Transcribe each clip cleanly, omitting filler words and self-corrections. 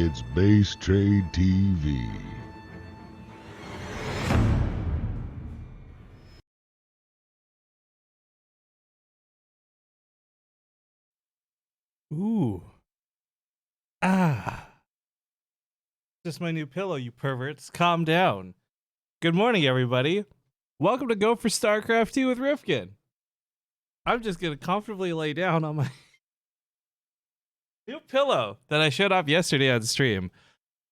It's BaseTradeTV. Ooh. Ah. Just my new pillow, you perverts. Calm down. Good morning, everybody. Welcome to Go for StarCraft 2 with Rifkin. I'm just going to comfortably lay down on my new pillow that I showed off yesterday on stream.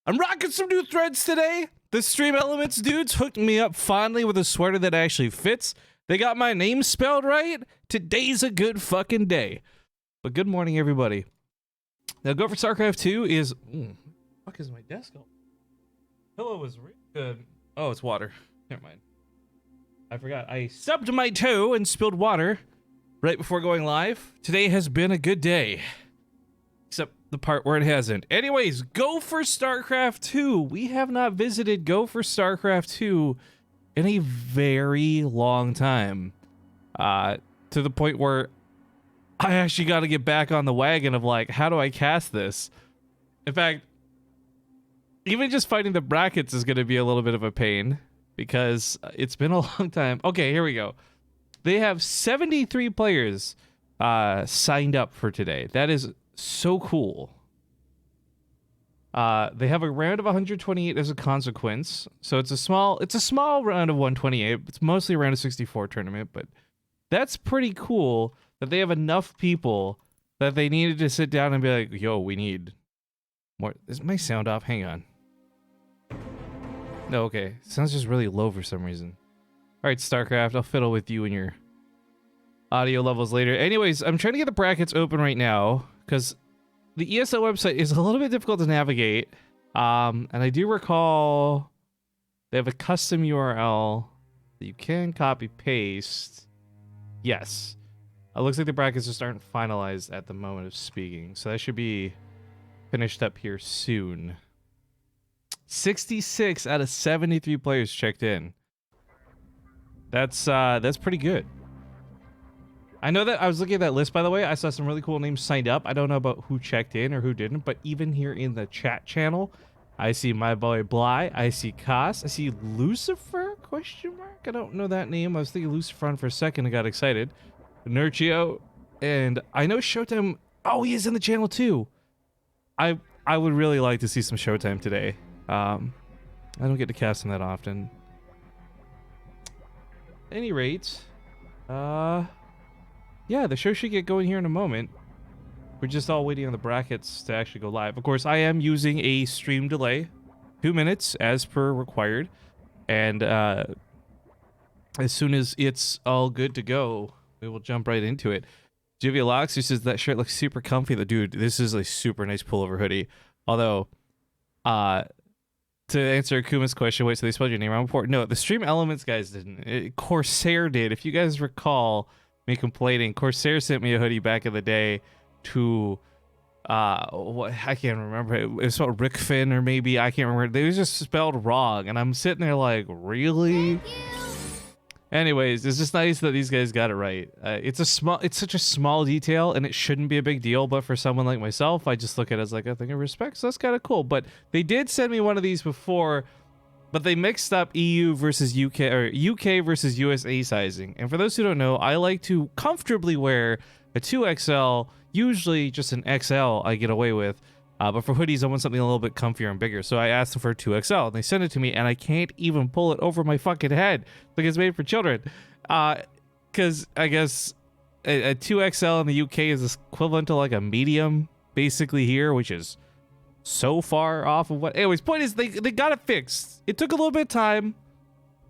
I'm rocking some new threads today. The Stream Elements dudes hooked me up finally with a sweater that actually fits. They got my name spelled right. Today's a good fucking day. But good morning, everybody. Now, Go for StarCraft 2 is... fuck is my desk on? Pillow was really good. Oh, it's water. Never mind. I forgot. I stubbed my toe and spilled water right before going live. Today has been a good day. Except the part where it hasn't. Anyways, Go for StarCraft 2. We have not visited Go for StarCraft 2 in a very long time. To the point where I actually got to get back on the wagon of like, how do I cast this? In fact, even just finding the brackets is going to be a little bit of a pain because it's been a long time. Okay, here we go. They have 73 players signed up for today. That is so cool. They have a round of 128 as a consequence. So it's a small round of 128. It's mostly a round of 64 tournament, but that's pretty cool that they have enough people that they needed to sit down and be like, yo, we need more. Is my sound off? Hang on. No, okay. Sounds just really low for some reason. All right, StarCraft, I'll fiddle with you and your audio levels later. Anyways, I'm trying to get the brackets open right now because the ESL website is a little bit difficult to navigate. And I do recall they have a custom URL that you can copy paste. Yes. It looks like the brackets just aren't finalized at the moment of speaking, so that should be finished up here soon. 66 out of 73 players checked in. That's pretty good. I know that I was looking at that list, by the way. I saw some really cool names signed up. I don't know about who checked in or who didn't, but even here in the chat channel, I see my boy Bly, I see Koss, I see Lucifer, question mark? I don't know that name. I was thinking Lucifer for a second and got excited. Nurchio, and I know Showtime. Oh, he is in the channel too. I would really like to see some Showtime today. I don't get to cast him that often. At any rate, yeah, the show should get going here in a moment. We're just all waiting on the brackets to actually go live. Of course, I am using a stream delay, 2 minutes as per required, and as soon as it's all good to go, we will jump right into it. Juvia Locks, who says that shirt looks super comfy. The dude, this is a super nice pullover hoodie. Although, to answer Akuma's question, wait, so they spelled your name wrong before? No, the Stream Elements guys didn't. Corsair did. If you guys recall me complaining, Corsair sent me a hoodie back in the day to, what, I can't remember. It was spelled Rick Finn or maybe, I can't remember. It was just spelled wrong. And I'm sitting there like, really? Anyways, it's just nice that these guys got it right. It's such a small detail, and it shouldn't be a big deal. But for someone like myself, I just look at it as like a thing of respect. So that's kind of cool. But they did send me one of these before, but they mixed up EU versus UK or UK versus USA sizing. And for those who don't know, I like to comfortably wear a 2XL, usually just an XL. I get away with. But for hoodies, I want something a little bit comfier and bigger. So I asked them for a 2XL, and they sent it to me, and I can't even pull it over my fucking head. Like it's made for children. Because I guess a 2XL in the UK is equivalent to like a medium, basically here, which is so far off of what... Anyways, point is, they got it fixed. It took a little bit of time.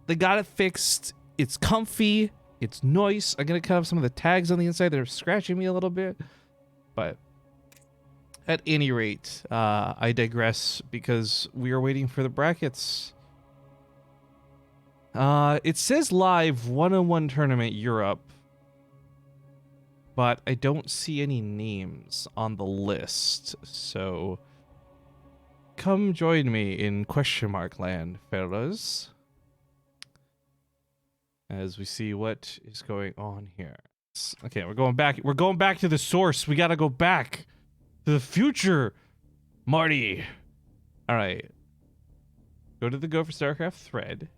They got it fixed. It's comfy. It's nice. I'm going to cut off some of the tags on the inside that are scratching me a little bit. But... at any rate, I digress because we are waiting for the brackets. It says live 1-on-1 tournament Europe, but I don't see any names on the list. So come join me in question mark land, fellas, as we see what is going on here. Okay, we're going back. We're going back to the source. We got to go back to the future, Marty. All right. Go to the Go for StarCraft thread.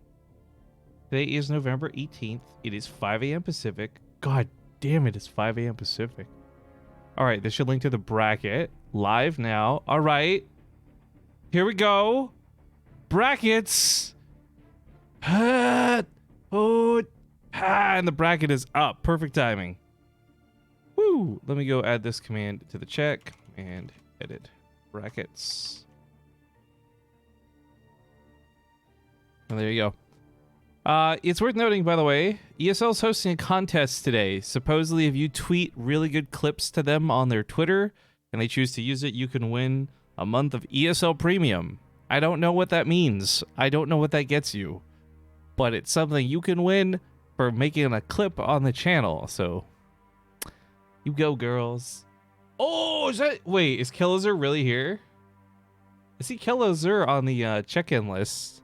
Today is November 18th. It is 5 a.m. Pacific. God damn it, it's 5 a.m. Pacific. All right, this should link to the bracket. Live now. All right. Here we go. Brackets. And the bracket is up. Perfect timing. Woo. Let me go add this command to the check and edit brackets. And there you go. It's worth noting, by the way, ESL is hosting a contest today. Supposedly, if you tweet really good clips to them on their Twitter and they choose to use it, you can win a month of ESL Premium. I don't know what that means. I don't know what that gets you. But it's something you can win for making a clip on the channel. So, you go, girls. Oh, is that... Wait, is Kelazur really here? I see Kelazur on the check-in list.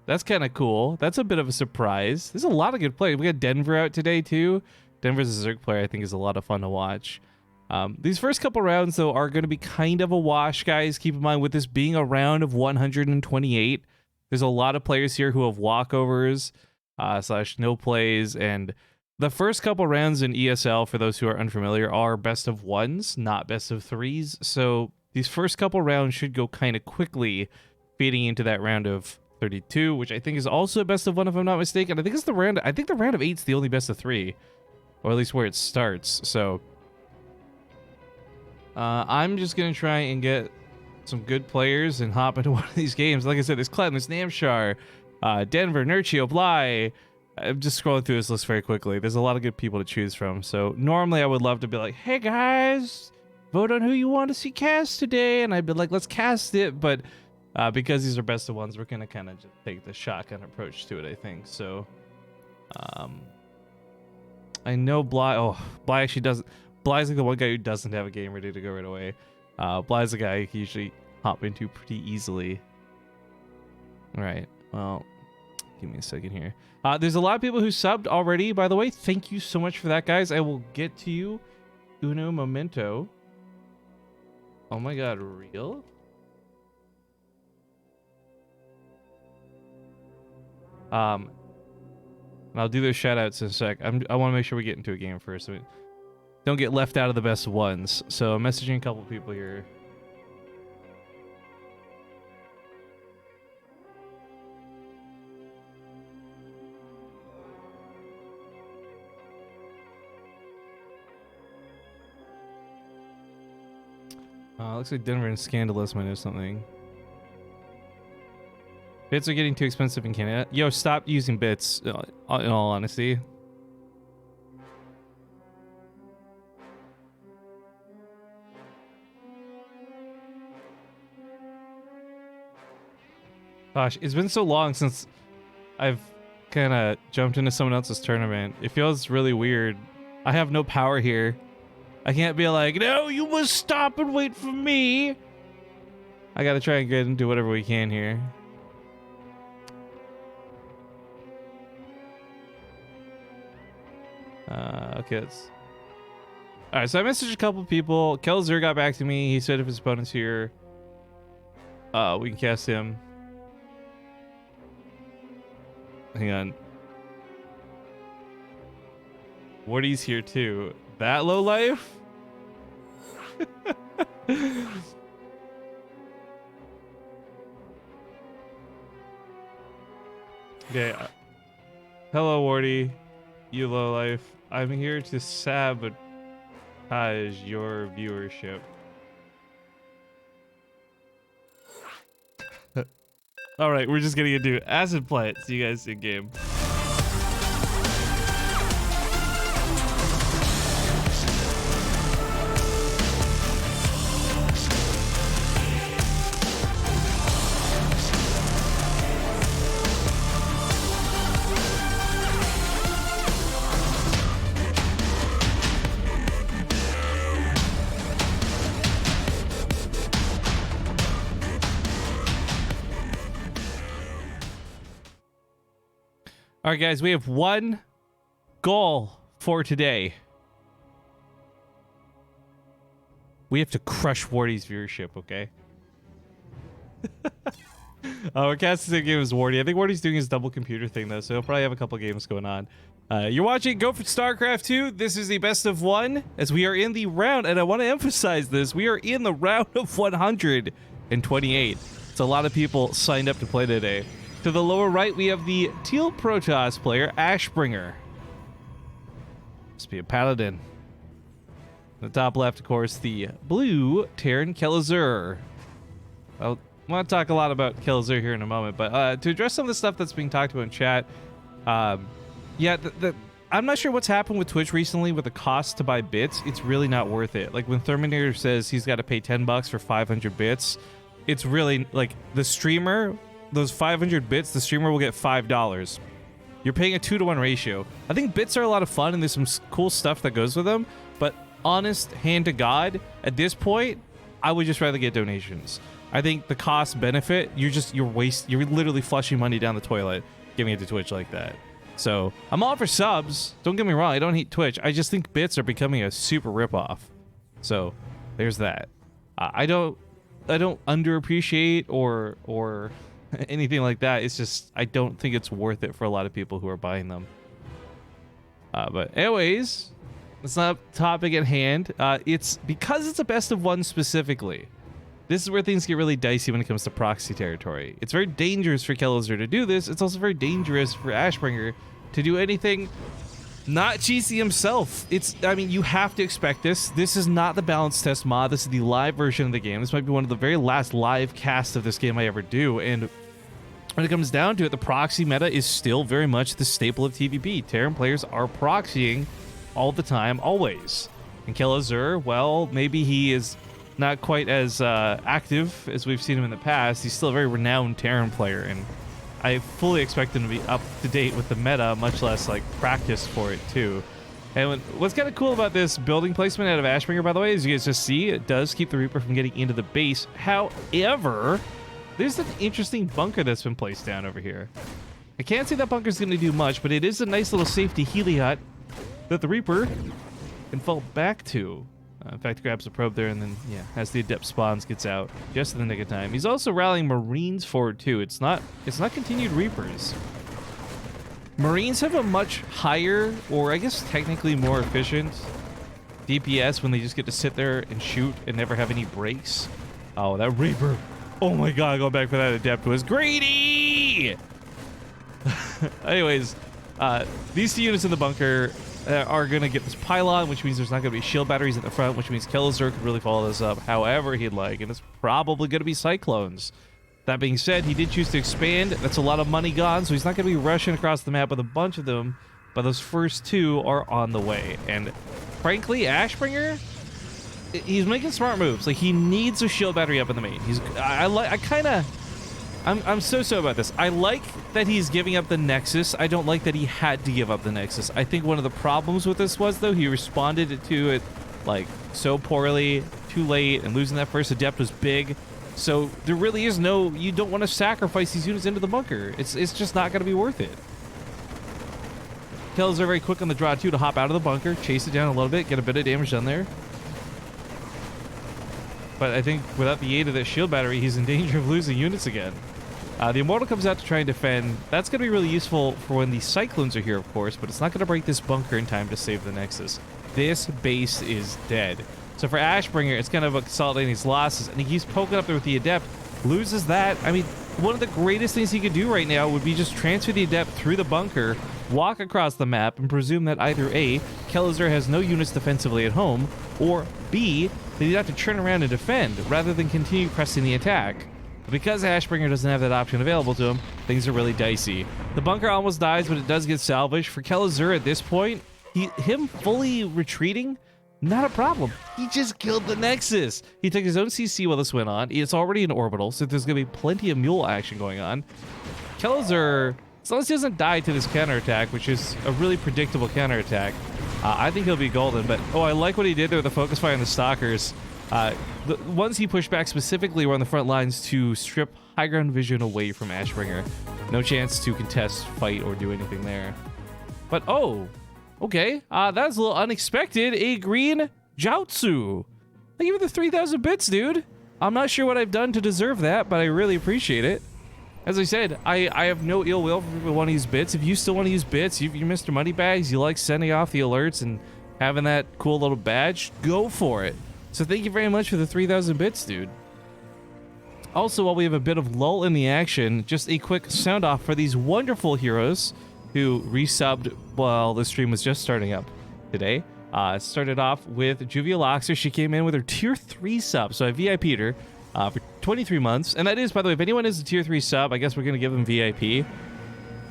That's kind of cool. That's a bit of a surprise. There's a lot of good players. We got Denver out today, too. Denver's a Zerg player I think is a lot of fun to watch. These first couple rounds, though, are going to be kind of a wash, guys. Keep in mind, with this being a round of 128, there's a lot of players here who have walkovers / no plays, and the first couple rounds in ESL, for those who are unfamiliar, are best of ones, not best of threes. So these first couple rounds should go kind of quickly, feeding into that round of 32, which I think is also a best of one, if I'm not mistaken. I think the round of 8's the only best of 3, or at least where it starts. So I'm just gonna try and get some good players and hop into one of these games. Like I said, there's Clem, there's Namshar, Denver, Nurchio, Bly. I'm just scrolling through this list very quickly. There's a lot of good people to choose from. So normally I would love to be like, hey guys, vote on who you want to see cast today, and I'd be like, let's cast it. But because these are best of ones, we're gonna kind of just take the shotgun approach to it, I think. So I know Bly. Oh, Bly actually doesn't. Bly's like the one guy who doesn't have a game ready to go right away. Bly's a guy you can usually hop into pretty easily. All right. Well, give me a second here. There's a lot of people who subbed already, by the way. Thank you so much for that, guys. I will get to you. Uno momento. Oh my god, real? And I'll do those shoutouts in a sec. I want to make sure we get into a game first. I mean, don't get left out of the best ones. So I'm messaging a couple people here. Looks like Denver and Scandalous might have something. Bits are getting too expensive in Canada. Yo, stop using bits, in all honesty. Gosh, it's been so long since I've kind of jumped into someone else's tournament. It feels really weird. I have no power here. I can't be like, no, you must stop and wait for me. I gotta try and get into whatever we can here. Okay, let's... Alright, so I messaged a couple people. Kelzer got back to me. He said if his opponent's here, we can cast him. Hang on. Wardy's here too. That low life? Okay. Hello, Wardy. You low life. I'm here to sabotage your viewership. All right, we're just gonna do acid play it. See you guys in game. All right, guys, we have one goal for today. We have to crush Wardy's viewership, okay? We're casting the game as Wardy. I think Wardy's doing his double computer thing though, so he'll probably have a couple games going on. You're watching Go for StarCraft 2. This is the best of one, as we are in the round, and I want to emphasize this, we are in the round of 128. It's a lot of people signed up to play today. To the lower right, we have the Teal Protoss player, Ashbringer. Must be a paladin. On the top left, of course, the blue Terran Kelazur. I want to talk a lot about Kelazur here in a moment, but to address some of the stuff that's being talked about in chat, yeah, I'm not sure what's happened with Twitch recently with the cost to buy bits. It's really not worth it. Like when Terminator says he's got to pay $10 for 500 bits, it's really like the streamer, those 500 bits, the streamer will get $5. You're paying a 2-to-1 ratio. I think bits are a lot of fun and there's some cool stuff that goes with them, but honest, hand to God, at this point, I would just rather get donations. I think the cost benefit, you're literally flushing money down the toilet giving it to Twitch like that. So I'm all for subs. Don't get me wrong, I don't hate Twitch. I just think bits are becoming a super ripoff. So there's that. I don't underappreciate or anything like that. It's just I don't think it's worth it for a lot of people who are buying them. But anyways, that's not a topic at hand. It's because it's a best of one specifically. This is where things get really dicey when it comes to proxy territory. It's very dangerous for Kelazur to do this. It's also very dangerous for Ashbringer to do anything not GC himself. I mean, you have to expect this. This is not the balance test mod. This is the live version of the game. This might be one of the very last live casts of this game I ever do. And when it comes down to it, the proxy meta is still very much the staple of TVP. Terran players are proxying all the time, always. And Kelazur, well, maybe he is not quite as active as we've seen him in the past. He's still a very renowned Terran player, and I fully expect him to be up to date with the meta, much less like practice for it too. And what's kind of cool about this building placement out of Ashbringer, by the way, as you guys just see, it does keep the Reaper from getting into the base. However, there's an interesting bunker that's been placed down over here. I can't say that bunker's going to do much, but it is a nice little safety Healy hut that the Reaper can fall back to. In fact, grabs a probe there and then, yeah, as the Adept spawns, gets out just in the nick of time. He's also rallying Marines forward, too. It's not continued Reapers. Marines have a much higher, or I guess technically more efficient, DPS when they just get to sit there and shoot and never have any breaks. Oh, that Reaper. Oh my god, going back for that Adept was greedy! Anyways, these two units in the bunker are going to get this pylon, which means there's not going to be shield batteries at the front, which means Kelazur could really follow this up however he'd like, and it's probably going to be Cyclones. That being said, he did choose to expand. That's a lot of money gone, so he's not going to be rushing across the map with a bunch of them, but those first two are on the way. And frankly, Ashbringer, he's making smart moves. Like, he needs a shield battery up in the main. I'm so about this. I like that he's giving up the Nexus. I don't like that he had to give up the Nexus. I think one of the problems with this was, though, he responded to it, like, so poorly, too late, and losing that first Adept was big. So there really is no... You don't want to sacrifice these units into the bunker. It's just not going to be worth it. Kelazur very quick on the draw, too, to hop out of the bunker, chase it down a little bit, get a bit of damage done there. But I think without the aid of that shield battery, he's in danger of losing units again. The Immortal comes out to try and defend. That's going to be really useful for when the Cyclones are here, of course, but it's not going to break this bunker in time to save the Nexus. This base is dead. So for Ashbringer, it's kind of consolidating his losses, and he keeps poking up there with the Adept. Loses that. I mean, one of the greatest things he could do right now would be just transfer the Adept through the bunker, walk across the map, and presume that either A, Kelazur has no units defensively at home, or B, that he'd have to turn around and defend, rather than continue pressing the attack. But because Ashbringer doesn't have that option available to him, things are really dicey. The bunker almost dies, but it does get salvaged. For Kelazur at this point, him fully retreating, not a problem. He just killed the Nexus. He took his own CC while this went on. It's already in orbital, so there's going to be plenty of mule action going on. Kelazur, as long as he doesn't die to this counterattack, which is a really predictable counterattack, I think he'll be golden. But, oh, I like what he did there with the focus fire on the Stalkers. The ones he pushed back specifically were on the front lines to strip high ground vision away from Ashbringer. No chance to contest, fight, or do anything there. But, oh, okay. That was a little unexpected. A green Jiaozu. Thank you for the 3,000 bits, dude. I'm not sure what I've done to deserve that, but I really appreciate it. As I said, I have no ill will for people who want to use bits. If you still want to use bits, you're Mr. Moneybags, you like sending off the alerts and having that cool little badge, go for it. So thank you very much for the 3,000 bits, dude. Also, while we have a bit of lull in the action, just a quick sound off for these wonderful heroes who resubbed while the stream was just starting up today. It started off with Juvia Loxer. She came in with her tier 3 sub, so I VIP'd her for 23 months. And that is, by the way, if anyone is a tier 3 sub, I guess we're going to give them VIP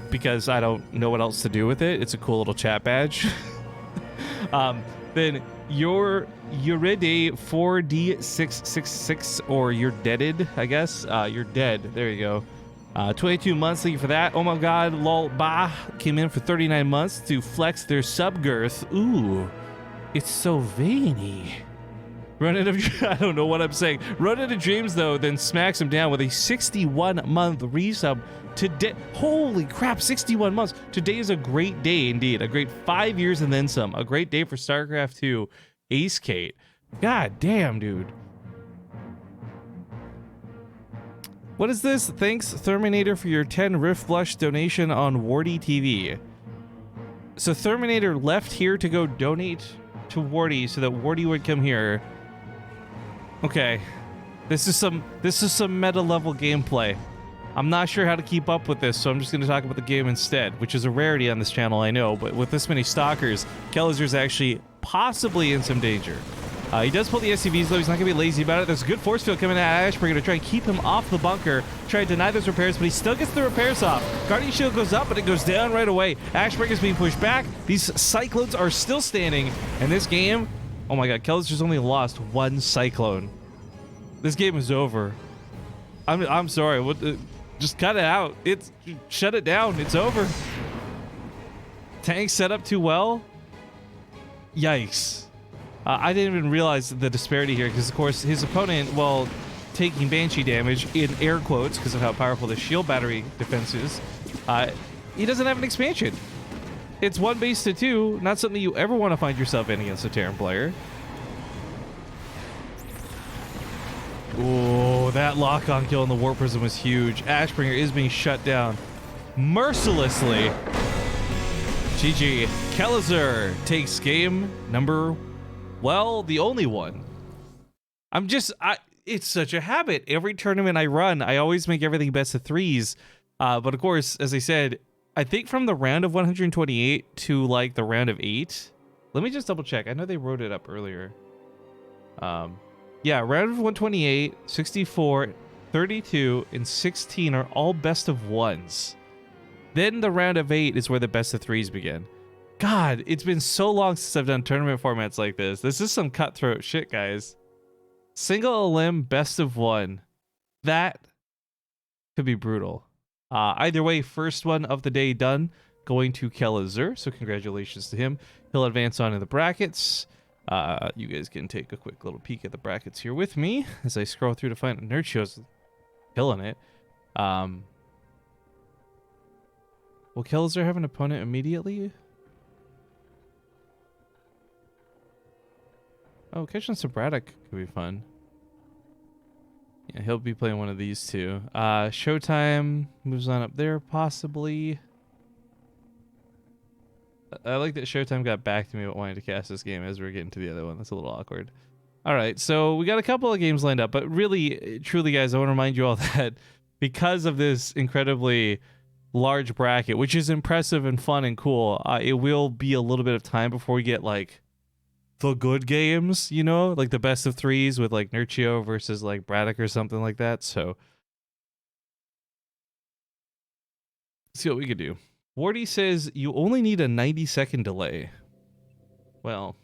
because I don't know what else to do with it. It's a cool little chat badge. Then your Euride 4D666, or you're deaded, I guess. You're dead. There you go. 22 months, thank you for that. Oh my god, lol, bah, came in for 39 months to flex their sub girth. Ooh, it's so veiny. Run Into I don't know what I'm saying. Run Into Dreams, though, then smacks him down with a 61-month resub today. Holy crap, 61 months. Today is a great day indeed. A great 5 years and then some. A great day for StarCraft 2. Ace Kate. God damn, dude. What is this? Thanks, Therminator, for your 10 Rift Blush donation on Wardy TV. So Therminator left here to go donate to Wardy so that Wardy would come here. Okay. This is some meta level gameplay. I'm not sure how to keep up with this, so I'm just going to talk about the game instead, which is a rarity on this channel, I know, but with this many stalkers, Kelazer's actually possibly in some danger. He does pull the SCVs, though. He's not going to be lazy about it. There's a good force field coming at Ashbringer to try and keep him off the bunker, try and deny those repairs, but he still gets the repairs off. Guardian Shield goes up, but it goes down right away. Ashbringer's being pushed back. These Cyclones are still standing, and this game, oh my god, Kelazer's only lost one Cyclone. This game is over. I'm sorry. What? Just cut it out. Shut it down. It's over. Tank set up too well. Yikes. I didn't even realize the disparity here because, of course, his opponent, while taking Banshee damage, in air quotes, because of how powerful the shield battery defense is, he doesn't have an expansion. It's 1 base to 2, not something you ever want to find yourself in against a Terran player. Oh, that lock-on kill in the Warp Prism was huge. Ashbringer is being shut down mercilessly. GG. Kelazer takes game number, well, the only one. It's such a habit. Every tournament I run, I always make everything best of 3s. But of course, as I said, I think from the round of 128 to like the round of 8. Let me just double check. I know they wrote it up earlier. Yeah, round of 128, 64, 32, and 16 are all best of 1s. Then the round of 8 is where the best of 3s begin. God, it's been so long since I've done tournament formats like this. This is some cutthroat shit, guys. Single elim, best of 1. That could be brutal. Either way, first one of the day done, going to Kelazer, so congratulations to him. He'll advance on in the brackets. You guys can take a quick little peek at the brackets here with me as I scroll through to find Nerd Show's killing it. Will Kelazer have an opponent immediately? Oh, catching some Braddock could be fun. Yeah, he'll be playing one of these two. Showtime moves on up there, possibly. I like that Showtime got back to me about wanting to cast this game as we're getting to the other one. That's a little awkward. All right, so we got a couple of games lined up, but really, truly, guys, I want to remind you all that because of this incredibly large bracket, which is impressive and fun and cool, it will be a little bit of time before we get, like, the good games, you know? Like the best of 3s with, like, Nurchio versus, like, Braddock or something like that, so let's see what we could do. Wardy says you only need a 90-second delay. Well,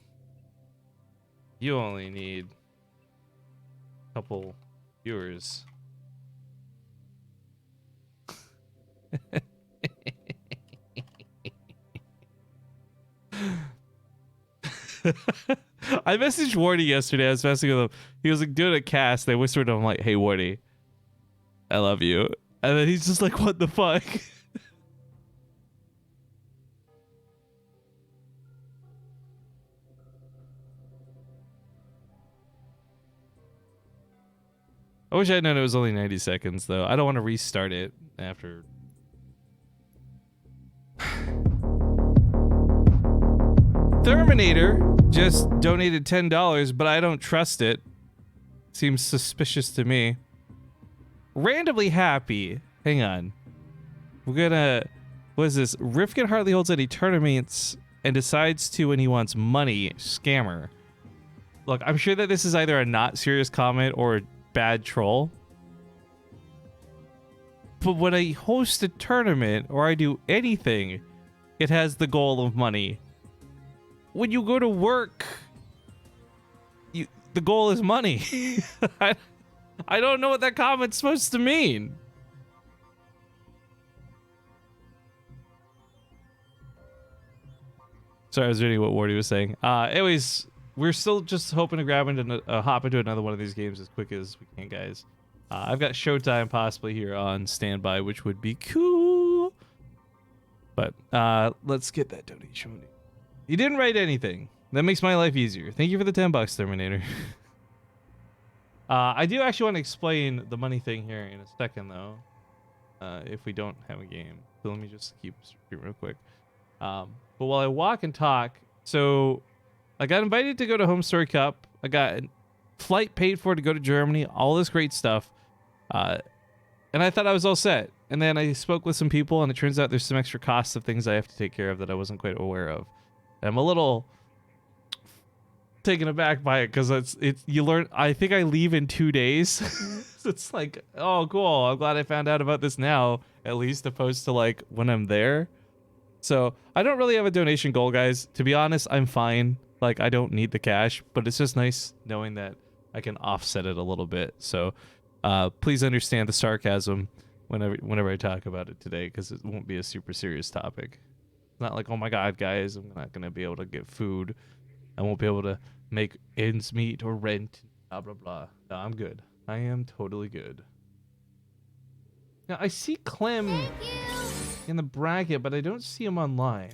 you only need a couple viewers. I messaged Wardy yesterday. I was messing with him. He was like doing a cast. I whispered to him like, "Hey Wardy, I love you," and then he's just like, "What the fuck?" I wish I'd known it was only 90 seconds, though. I don't want to restart it after. Terminator just donated $10, but I don't trust it. Seems suspicious to me. Randomly happy. Hang on. We're gonna... What is this? Rifkin hardly holds any tournaments and decides to when he wants money. Scammer. Look, I'm sure that this is either a not serious comment or a bad troll. But when I host a tournament or I do anything, it has the goal of money. When you go to work, the goal is money. I don't know what that comment's supposed to mean. Sorry, I was reading what Wardy was saying. Anyways, we're still just hoping to grab into hop into another one of these games as quick as we can, guys. I've got Showtime possibly here on standby, which would be cool. But let's get that donation. You didn't write anything. That makes my life easier. Thank you for the $10, Terminator. I do actually want to explain the money thing here in a second, though. If we don't have a game. So let me just keep streaming real quick. But while I walk and talk, so I got invited to go to Home Story Cup. I got a flight paid for to go to Germany, all this great stuff. And I thought I was all set. And then I spoke with some people, and it turns out there's some extra costs of things I have to take care of that I wasn't quite aware of. I'm a little taken aback by it because you learn. I think I leave in 2 days. So it's like, oh, cool. I'm glad I found out about this now, at least, opposed to like when I'm there. So I don't really have a donation goal, guys. To be honest, I'm fine. Like, I don't need the cash, but it's just nice knowing that I can offset it a little bit. So please understand the sarcasm whenever I talk about it today, because it won't be a super serious topic. It's not like, oh my God, guys, I'm not going to be able to get food. I won't be able to make ends meet or rent, blah, blah, blah. No, I'm good. I am totally good. Now, I see Clem in the bracket, but I don't see him online.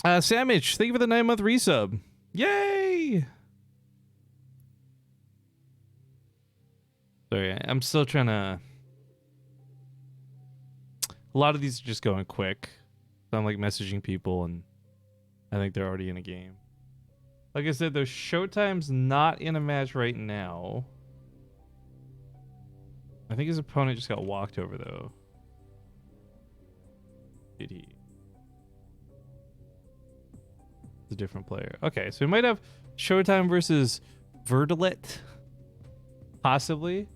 Samich, thank you for the 9-month resub. Yay! Sorry, I'm still trying to... A lot of these are just going quick. So I'm like messaging people and I think they're already in a game. Like I said, though, Showtime's not in a match right now. I think his opponent just got walked over, though. Did he? It's a different player. Okay, so we might have Showtime versus Verdilet. Possibly.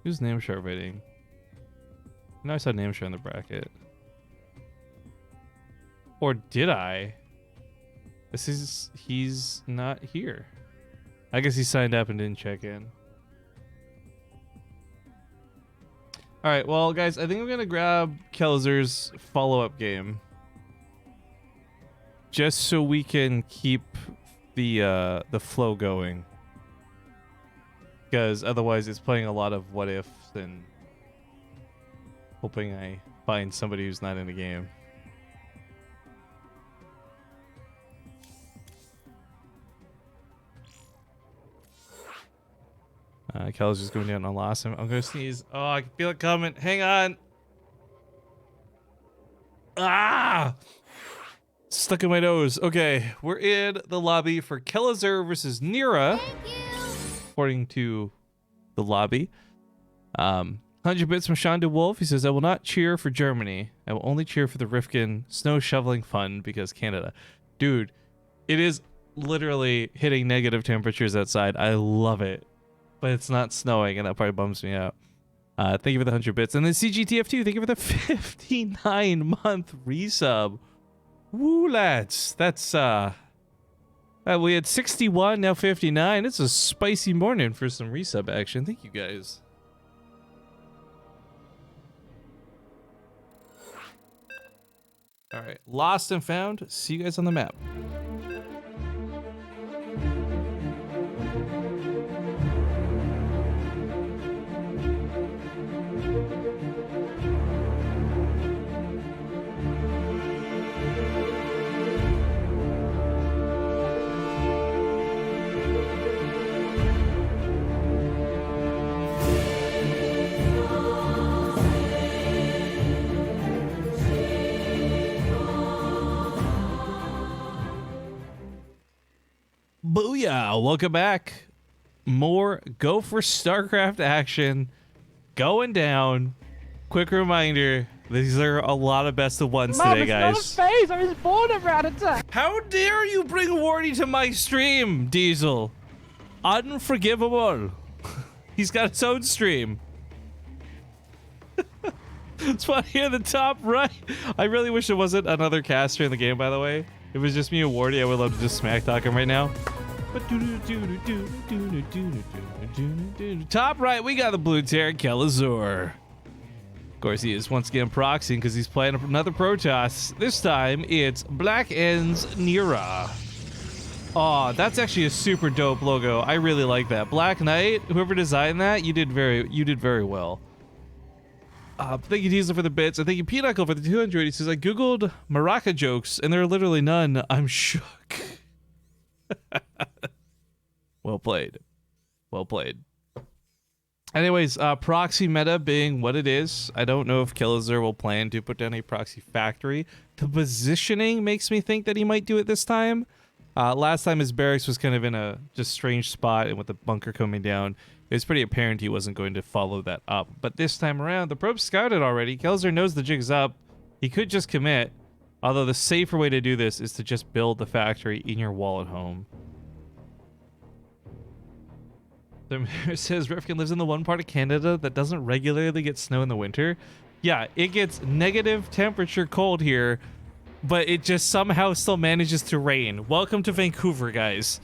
Who's name share rating? No, I saw name share in the bracket. Or did I? He's not here. I guess he signed up and didn't check in. All right, well, guys, I think I'm gonna grab Kelzer's follow-up game, just so we can keep the flow going. Because otherwise, it's playing a lot of what ifs and hoping I find somebody who's not in the game. Kel's just going down and lost him. I'm gonna sneeze. Oh, I can feel it coming. Hang on. Ah! Stuck in my nose. Okay, we're in the lobby for Kelazur versus Nira. According to the lobby. 100 bits from Sean DeWolf. He says, I will not cheer for Germany. I will only cheer for the Rifkin snow shoveling fun because Canada. Dude, it is literally hitting negative temperatures outside. I love it. But it's not snowing, and that probably bums me out. Thank you for the 100 bits. And then CGTF2, thank you for the 59-month resub. Woo, lads. That's, we had 61, now 59. It's a spicy morning for some resub action. Thank you, guys. All right, lost and found. See you guys on the map. Booyah! Welcome back. More Go for StarCraft action going down. Quick reminder, these are a lot of best of ones today, guys. It's not a phase. I was born around attack. How dare you bring Wardy to my stream, Diesel? Unforgivable. He's got his own stream. It's funny in the top right. I really wish it wasn't another caster in the game, by the way. If it was just me and Wardy, I would love to just smack talk him right now. Top right, we got the blue Terran Kelazor. Of course, he is once again proxying because he's playing another Protoss. This time, it's Black Ends Nira. Oh, that's actually a super dope logo. I really like that. Black Knight, whoever designed that, you did very well. Thank you, Diesel, for the bits. And thank you, Pinochle, for the 200. He says, I googled maraca jokes, and there are literally none. I'm shook. Well played. Well played. Anyways, proxy meta being what it is, I don't know if Kelazor will plan to put down a proxy factory. The positioning makes me think that he might do it this time. Last time his barracks was kind of in a just strange spot, and with the bunker coming down, it was pretty apparent he wasn't going to follow that up. But this time around, the probe scouted already. Kelazor knows the jig's up. He could just commit, although the safer way to do this is to just build the factory in your wall at home. The mayor says Rifkin lives in the one part of Canada that doesn't regularly get snow in the winter. Yeah, it gets negative temperature cold here, but it just somehow still manages to rain. Welcome to Vancouver, guys.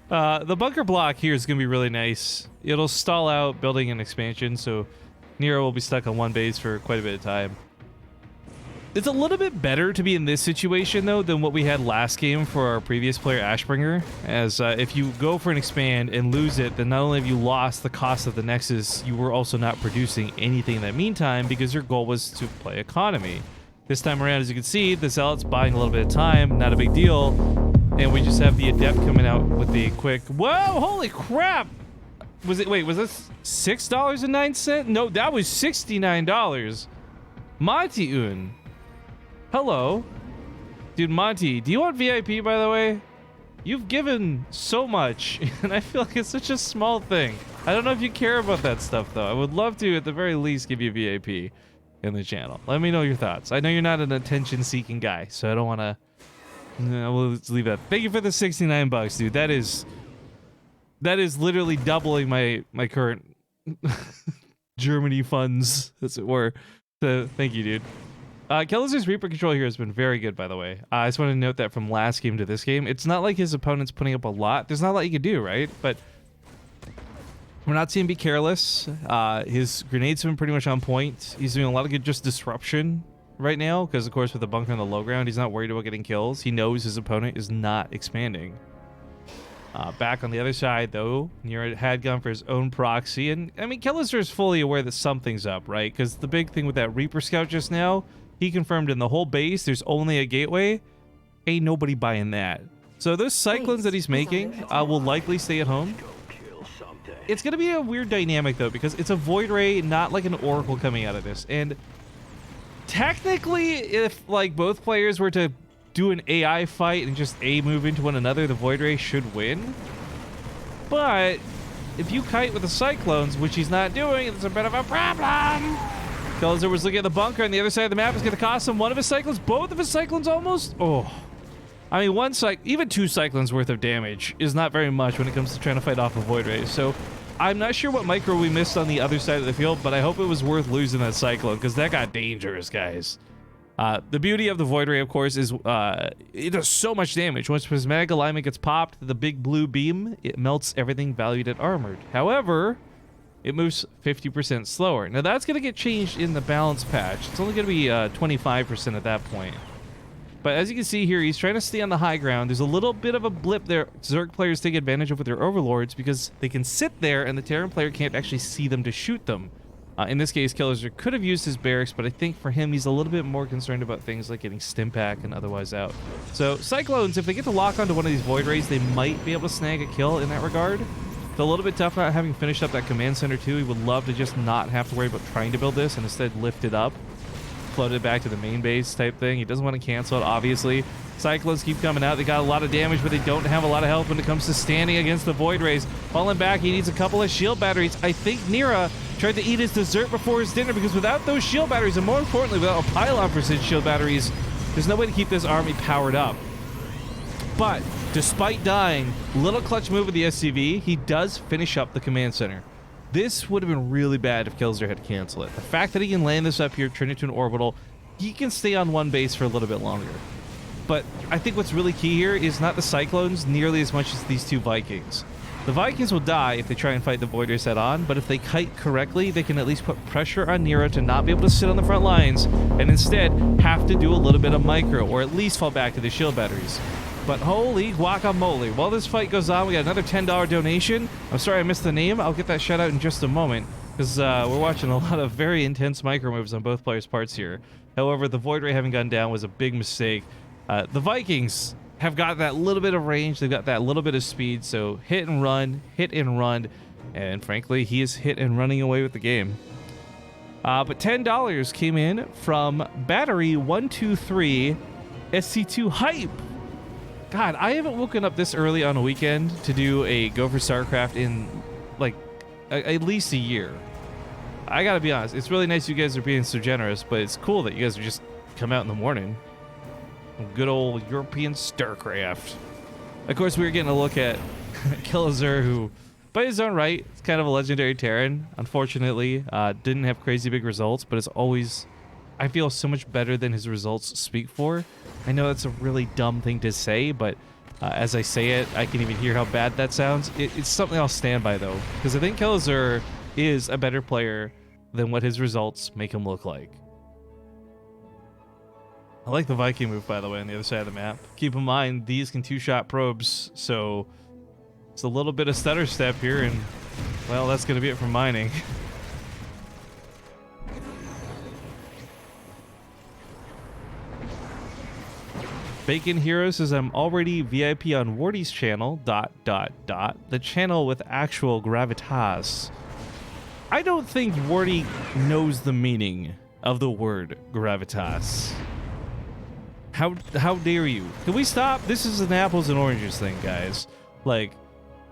The bunker block here is going to be really nice. It'll stall out building an expansion, so Nero will be stuck on one base for quite a bit of time. It's a little bit better to be in this situation, though, than what we had last game for our previous player, Ashbringer, as if you go for an expand and lose it, then not only have you lost the cost of the Nexus, you were also not producing anything in that meantime because your goal was to play economy. This time around, as you can see, the Zealot's buying a little bit of time, not a big deal, and we just have the Adept coming out with the quick, whoa, holy crap! Was it, wait, was this $6.09? No, that was $69. Monty-un. Hello. Dude, Monty, do you want VIP, by the way? You've given so much, and I feel like it's such a small thing. I don't know if you care about that stuff, though. I would love to, at the very least, give you VIP in the channel. Let me know your thoughts. I know you're not an attention-seeking guy, so I don't want to... No, we'll just leave that. Thank you for the 69 bucks, dude. That is literally doubling my current Germany funds, as it were. So, thank you, dude. Kelazor's Reaper control here has been very good, by the way. I just want to note that from last game to this game, it's not like his opponent's putting up a lot. There's not a lot you can do, right? But we're not seeing him be careless. His grenades have been pretty much on point. He's doing a lot of good just disruption right now, because of course with the bunker on the low ground, he's not worried about getting kills. He knows his opponent is not expanding. Back on the other side, though, Nero had gone for his own proxy, and I mean, Kelazor is fully aware that something's up, right? Because the big thing with that Reaper Scout just now, he confirmed in the whole base there's only a gateway. Ain't nobody buying that. So those Cyclones that he's making will likely stay at home. It's going to be a weird dynamic, though, because it's a Void Ray, not like an Oracle coming out of this. And technically, if like both players were to do an AI fight and just A move into one another, the Void Ray should win. But if you kite with the Cyclones, which he's not doing, it's a bit of a problem. Kelazor was looking at the bunker on the other side of the map. It's going to cost him one of his Cyclones, both of his Cyclones almost. Oh, I mean, even two Cyclones worth of damage is not very much when it comes to trying to fight off a Void Ray. So I'm not sure what micro we missed on the other side of the field, but I hope it was worth losing that Cyclone, because that got dangerous, guys. The beauty of the Void Ray, of course, is it does so much damage. Once prismatic alignment gets popped, the big blue beam, it melts everything valued at armored. However, it moves 50% slower. Now, that's going to get changed in the balance patch. It's only going to be 25% at that point. But as you can see here, he's trying to stay on the high ground. There's a little bit of a blip there Zerg players take advantage of with their Overlords, because they can sit there and the Terran player can't actually see them to shoot them. In this case, Kelazor could have used his barracks, but I think for him, he's a little bit more concerned about things like getting Stimpak and otherwise out. So Cyclones, if they get to lock onto one of these Void Rays, they might be able to snag a kill in that regard. It's a little bit tough not having finished up that command center too. He would love to just not have to worry about trying to build this and instead lift it up. floated back to the main base type thing. He doesn't want to cancel it, obviously. Cyclones keep coming out. They got a lot of damage, but they don't have a lot of health when it comes to standing against the Void Rays. Falling back, he needs a couple of shield batteries. I think Nira tried to eat his dessert before his dinner, because without those shield batteries, and more importantly, without a pylon for said shield batteries, there's no way to keep this army powered up. But despite dying, little clutch move with the SCV, he does finish up the command center. This would have been really bad if Killzer had to cancel it. The fact that he can land this up here, turn it to an orbital, he can stay on one base for a little bit longer. But I think what's really key here is not the Cyclones nearly as much as these two Vikings. The Vikings will die if they try and fight the Voiders head on, but if they kite correctly, they can at least put pressure on Nero to not be able to sit on the front lines, and instead have to do a little bit of micro, or at least fall back to the shield batteries. But holy guacamole. While this fight goes on, we got another $10 donation. I'm sorry I missed the name. I'll get that shout out in just a moment, because we're watching a lot of very intense micro moves on both players' parts here. However, the Void Ray having gone down was a big mistake. The Vikings have got that little bit of range. They've got that little bit of speed. So hit and run, and frankly, he is hit and running away with the game. But $10 came in from Battery123 SC2 Hype. God, I haven't woken up this early on a weekend to do a Go for StarCraft in like at least a year. I gotta be honest, it's really nice you guys are being so generous, but it's cool that you guys are just come out in the morning. Good old European StarCraft. Of course, we were getting a look at Killazur, who, by his own right, is kind of a legendary Terran. Unfortunately, didn't have crazy big results, but it's always, I feel, so much better than his results speak for. I know that's a really dumb thing to say, but as I say it, I can even hear how bad that sounds. It's something I'll stand by, though, because I think Killazur is a better player than what his results make him look like. I like the Viking move, by the way, on the other side of the map. Keep in mind, these can two-shot probes, so it's a little bit of stutter step here, and, well, that's going to be it for mining. Bacon Hero says, I'm already VIP on Wardy's channel, ... the channel with actual gravitas. I don't think Wardy knows the meaning of the word gravitas. How dare you? Can we stop? This is an apples and oranges thing, guys. Like,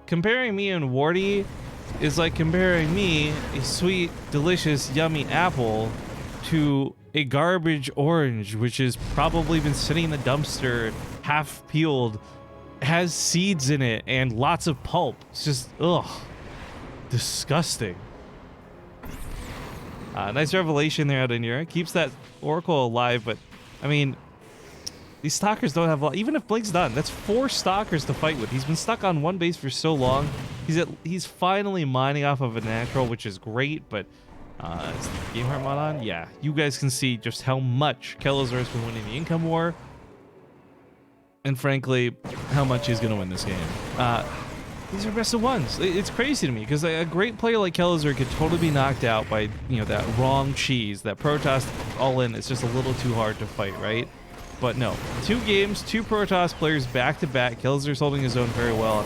comparing me and Wardy is like comparing me, a sweet, delicious, yummy apple, to a garbage orange, which has probably been sitting in the dumpster, half peeled, has seeds in it, and lots of pulp. It's just, ugh, disgusting. Nice revelation there out in here. Keeps that Oracle alive, but, I mean, these stalkers don't have a lot. Even if Blink's done, that's 4 stalkers to fight with. He's been stuck on one base for so long. He's finally mining off of a natural, which is great, but is the game heart mod on? Yeah, you guys can see just how much Killazur has been winning the income war, and frankly, how much he's going to win this game. These are best of ones. It's crazy to me, because a great player like Killazur could totally be knocked out by, you know, that wrong cheese, that Protoss all in. It's just a little too hard to fight, right? But no, 2 games, 2 Protoss players back to back. Killazur's holding his own very well.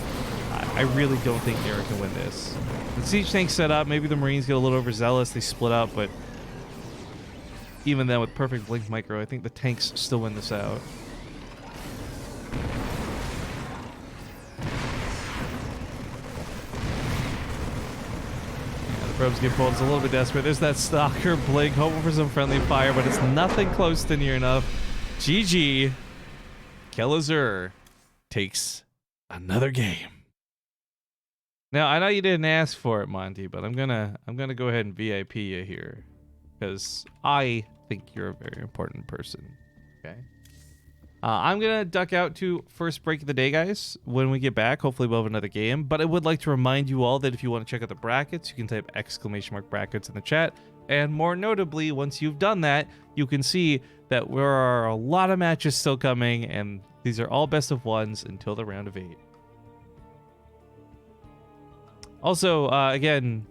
I really don't think Nero can win this. The siege tank set up, maybe the Marines get a little overzealous, they split up, but even then with perfect blink micro, I think the tanks still win this out. Yeah, the probes get pulled, it's a little bit desperate. There's that stalker blink, hoping for some friendly fire, but it's nothing close to near enough. GG. Killazur takes another game. Now, I know you didn't ask for it, Monty, but I'm gonna go ahead and VIP you here, because I think you're a very important person. Okay. I'm gonna duck out to first break of the day, guys. When we get back, hopefully we'll have another game. But I would like to remind you all that if you want to check out the brackets, you can type !brackets in the chat. And more notably, once you've done that, you can see that there are a lot of matches still coming, and these are all best of ones until the round of 8. Also, again,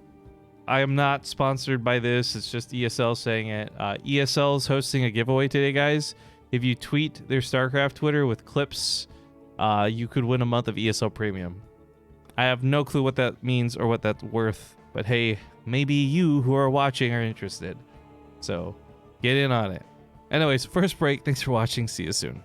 I am not sponsored by this. It's just ESL saying it. ESL is hosting a giveaway today, guys. If you tweet their StarCraft Twitter with clips, you could win a month of ESL Premium. I have no clue what that means or what that's worth, but hey, maybe you who are watching are interested. So, get in on it. Anyways, first break. Thanks for watching. See you soon.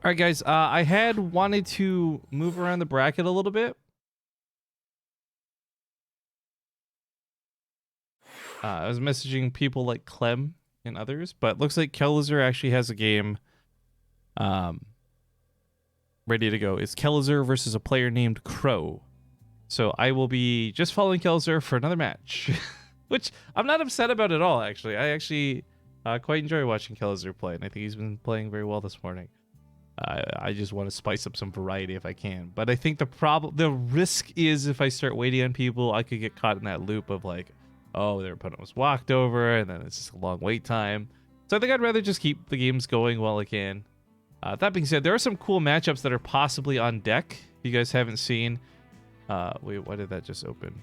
All right, guys. I had wanted to move around the bracket a little bit. I was messaging people like Clem and others, but looks like Kellizer actually has a game ready to go. It's Kellizer versus a player named Crow. So I will be just following Kellizer for another match, which I'm not upset about at all, actually. I actually quite enjoy watching Kellizer play, and I think he's been playing very well this morning. I just want to spice up some variety if I can. But I think the risk is if I start waiting on people, I could get caught in that loop of like, oh, their opponent was walked over, and then it's just a long wait time. So I think I'd rather just keep the games going while I can. That being said, there are some cool matchups that are possibly on deck. If you guys haven't seen, wait, why did that just open?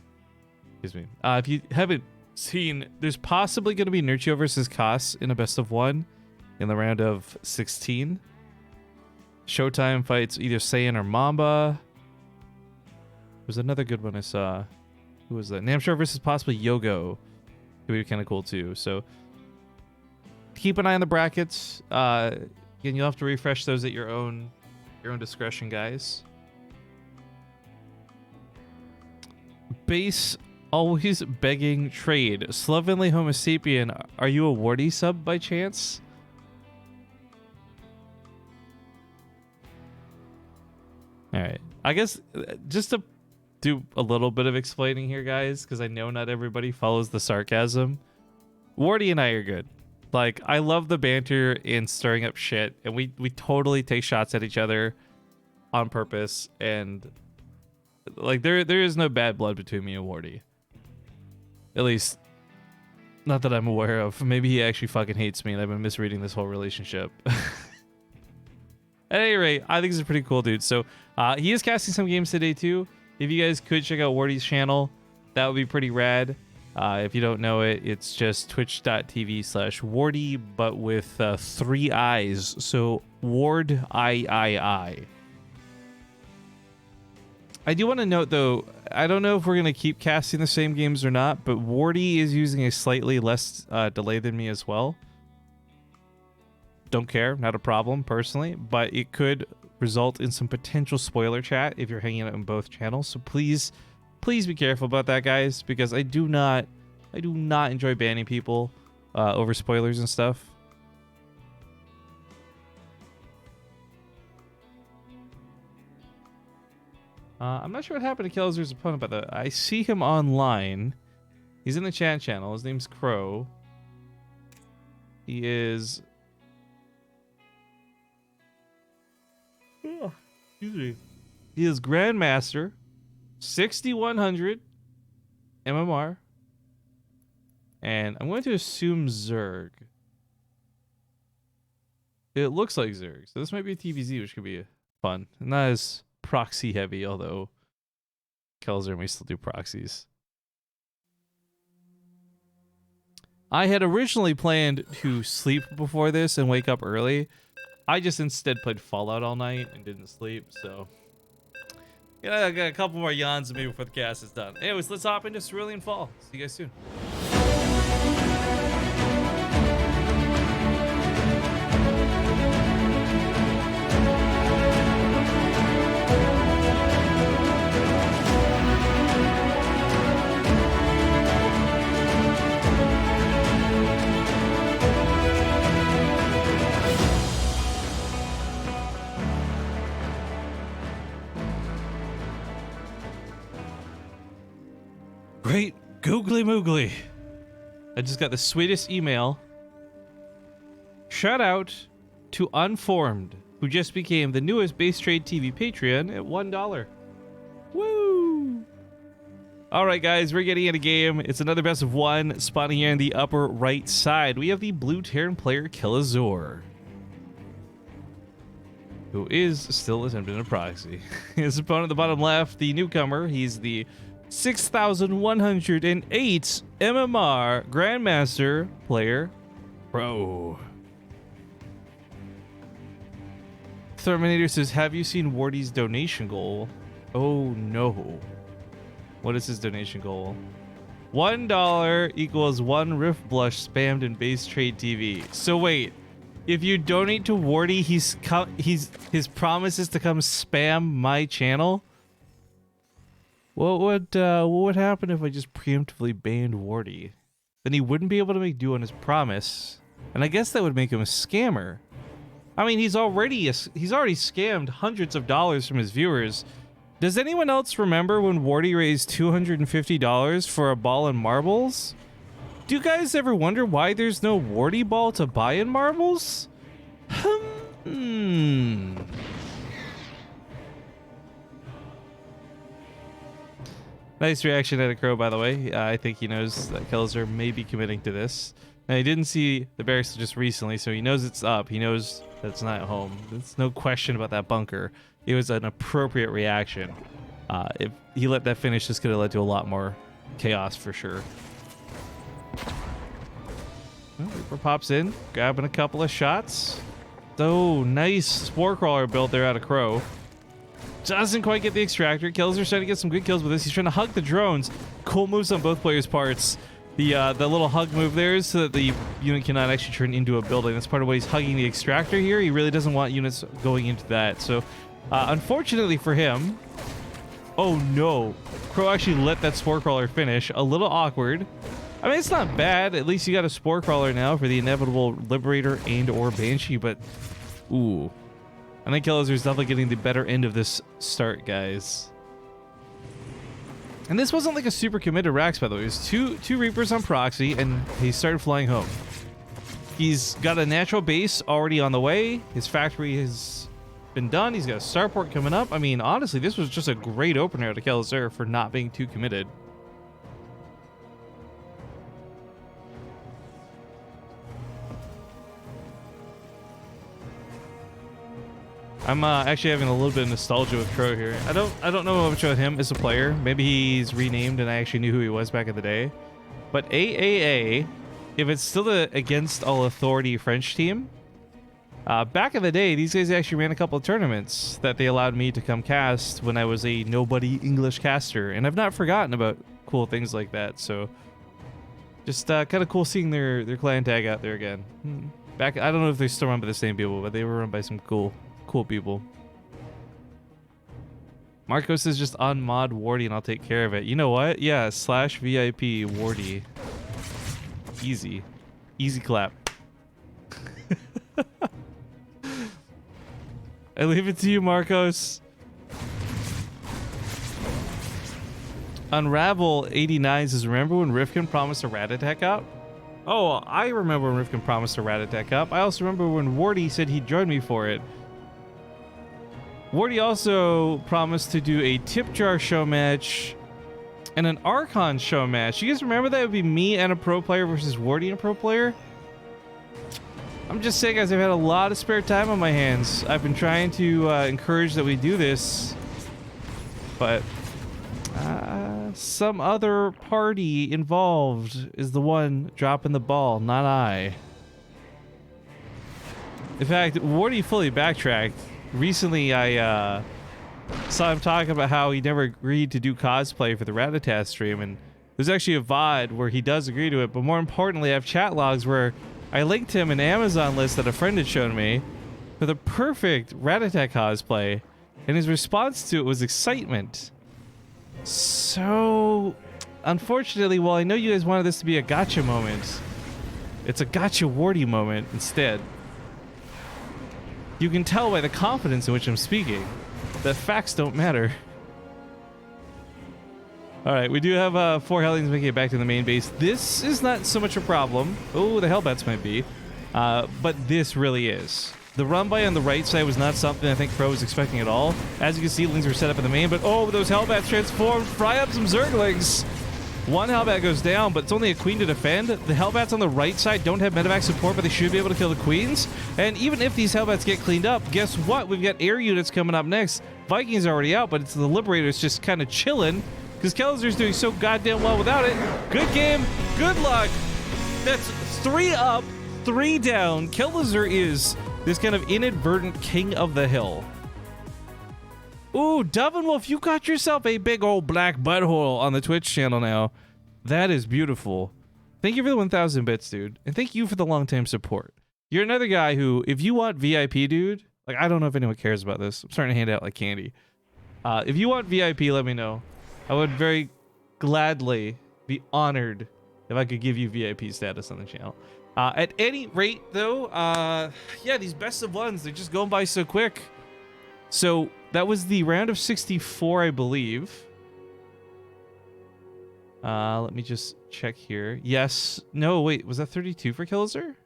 Excuse me. If you haven't seen, there's possibly going to be Nurchio versus Koss in a best of 1 in the round of 16. Showtime fights either Saiyan or Mamba. There's another good one I saw. Who was that? Namshar versus possibly Yogo. It would be kind of cool too. So keep an eye on the brackets. Again, you'll have to refresh those at your own discretion, guys. Base always begging trade. Slovenly Homo sapien, are you a Wardy sub by chance? All right. I guess just to do a little bit of explaining here, guys, because I know not everybody follows the sarcasm. Wardy and I are good. Like, I love the banter and stirring up shit, and we totally take shots at each other on purpose, and like there is no bad blood between me and Wardy. At least, not that I'm aware of. Maybe he actually fucking hates me, and I've been misreading this whole relationship. At any rate, I think he's a pretty cool dude. So he is casting some games today too. If you guys could check out Wardy's channel, that would be pretty rad. If you don't know it, it's just twitch.tv/Wardy, but with 3 I's. So Ward I. I do want to note though, I don't know if we're going to keep casting the same games or not, but Wardy is using a slightly less delay than me as well. Don't care, not a problem personally, but it could result in some potential spoiler chat if you're hanging out on both channels. So please be careful about that, guys, because I do not enjoy banning people over spoilers and stuff. I'm not sure what happened to Kelzer's opponent, but I see him online. He's in the chat channel. His name's Crow. He is... Oh, excuse me. He is Grandmaster, 6100 MMR. And I'm going to assume Zerg. It looks like Zerg. So this might be a TVZ, which could be fun. Not as proxy heavy, although Kelzer may still do proxies. I had originally planned to sleep before this and wake up early. I just instead played Fallout all night and didn't sleep, so... Yeah, I got a couple more yawns maybe before the cast is done. Anyways, let's hop into Cerulean Fall. See you guys soon. Great googly moogly. I just got the sweetest email. Shout out to Unformed, who just became the newest BaseTradeTV Patreon at $1. Woo! Alright guys, we're getting in a game. It's another best of one, spawning here in the upper right side. We have the blue Terran player Kilazor, who is still attempting a proxy. His opponent at the bottom left, the newcomer, he's the 6,108 MMR Grandmaster player Pro. Terminator says, have you seen Wardy's donation goal? Oh no. What is his donation goal? $1 equals 1 Rift Blush spammed in BaseTradeTV. So wait, if you donate to Wardy, his promise is to come spam my channel? What would happen if I just preemptively banned Wardy? Then he wouldn't be able to make do on his promise, and I guess that would make him a scammer. I mean, he's already scammed hundreds of dollars from his viewers. Does anyone else remember when Wardy raised $250 for a ball and marbles? Do you guys ever wonder why there's no Wardy ball to buy in marbles? Nice reaction at a Crow, by the way. I think he knows that Kelzer may be committing to this. Now, he didn't see the barracks just recently, so he knows it's up. He knows that it's not at home. There's no question about that bunker. It was an appropriate reaction. If he let that finish, this could have led to a lot more chaos for sure. Well, Reaper pops in, grabbing a couple of shots. Oh, nice Spore Crawler built there out of Crow. Doesn't quite get the extractor. Kelzer's trying to get some good kills with this. He's trying to hug the drones. Cool moves on both players' parts. The little hug move there is so that the unit cannot actually turn into a building. That's part of why he's hugging the extractor here. He really doesn't want units going into that. So, unfortunately for him... Oh no. Crow actually let that Spore Crawler finish. A little awkward. I mean, it's not bad. At least you got a Spore Crawler now for the inevitable Liberator and or Banshee, but... Ooh. I think Kelzer's definitely getting the better end of this start, guys. And this wasn't like a super committed Rax, by the way. It was two Reapers on proxy, and he started flying home. He's got a natural base already on the way. His factory has been done. He's got a starport coming up. I mean, honestly, this was just a great opener to Kelzer for not being too committed. I'm actually having a little bit of nostalgia with Crow here. I don't know much about him as a player. Maybe he's renamed and I actually knew who he was back in the day. But AAA, if it's still the Against All Authority French team, back in the day, these guys actually ran a couple of tournaments that they allowed me to come cast when I was a nobody English caster, and I've not forgotten about cool things like that. So, just kind of cool seeing their clan tag out there again. Back, I don't know if they're still run by the same people, but they were run by some cool people. Marcos says just unmod Wardy and I'll take care of it. You know what? Yeah, /VIP Wardy. Easy. Easy clap. I leave it to you, Marcos. Unravel 89 says, remember when Rifkin promised a rat attack up? Oh, I remember when Rifkin promised a rat attack up. I also remember when Wardy said he'd join me for it. Wardy also promised to do a tip jar show match and an Archon show match. You guys remember that? It would be me and a pro player versus Wardy and a pro player? I'm just saying, guys, I've had a lot of spare time on my hands. I've been trying to encourage that we do this, but some other party involved is the one dropping the ball, not I. In fact, Wardy fully backtracked. Recently, I saw him talking about how he never agreed to do cosplay for the Ratatat stream, and there's actually a VOD where he does agree to it, but more importantly, I have chat logs where I linked him an Amazon list that a friend had shown me for the perfect Ratatat cosplay, and his response to it was excitement. So, unfortunately, while I know you guys wanted this to be a gotcha moment, it's a gotcha Wardy moment instead. You can tell by the confidence in which I'm speaking that facts don't matter. Alright, we do have 4 Hellions making it back to the main base. This is not so much a problem. Oh, the Hellbats might be. But this really is. The run by on the right side was not something I think Pro was expecting at all. As you can see, Lings were set up in the main, but oh, those Hellbats transformed, fry up some Zerglings. One Hellbat goes down, but it's only a Queen to defend. The Hellbats on the right side don't have medevac support, but they should be able to kill the Queens. And even if these Hellbats get cleaned up, guess what? We've got air units coming up next. Vikings are already out, but it's the Liberators just kind of chilling because Kelazur's doing so goddamn well without it. Good game. Good luck. That's 3 up, 3 down. Kelazur is this kind of inadvertent king of the hill. Ooh, Dovenwolf, you got yourself a big old black butthole on the Twitch channel now. That is beautiful. Thank you for the 1,000 bits, dude. And thank you for the long-time support. You're another guy who, if you want VIP, dude, like, I don't know if anyone cares about this. I'm starting to hand out like candy. If you want VIP, let me know. I would very gladly be honored if I could give you VIP status on the channel. At any rate, though, yeah, these best of ones, they're just going by so quick. So that was the round of 64, I believe. Let me just check here. Yes. No, wait, was that 32 for Kelazur?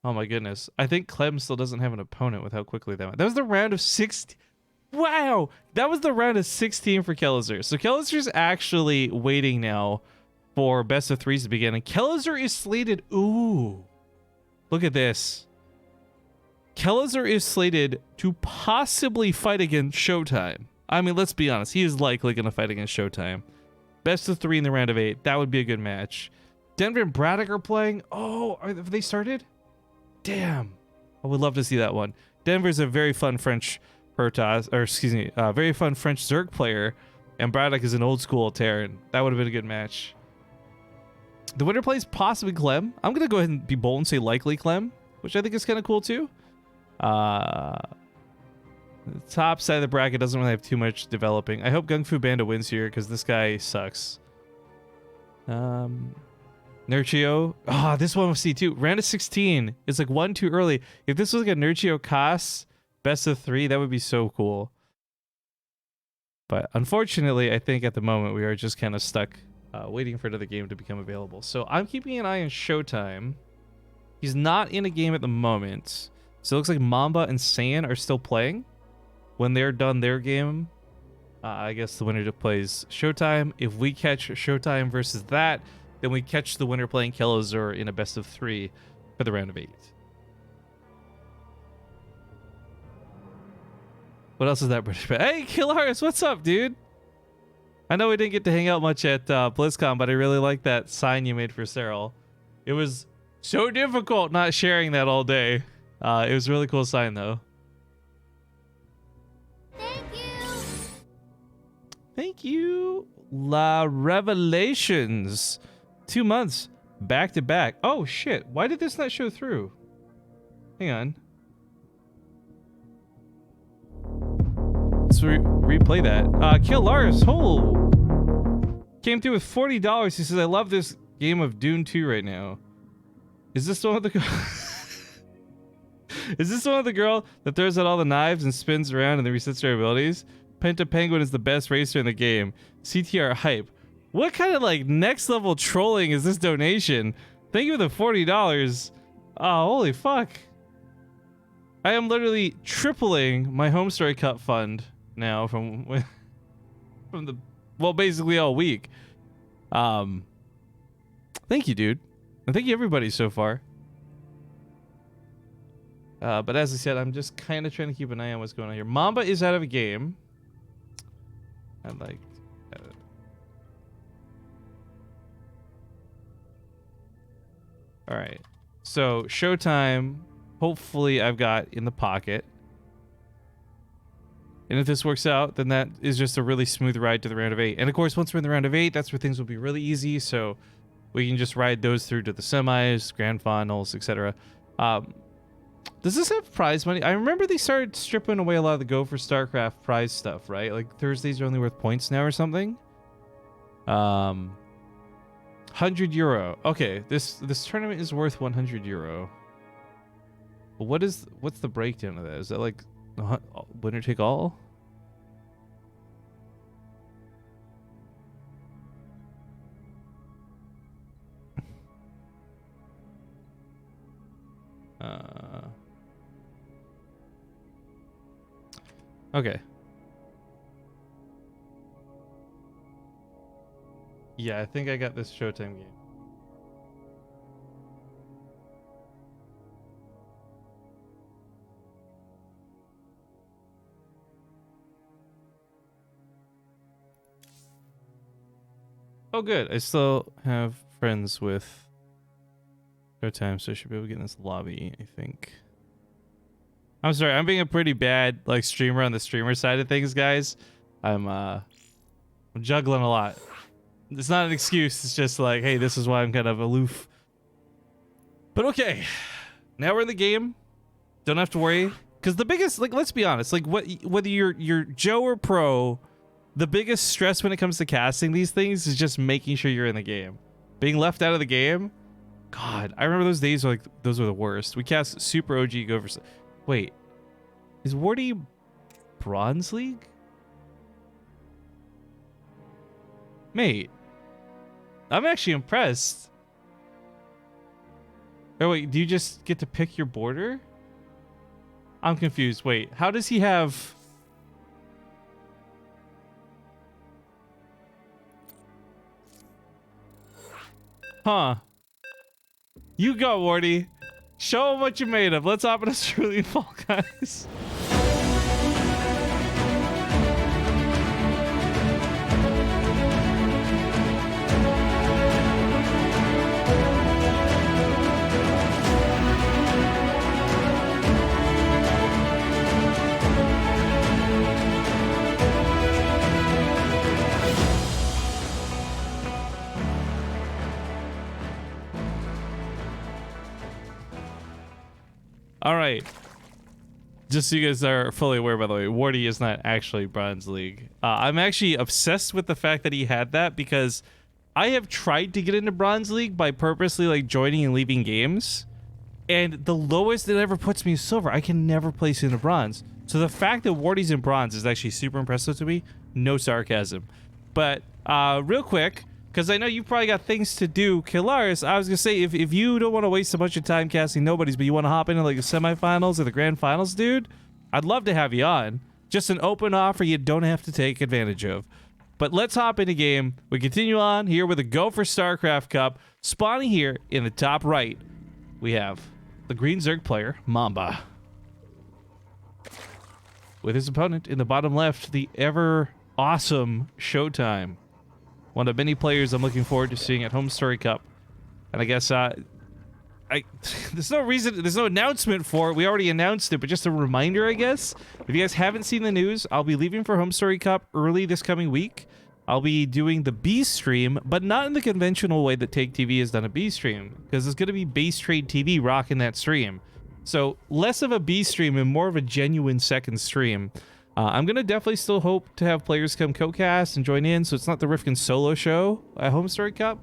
Oh my goodness. I think Clem still doesn't have an opponent with how quickly that went. That was the round of 16. Wow! That was the round of 16 for Kelazur. So Kelazur's actually waiting now for best of 3s to begin. And Kelazur is slated... Ooh. Look at this. Kelazur is slated to possibly fight against Showtime. I mean, let's be honest. He is likely going to fight against Showtime. Best of 3 in the round of 8. That would be a good match. Denver and Braddock are playing. Oh, have they started? Damn. I would love to see that one. Denver's a very fun French Hertas, or excuse me, very fun French Zerg player, and Braddock is an old school Terran. That would have been a good match. The winner plays possibly Clem. I'm going to go ahead and be bold and say likely Clem, which I think is kind of cool too. The top side of the bracket doesn't really have too much developing. I hope Gung Fu Banda wins here because this guy sucks. Nurchio. Ah, this one was C2. Round of 16. It's like 1 too early. If this was like a Nurchio Cos best of 3, that would be so cool. But unfortunately, I think at the moment we are just kind of stuck waiting for another game to become available. So I'm keeping an eye on Showtime. He's not in a game at the moment. So it looks like Mamba and Saiyan are still playing. When they're done their game, I guess the winner plays Showtime. If we catch Showtime versus that, then we catch the winner playing Kelazur in a best of 3 for the round of 8. What else is that British? Hey, Killaris, what's up, dude? I know we didn't get to hang out much at BlizzCon, but I really like that sign you made for Cyril. It was so difficult not sharing that all day. It was a really cool sign, though. Thank you. Thank you. La Revelations. 2 months back to back. Oh, shit. Why did this not show through? Hang on. Let's replay that. Kill Lars. Oh. Came through with $40. He says, I love this game of Dune 2 right now. Is this the one with the... Is this the one with the girl that throws out all the knives and spins around and then resets her abilities? Penta Penguin is the best racer in the game. CTR hype. What kind of like next level trolling is this donation? Thank you for the $40. Oh, holy fuck. I am literally tripling my Home Story Cup fund now from the, well, basically all week. Thank you, dude. And thank you everybody so far. But as I said, I'm just kind of trying to keep an eye on what's going on here. Mamba is out of a game. I'd like... Alright. So, Showtime, hopefully I've got in the pocket. And if this works out, then that is just a really smooth ride to the round of 8. And of course, once we're in the round of 8, that's where things will be really easy. So, we can just ride those through to the semis, grand finals, etc. Does this have prize money? I remember they started stripping away a lot of the Go for StarCraft prize stuff, right? Like Thursdays are only worth points now or something. 100 euro. Okay, this tournament is worth 100 euro. But what's the breakdown of that? Is that like winner take all? Okay. Yeah, I think I got this Showtime game. Oh, good. I still have friends with Showtime, so I should be able to get in this lobby, I think. I'm sorry, I'm being a pretty bad like streamer on the streamer side of things, guys. I'm juggling a lot. It's not an excuse, it's just like, hey, this is why I'm kind of aloof. But okay. Now we're in the game. Don't have to worry. Because the biggest, like, let's be honest, like whether you're Joe or pro, the biggest stress when it comes to casting these things is just making sure you're in the game. Being left out of the game, God, I remember those days like those were the worst. We cast Super OG Go for... Wait, is Wardy Bronze League? Mate, I'm actually impressed. Oh wait, do you just get to pick your border? I'm confused. Wait, how does he have... Huh. You go, Wardy. Show him what you made of. Let's hop in a Cerulean Fall, guys. All right. Just so you guys are fully aware, by the way, Wardy is not actually Bronze League. I'm actually obsessed with the fact that he had that because I have tried to get into Bronze League by purposely like joining and leaving games, and the lowest it ever puts me is silver. I can never place into bronze. So the fact that Wardy's in bronze is actually super impressive to me. No sarcasm. But real quick, because I know you probably got things to do, Kilaris, I was going to say, if you don't want to waste a bunch of time casting nobodies, but you want to hop into like the semifinals or the grand finals, dude, I'd love to have you on. Just an open offer you don't have to take advantage of. But let's hop in a game. We continue on here with a Go for StarCraft Cup. Spawning here in the top right, we have the Green Zerg player, Mamba. With his opponent in the bottom left, the ever awesome Showtime. One of many players I'm looking forward to seeing at Home Story Cup. And I guess there's no reason, there's no announcement for it. We already announced it, but just a reminder, I guess. If you guys haven't seen the news, I'll be leaving for Home Story Cup early this coming week. I'll be doing the B stream, but not in the conventional way that Take TV has done a B stream, because it's going to be BaseTradeTV rocking that stream. So less of a B stream and more of a genuine second stream. I'm going to definitely still hope to have players come co-cast and join in, so it's not the Rifkin solo show at Home Story Cup.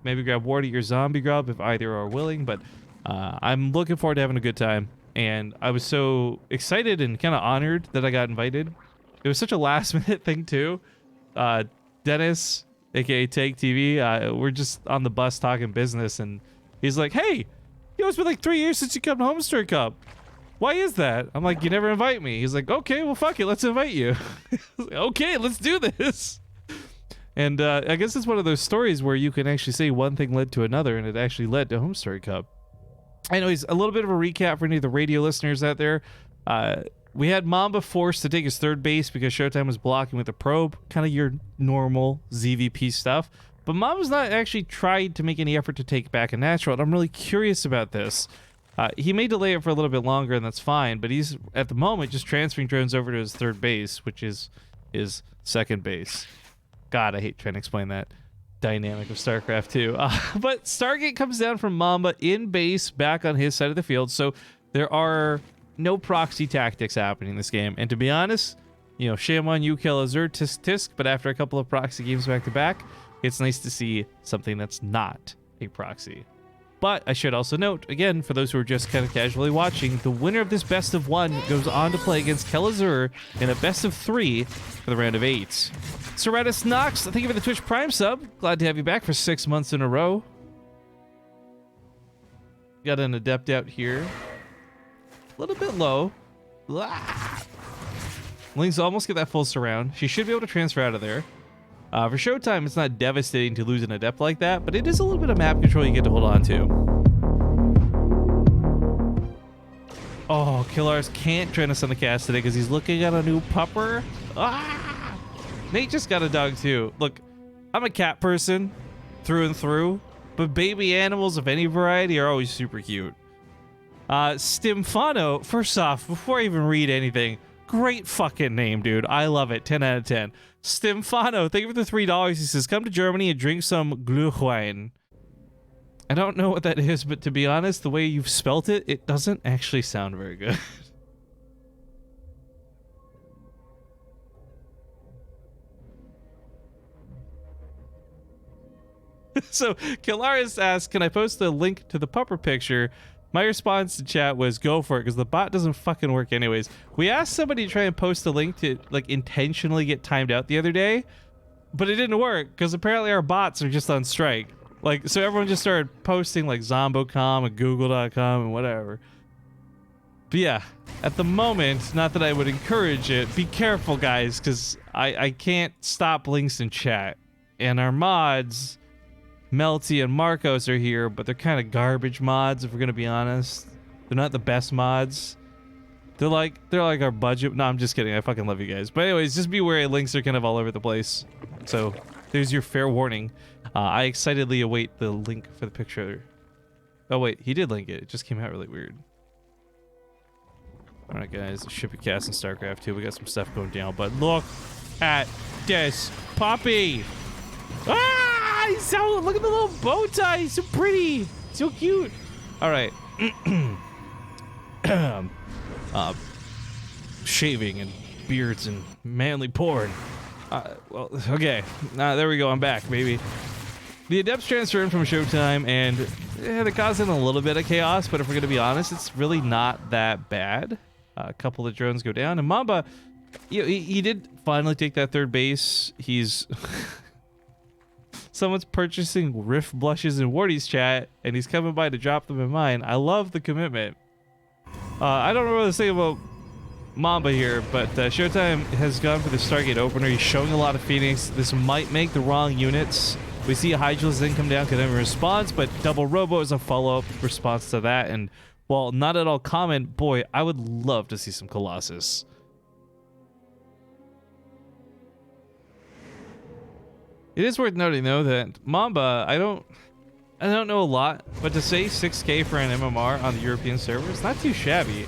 Maybe grab Wardy or Zombie Grub if either are willing, but I'm looking forward to having a good time. And I was so excited and kind of honored that I got invited. It was such a last minute thing too. Dennis, aka Take TV, we're just on the bus talking business, and he's like, "Hey, it's been like 3 years since you come to Homestead Cup. Why is that?" I'm like, "You never invite me." He's like, "Okay, well, fuck it, let's invite you." Like, okay, let's do this. And I guess it's one of those stories where you can actually say one thing led to another, and it actually led to Homestead Cup. Anyways, a little bit of a recap for any of the radio listeners out there. We had Mamba forced to take his third base because Showtime was blocking with the probe, kind of your normal ZVP stuff. But Mamba's not actually tried to make any effort to take back a natural, and I'm really curious about this. He may delay it for a little bit longer, and that's fine, but he's, at the moment, just transferring drones over to his third base, which is his second base. God, I hate trying to explain that dynamic of StarCraft 2. But Stargate comes down from Mamba in base, back on his side of the field, so there are no proxy tactics happening in this game. And to be honest, you know, shame on you, Kelazur, tisk tisk, but after a couple of proxy games back to back, it's nice to see something that's not a proxy. But I should also note, again, for those who are just kind of casually watching, the winner of this best of 1 goes on to play against Kelazur in a best of 3 for the round of 8. Seratus Knox, thank you for the Twitch Prime sub. Glad to have you back for 6 months in a row. Got an Adept out here. A little bit low. Link's almost get that full surround. She should be able to transfer out of there. For Showtime, it's not devastating to lose an Adept like that, but it is a little bit of map control you get to hold on to. Oh, Killars can't join us on the cast today because he's looking at a new pupper. Nate just got a dog too. Look, I'm a cat person through and through, but baby animals of any variety are always super cute. Stimfano, first off, before I even read anything, great fucking name, dude. I love it. 10 out of 10. Stimfano, thank you for the $3. He says, come to Germany and drink some Glühwein. I don't know what that is, but to be honest, the way you've spelt it, it doesn't actually sound very good. So, Kilaris asks, can I post a link to the pupper picture? My response to chat was, go for it, because the bot doesn't fucking work anyways. We asked somebody to try and post a link to, like, intentionally get timed out the other day, but it didn't work, because apparently our bots are just on strike. Like, so everyone just started posting, like, Zombocom and Google.com and whatever. But yeah, at the moment, not that I would encourage it, be careful, guys, because I can't stop links in chat. And our mods, Melty and Marcos, are here, but they're kind of garbage mods, if we're gonna be honest. They're not the best mods. They're like our budget. No, I'm just kidding. I fucking love you guys. But anyways, just be wary. Links are kind of all over the place. So there's your fair warning. I excitedly await the link for the picture. Oh wait, he did link it. It just came out really weird. All right, guys. Shippy cast in StarCraft 2. We got some stuff going down, but look at this puppy. Ah, he's so, look at the little bow tie. He's so pretty, so cute. All right. Shaving and beards and manly porn. Well, okay. There we go. I'm back, baby. The Adepts transfer in from Showtime, and they're causing a little bit of chaos, but if we're going to be honest, it's really not that bad. A couple of drones go down, and Mamba, he did finally take that third base. He's... Someone's purchasing Rift blushes in Wardy's chat, and he's coming by to drop them in mine. I love the commitment. I don't know what to say about Mamba here, but Showtime has gone for the Stargate opener. He's showing a lot of Phoenix. This might make the wrong units. We see Hydra's then come down, can never response, but Double Robo is a follow-up response to that. And while not at all common, boy, I would love to see some Colossus. It is worth noting though that Mamba, I don't know a lot, but to say 6K for an MMR on the European server is not too shabby.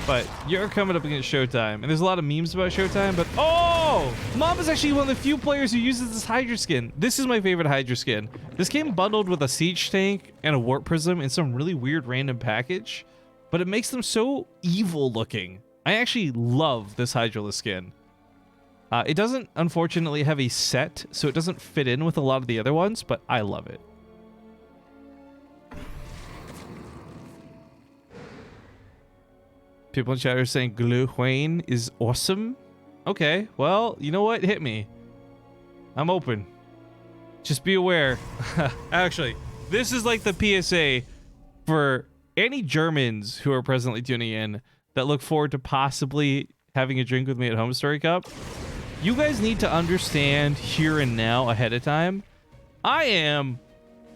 But you're coming up against Showtime, and there's a lot of memes about Showtime, but oh! Mamba's actually one of the few players who uses this Hydra skin. This is my favorite Hydra skin. This came bundled with a siege tank and a warp prism in some really weird random package, but it makes them so evil looking. I actually love this Hydra skin. It doesn't, unfortunately, have a set, so it doesn't fit in with a lot of the other ones, but I love it. People in chat are saying Glühwein is awesome. Okay, well, you know what? Hit me. I'm open. Just be aware. Actually, this is like the PSA for any Germans who are presently tuning in that look forward to possibly having a drink with me at Home Story Cup. You guys need to understand here and now ahead of time. I am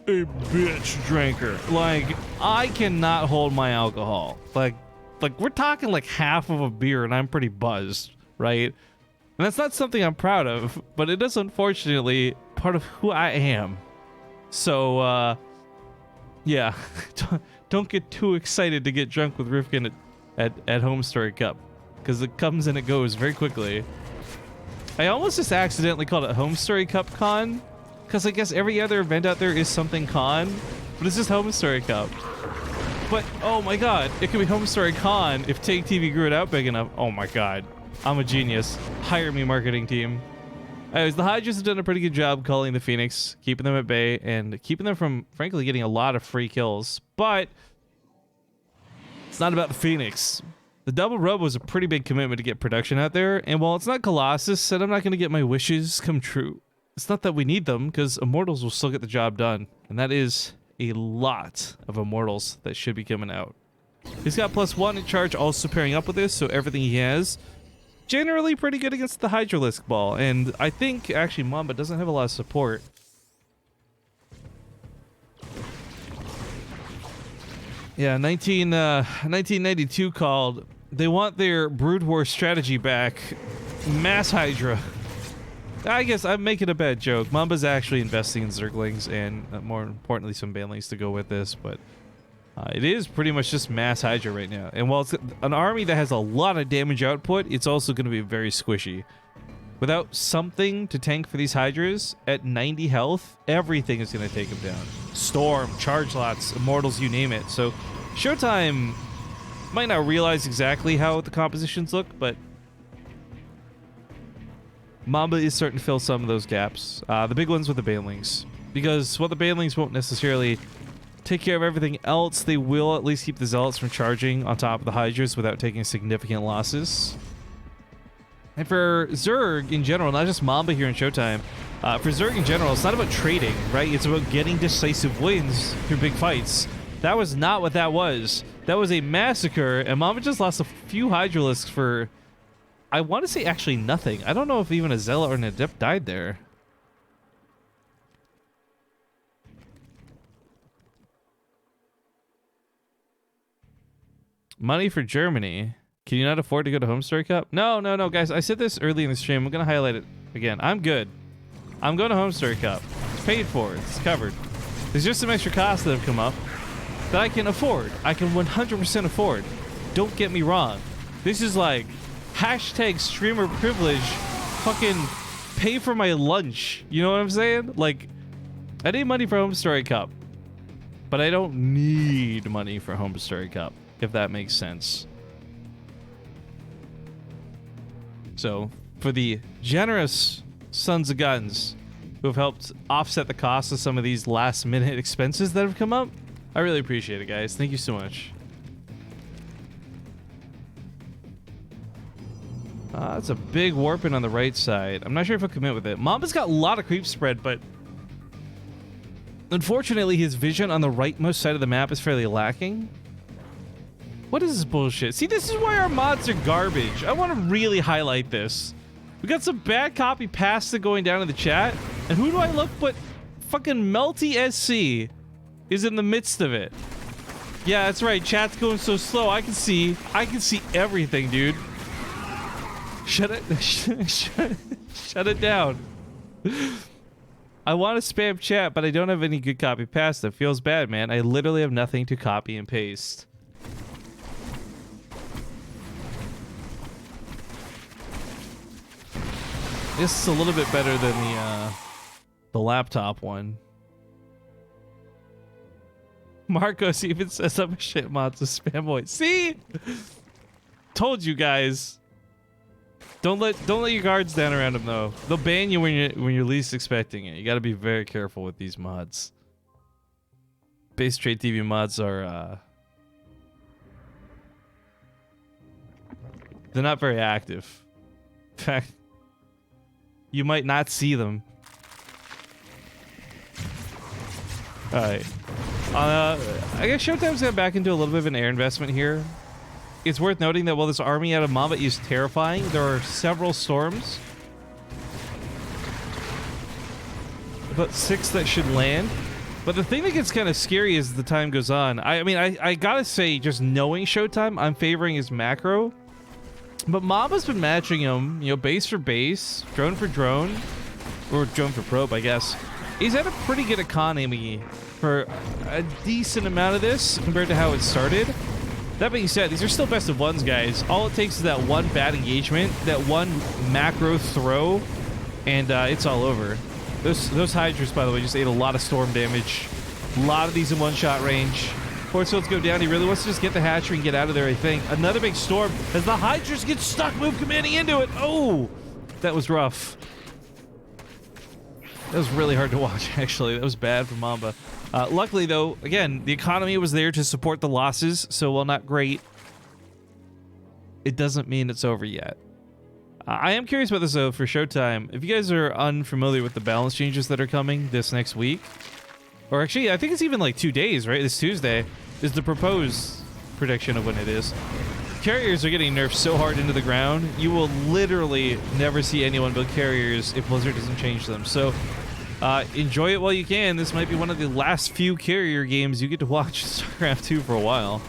a bitch drinker. Like, I cannot hold my alcohol. Like we're talking like half of a beer and I'm pretty buzzed, right? And that's not something I'm proud of, but it is unfortunately part of who I am. So, yeah, don't get too excited to get drunk with Rifkin at Home Story Cup, because it comes and it goes very quickly. I almost just accidentally called it Home Story Cup Con, because I guess every other event out there is something con, but it's just Home Story Cup. But, oh my god, it could be Home Story Con if Take TV grew it out big enough. Oh my god, I'm a genius. Hire me, marketing team. Anyways, the Hydras have done a pretty good job culling the Phoenix, keeping them at bay, and keeping them from, frankly, getting a lot of free kills. But it's not about the Phoenix. The double rub was a pretty big commitment to get production out there, and while it's not Colossus, and I'm not going to get my wishes come true, it's not that we need them, because Immortals will still get the job done, and that is a lot of Immortals that should be coming out. He's got +1 in charge, also pairing up with this, so everything he has generally pretty good against the Hydralisk ball, and I think actually Mamba doesn't have a lot of support. Yeah, 1992 called. They want their Brood War strategy back. Mass Hydra. I guess I'm making a bad joke. Mamba's actually investing in Zerglings and more importantly some Banelings to go with this, but it is pretty much just Mass Hydra right now. And while it's an army that has a lot of damage output, it's also going to be very squishy. Without something to tank for these Hydras, at 90 health, everything is going to take them down. Storm, Charge Lots, Immortals, you name it. So Showtime might not realize exactly how the compositions look, but Mamba is starting to fill some of those gaps. The big ones with the Banelings. Because while the Banelings won't necessarily take care of everything else, they will at least keep the Zealots from charging on top of the Hydras without taking significant losses. And for Zerg in general, not just Mamba here in Showtime, for Zerg in general, it's not about trading, right? It's about getting decisive wins through big fights. That was not what that was. That was a massacre, and Mamba just lost a few Hydralisks for, I want to say actually nothing. I don't know if even a Zealot or an Adept died there. Money for Germany. Can you not afford to go to Home Story Cup? No, guys. I said this early in the stream. I'm going to highlight it again. I'm good. I'm going to Home Story Cup. It's paid for. It's covered. There's just some extra costs that have come up that I can afford. I can 100% afford. Don't get me wrong. This is like hashtag streamer privilege. Fucking pay for my lunch. You know what I'm saying? Like, I need money for Home Story Cup, but I don't need money for Home Story Cup, if that makes sense. So, for the generous sons of guns who have helped offset the cost of some of these last-minute expenses that have come up, I really appreciate it, guys. Thank you so much. That's a big warping on the right side. I'm not sure if I'll commit with it. Mamba's got a lot of creep spread, but unfortunately, his vision on the rightmost side of the map is fairly lacking. What is this bullshit? See, this is why our mods are garbage. I want to really highlight this. We got some bad copy pasta going down in the chat, and who do I look but fucking Melty SC is in the midst of it. Yeah, that's right. Chat's going so slow. I can see everything, dude. Shut it. Shut it down. I want to spam chat, but I don't have any good copy pasta. Feels bad, man. I literally have nothing to copy and paste. This is a little bit better than the laptop one. Marcos even says I'm a shit mod to spam boy. See? Told you guys. Don't let your guards down around them though. They'll ban you when you're least expecting it. You got to be very careful with these mods. BaseTradeTV mods are they're not very active. fact, you might not see them. All right. I guess Showtime's got back into a little bit of an air investment here. It's worth noting that while this army out of Mamba is terrifying, there are several storms. About 6 that should land. But the thing that gets kind of scary as the time goes on, I mean, I gotta say, just knowing Showtime, I'm favoring his macro. But Mamba's been matching him, you know, base for base, drone for drone, or drone for probe, I guess. He's had a pretty good economy for a decent amount of this compared to how it started. That being said, these are still best of ones, guys. All it takes is that one bad engagement, that one macro throw, and it's all over. Those Hydras, by the way, just ate a lot of storm damage. A lot of these in one-shot range. Force fields go down. He really wants to just get the hatchery and get out of there, I think. Another big storm as the Hydras get stuck, move commanding into it. Oh, that was rough. That was really hard to watch, actually. That was bad for Mamba. Luckily, though, again, the economy was there to support the losses, so while not great, it doesn't mean it's over yet. I am curious about this, though, for Showtime. If you guys are unfamiliar with the balance changes that are coming this next week, or actually, I think it's even like 2 days, right? This Tuesday is the proposed prediction of when it is. Carriers are getting nerfed so hard into the ground, you will literally never see anyone build carriers if Blizzard doesn't change them. So, enjoy it while you can. This might be one of the last few carrier games you get to watch StarCraft 2 for a while.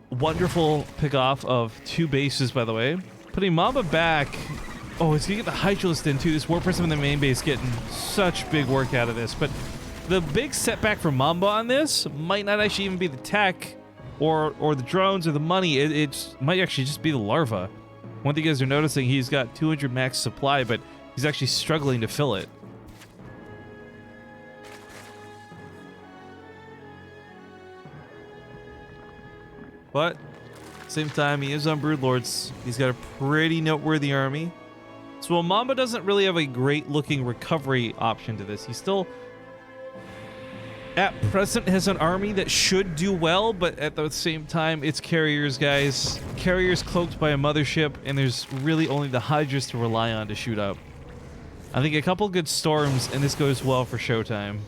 Wonderful pick off of 2 bases, by the way. Putting Mamba back. Oh, it's gonna get the Hydralist in too. This War Prism in the main base getting such big work out of this. But the big setback for Mamba on this might not actually even be the tech or the drones or the money. It might actually just be the larva. One thing you guys are noticing, he's got 200 max supply, but he's actually struggling to fill it. But same time, he is on Broodlords. He's got a pretty noteworthy army. So while Mamba doesn't really have a great looking recovery option to this, he still at present has an army that should do well, but at the same time, it's carriers, guys. Carriers cloaked by a mothership, and there's really only the Hydras to rely on to shoot up. I think a couple good storms, and this goes well for Showtime.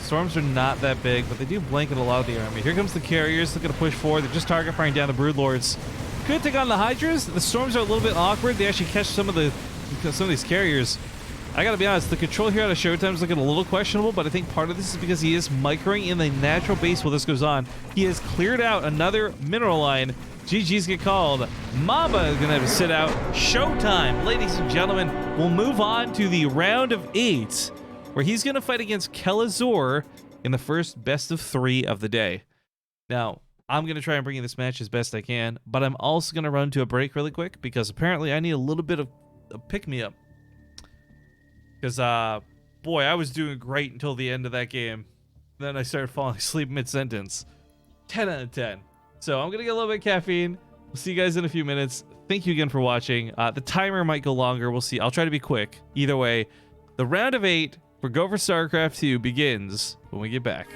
Storms are not that big, but they do blanket a lot of the army. Here comes the carriers looking to push forward. They're just target firing down the Broodlords. Good thing on the Hydras. The storms are a little bit awkward. They actually catch some of these carriers. I gotta be honest, the control here out of Showtime is looking a little questionable, but I think part of this is because he is microing in the natural base while this goes on. He has cleared out another mineral line. GG's get called. Mamba is gonna have to sit out. Showtime, ladies and gentlemen. We'll move on to the round of 8. Where he's going to fight against Kelazor in the first best of 3 of the day. Now, I'm going to try and bring you this match as best I can, but I'm also going to run to a break really quick because apparently I need a little bit of a pick-me-up. Because, boy, I was doing great until the end of that game. Then I started falling asleep mid-sentence. 10 out of 10. So I'm going to get a little bit of caffeine. We'll see you guys in a few minutes. Thank you again for watching. The timer might go longer. We'll see. I'll try to be quick. Either way, the round of 8... for Go for StarCraft 2 begins when we get back.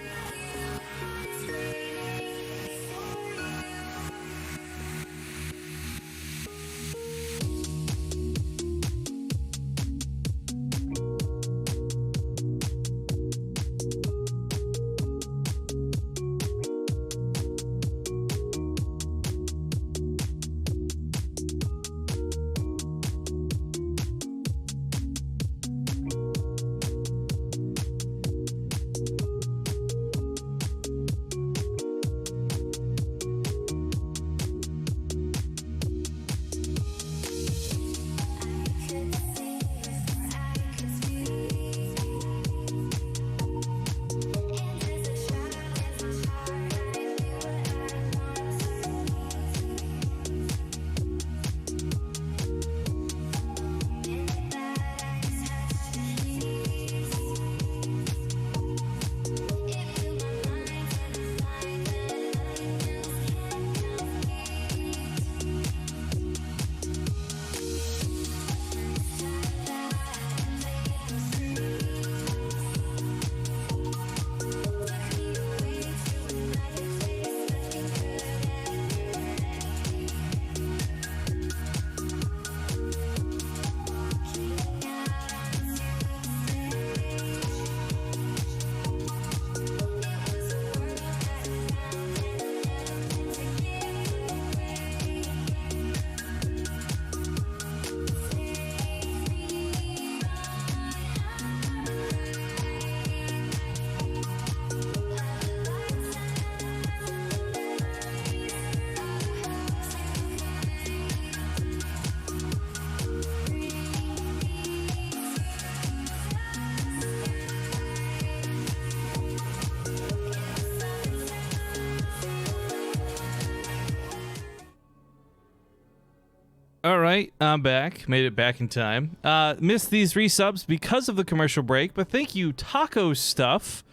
All right, I'm back. Made it back in time. Missed these resubs because of the commercial break, but thank you, Taco Stuff,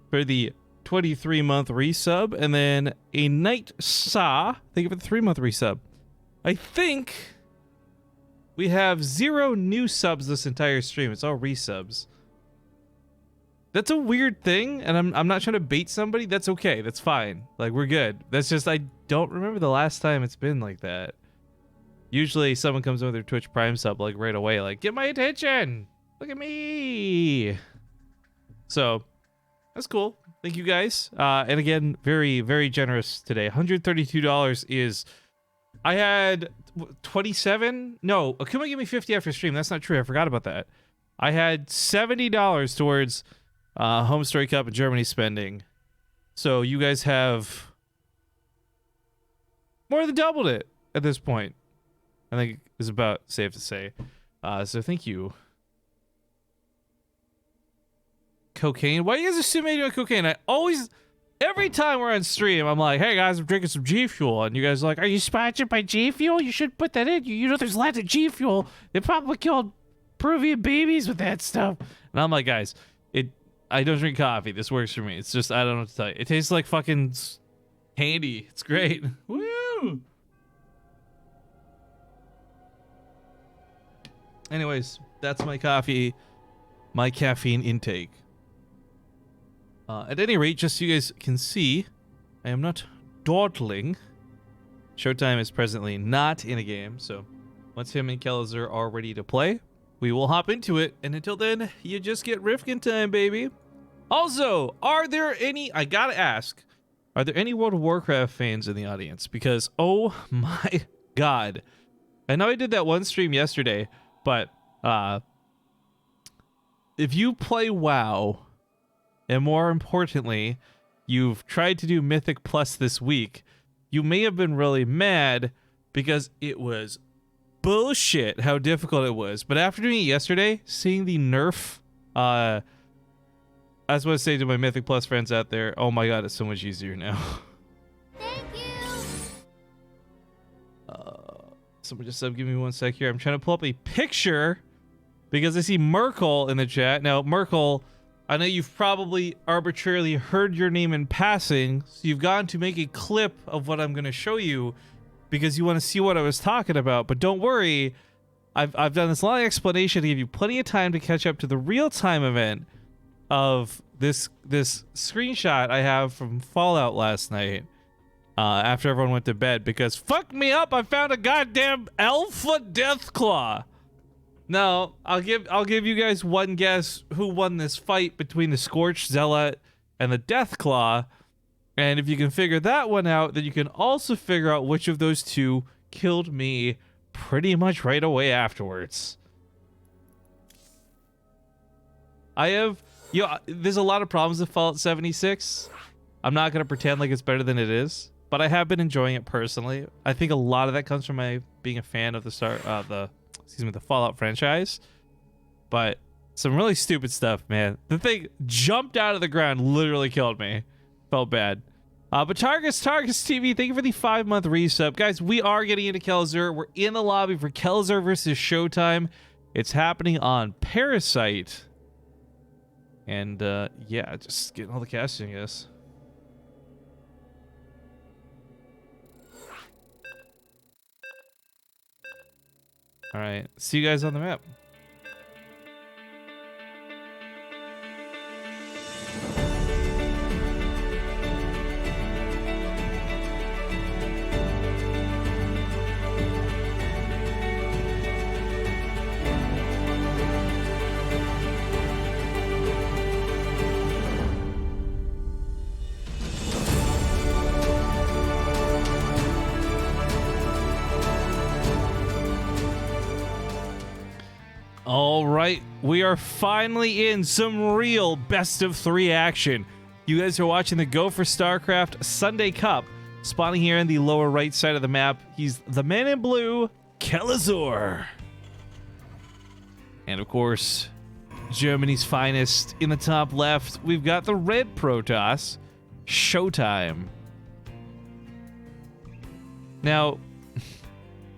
for the 23-month resub, and then a Night Saw, thank you for the 3-month resub. I think we have 0 new subs this entire stream. It's all resubs. That's a weird thing, and I'm not trying to bait somebody. That's okay. That's fine. Like, we're good. That's just, I don't remember the last time it's been like that. Usually someone comes in with their Twitch Prime sub like right away, like, get my attention. Look at me. So that's cool. Thank you guys. And again, very, very generous today. $132 is, I had 27. No, Akuma gave me 50 after stream. That's not true. I forgot about that. I had $70 towards Home Story Cup and Germany spending. So you guys have more than doubled it at this point. I think is about safe to say. So thank you. Cocaine? Why are you guys assuming I do cocaine? I always, every time we're on stream, I'm like, hey guys, I'm drinking some G Fuel. And you guys are like, are you sponsored by G Fuel? You should put that in. You know there's lots of G Fuel. They probably killed Peruvian babies with that stuff. And I'm like, guys, I don't drink coffee. This works for me. It's just, I don't know what to tell you. It tastes like fucking candy. It's great. Woo! Anyways, that's my coffee, my caffeine intake. At any rate, just so you guys can see, I am not dawdling. Showtime is presently not in a game, so once him and Kellizer are ready to play, we will hop into it, and until then, you just get Rifkin time, baby. Also, are there any, I gotta ask, are there any World of Warcraft fans in the audience? Because, oh my god. I know I did that one stream yesterday, but if you play WoW, and more importantly, you've tried to do Mythic Plus this week, you may have been really mad because it was bullshit how difficult it was. But after doing it yesterday, seeing the nerf, I just want to say to my Mythic Plus friends out there, oh my god, it's so much easier now. Thank you. Someone just give me 1 sec here. I'm trying to pull up a picture because I see Merkel in the chat. Now, Merkel, I know you've probably arbitrarily heard your name in passing, so you've gone to make a clip of what I'm going to show you because you want to see what I was talking about. But don't worry, I've done this long explanation to give you plenty of time to catch up to the real-time event of this screenshot I have from Fallout last night. After everyone went to bed, because fuck me up, I found a goddamn alpha Deathclaw. Now, I'll give you guys one guess who won this fight between the Scorched Zealot and the Deathclaw, and if you can figure that one out, then you can also figure out which of those two killed me pretty much right away afterwards. There's a lot of problems with Fallout 76. I'm not gonna pretend like it's better than it is. But I have been enjoying it personally. I think a lot of that comes from my being a fan of the Fallout franchise. But some really stupid stuff, man. The thing jumped out of the ground, literally killed me. Felt bad. But Targus TV, thank you for the 5-month resub. Guys, we are getting into Kellizer. We're in the lobby for Kellizer versus Showtime. It's happening on Parasite. And yeah, just getting all the casting, I guess. All right, see you guys on the map. All right, we are finally in some real best of 3 action. You guys are watching the Go for StarCraft Sunday Cup. Spawning here in the lower right side of the map, he's the man in blue, Kellizer. And of course, Germany's finest in the top left, we've got the red Protoss, Showtime. Now,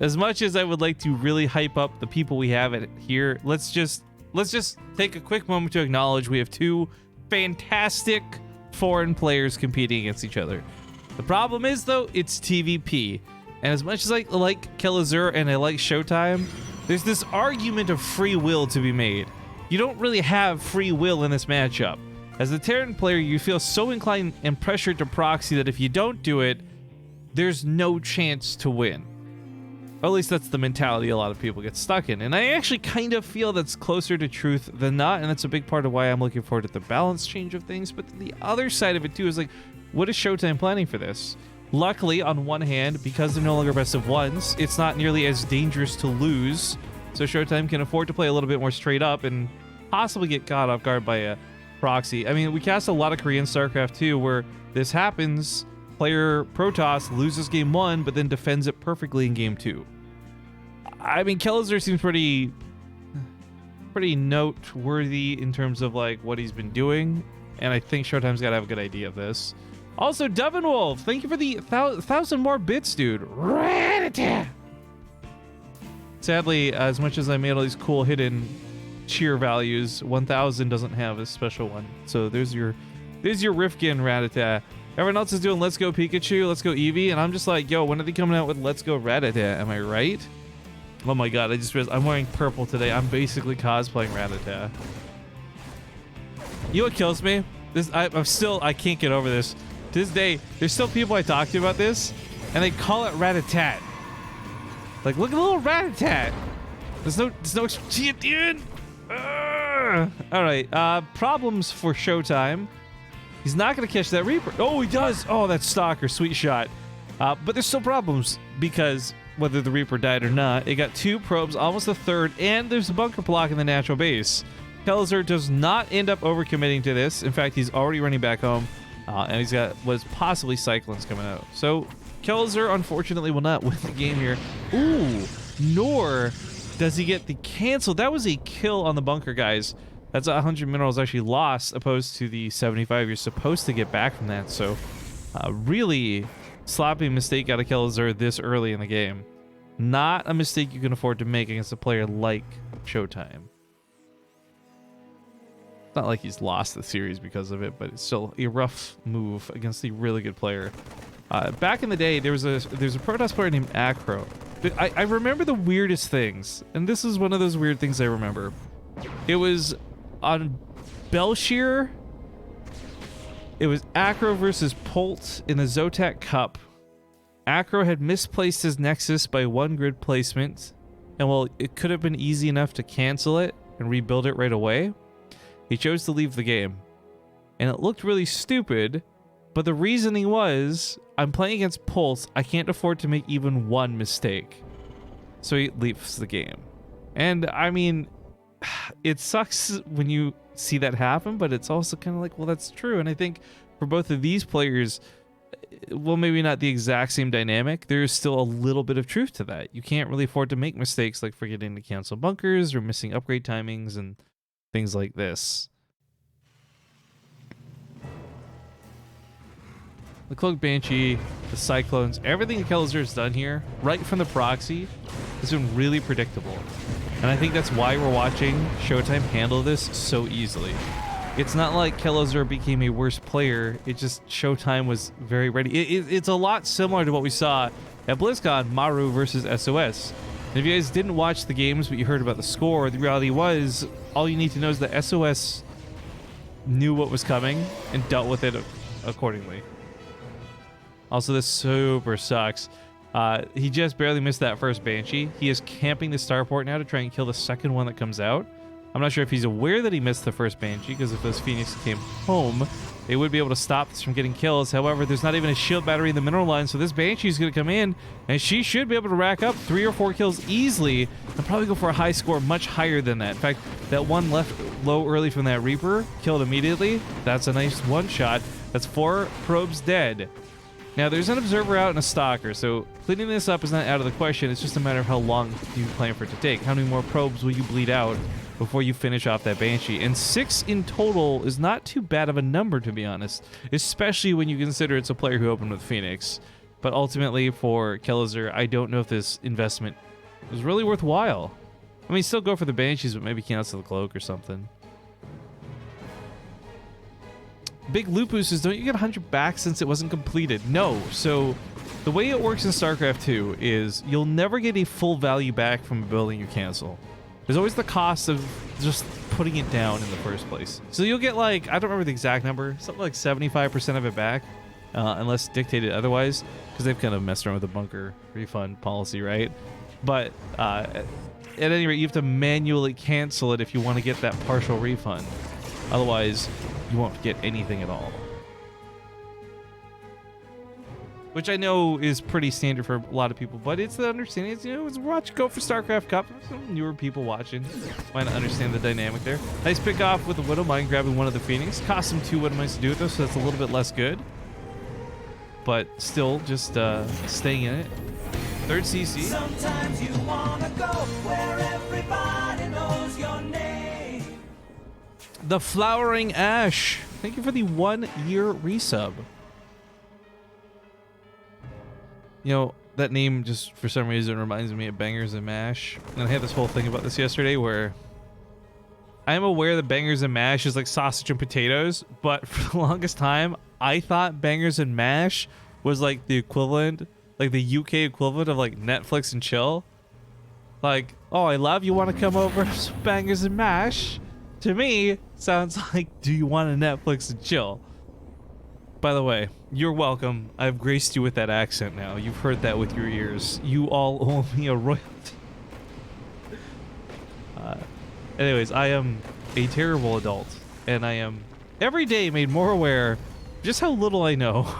as much as I would like to really hype up the people we have at here, let's just take a quick moment to acknowledge we have two fantastic foreign players competing against each other. The problem is, though, it's TVP. And as much as I like Kelazur and I like Showtime, there's this argument of free will to be made. You don't really have free will in this matchup. As a Terran player, you feel so inclined and pressured to proxy that if you don't do it, there's no chance to win. Or at least that's the mentality a lot of people get stuck in. And I actually kind of feel that's closer to truth than not, and that's a big part of why I'm looking forward to the balance change of things. But the other side of it too is like, what is Showtime planning for this? Luckily, on one hand, because they're no longer best of ones, it's not nearly as dangerous to lose. So Showtime can afford to play a little bit more straight up and possibly get caught off guard by a proxy. I mean, we cast a lot of Korean StarCraft 2 where this happens. Player Protoss loses game 1, but then defends it perfectly in game 2. I mean, Kelazur seems pretty noteworthy in terms of like what he's been doing, and I think Showtime's got to have a good idea of this. Also, Dovenwolf, thank you for the 1,000 more bits, dude. Sadly, as much as I made all these cool hidden cheer values, 1,000 doesn't have a special one. So there's your Rifkin Rattata. Everyone else is doing Let's Go Pikachu, Let's Go Eevee, and I'm just like, yo, when are they coming out with Let's Go Rattata? Am I right? Oh my god, I just realized I'm wearing purple today. I'm basically cosplaying Rattata. You know what kills me? I can't get over this. To this day, there's still people I talk to about this, and they call it Rat-a-tat. Like, look at the little Rat-a-tat. There's no dude. All right, problems for Showtime. He's not going to catch that Reaper. Oh, he does. Oh, that Stalker, sweet shot. But there's still problems because whether the Reaper died or not, it got 2 probes, almost a third, and there's a bunker block in the natural base. Kelazur does not end up overcommitting to this. In fact, he's already running back home, and he's got was possibly Cyclones coming out. So Kelazur, unfortunately, will not win the game here. Ooh, nor does he get the cancel. That was a kill on the bunker, guys. That's 100 minerals actually lost, opposed to the 75 you're supposed to get back from that. So really sloppy mistake out of Kelazur this early in the game. Not a mistake you can afford to make against a player like Showtime. It's not like he's lost the series because of it, but it's still a rough move against a really good player. Back in the day, there was a Protoss player named Acro. I remember the weirdest things, and this is one of those weird things I remember. It was on Belshir. It was Acro versus Polt in the Zotac Cup. Acro had misplaced his Nexus by 1 grid placement, and while it could have been easy enough to cancel it and rebuild it right away, he chose to leave the game. And it looked really stupid, but the reasoning was, I'm playing against Polt, I can't afford to make even one mistake. So he leaves the game. And I mean, it sucks when you see that happen, but it's also kind of like, well, that's true. And I think for both of these players, well, maybe not the exact same dynamic, there's still a little bit of truth to that. You can't really afford to make mistakes like forgetting to cancel bunkers or missing upgrade timings and things like this. The Cloak Banshee, the Cyclones, everything that Kelazur's done here, right from the proxy, has been really predictable. And I think that's why we're watching Showtime handle this so easily. It's not like Kelazur became a worse player, it just Showtime was very ready. It's a lot similar to what we saw at BlizzCon, Maru versus SOS. And if you guys didn't watch the games but you heard about the score, the reality was, all you need to know is that SOS knew what was coming and dealt with it accordingly. Also, this super sucks. He just barely missed that first Banshee. He is camping the starport now to try and kill the second one that comes out. I'm not sure if he's aware that he missed the first Banshee, because if those Phoenix came home, they would be able to stop this from getting kills. However, there's not even a shield battery in the mineral line, so this Banshee is going to come in, and she should be able to rack up 3 or 4 kills easily, and probably go for a high score much higher than that. In fact, that one left low early from that Reaper, killed immediately. That's a nice one-shot. That's 4 probes dead. Now, there's an Observer out and a Stalker, so cleaning this up is not out of the question. It's just a matter of how long you plan for it to take. How many more probes will you bleed out before you finish off that Banshee? And 6 in total is not too bad of a number, to be honest, especially when you consider it's a player who opened with Phoenix. But ultimately for Kellizer, I don't know if this investment was really worthwhile. I mean, still go for the Banshees, but maybe cancel the Cloak or something. Big Lupus says, don't you get 100 back since it wasn't completed? No. So the way it works in StarCraft 2 is you'll never get a full value back from a building you cancel. There's always the cost of just putting it down in the first place. So you'll get like, I don't remember the exact number, something like 75% of it back, unless dictated otherwise, because they've kind of messed around with the bunker refund policy, right? But at any rate, you have to manually cancel it if you want to get that partial refund. Otherwise, you won't get anything at all. Which I know is pretty standard for a lot of people, but it's the understanding. It's, you know, it's watch Go for StarCraft Cup. Some newer people watching might not understand the dynamic there. Nice pick off with the Widow Mine, grabbing one of the Phoenix. Cost him 2 Widow Mines to do it though, so that's a little bit less good. But still, just staying in it. Third CC. Sometimes you wanna go where everybody knows your name. The Flowering Ash. Thank you for the 1-year resub. You know, that name just for some reason reminds me of Bangers and Mash. And I had this whole thing about this yesterday where I am aware that Bangers and Mash is like sausage and potatoes, but for the longest time, I thought Bangers and Mash was like the equivalent, like the UK equivalent of like Netflix and chill. Like, oh, I love you, want to come over to some Bangers and Mash? To me, sounds like, do you want to Netflix and chill? By the way, you're welcome. I've graced you with that accent now. You've heard that with your ears. You all owe me a royalty. Anyways, I am a terrible adult, and I am every day made more aware just how little I know.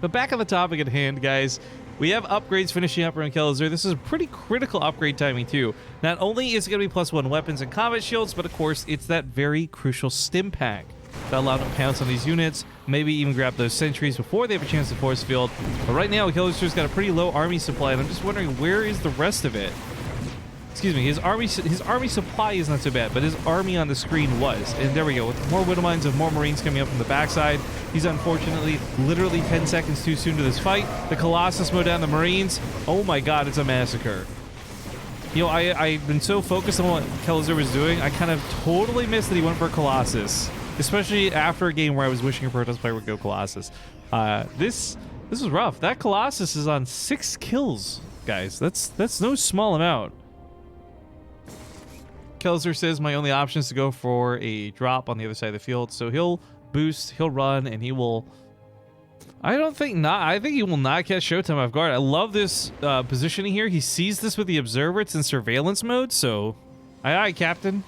But back on the topic at hand, guys, we have upgrades finishing up around Kellizer. This is a pretty critical upgrade timing, too. Not only is it going to be +1 weapons and combat shields, but of course, it's that very crucial stim pack that allowed him to pounce on these units, maybe even grab those sentries before they have a chance to force field. But right now, Kellizer's got a pretty low army supply, and I'm just wondering, where is the rest of it? Excuse me, his army supply is not so bad, but his army on the screen was. And there we go, with more Widow Mines and more Marines coming up from the backside. He's unfortunately literally 10 seconds too soon to this fight. The Colossus mowed down the Marines. Oh my god, it's a massacre. You know, I've been so focused on what Kellizer was doing, I kind of totally missed that he went for Colossus. Especially after a game where I was wishing a Protoss player would go Colossus. This is rough. That Colossus is on 6 kills, guys. That's no small amount. Kellizer says my only option is to go for a drop on the other side of the field. So he'll boost, he'll run, and he will... I think he will not catch Showtime off guard. I love this positioning here. He sees this with the Observer. It's in surveillance mode, so... Aye, Captain.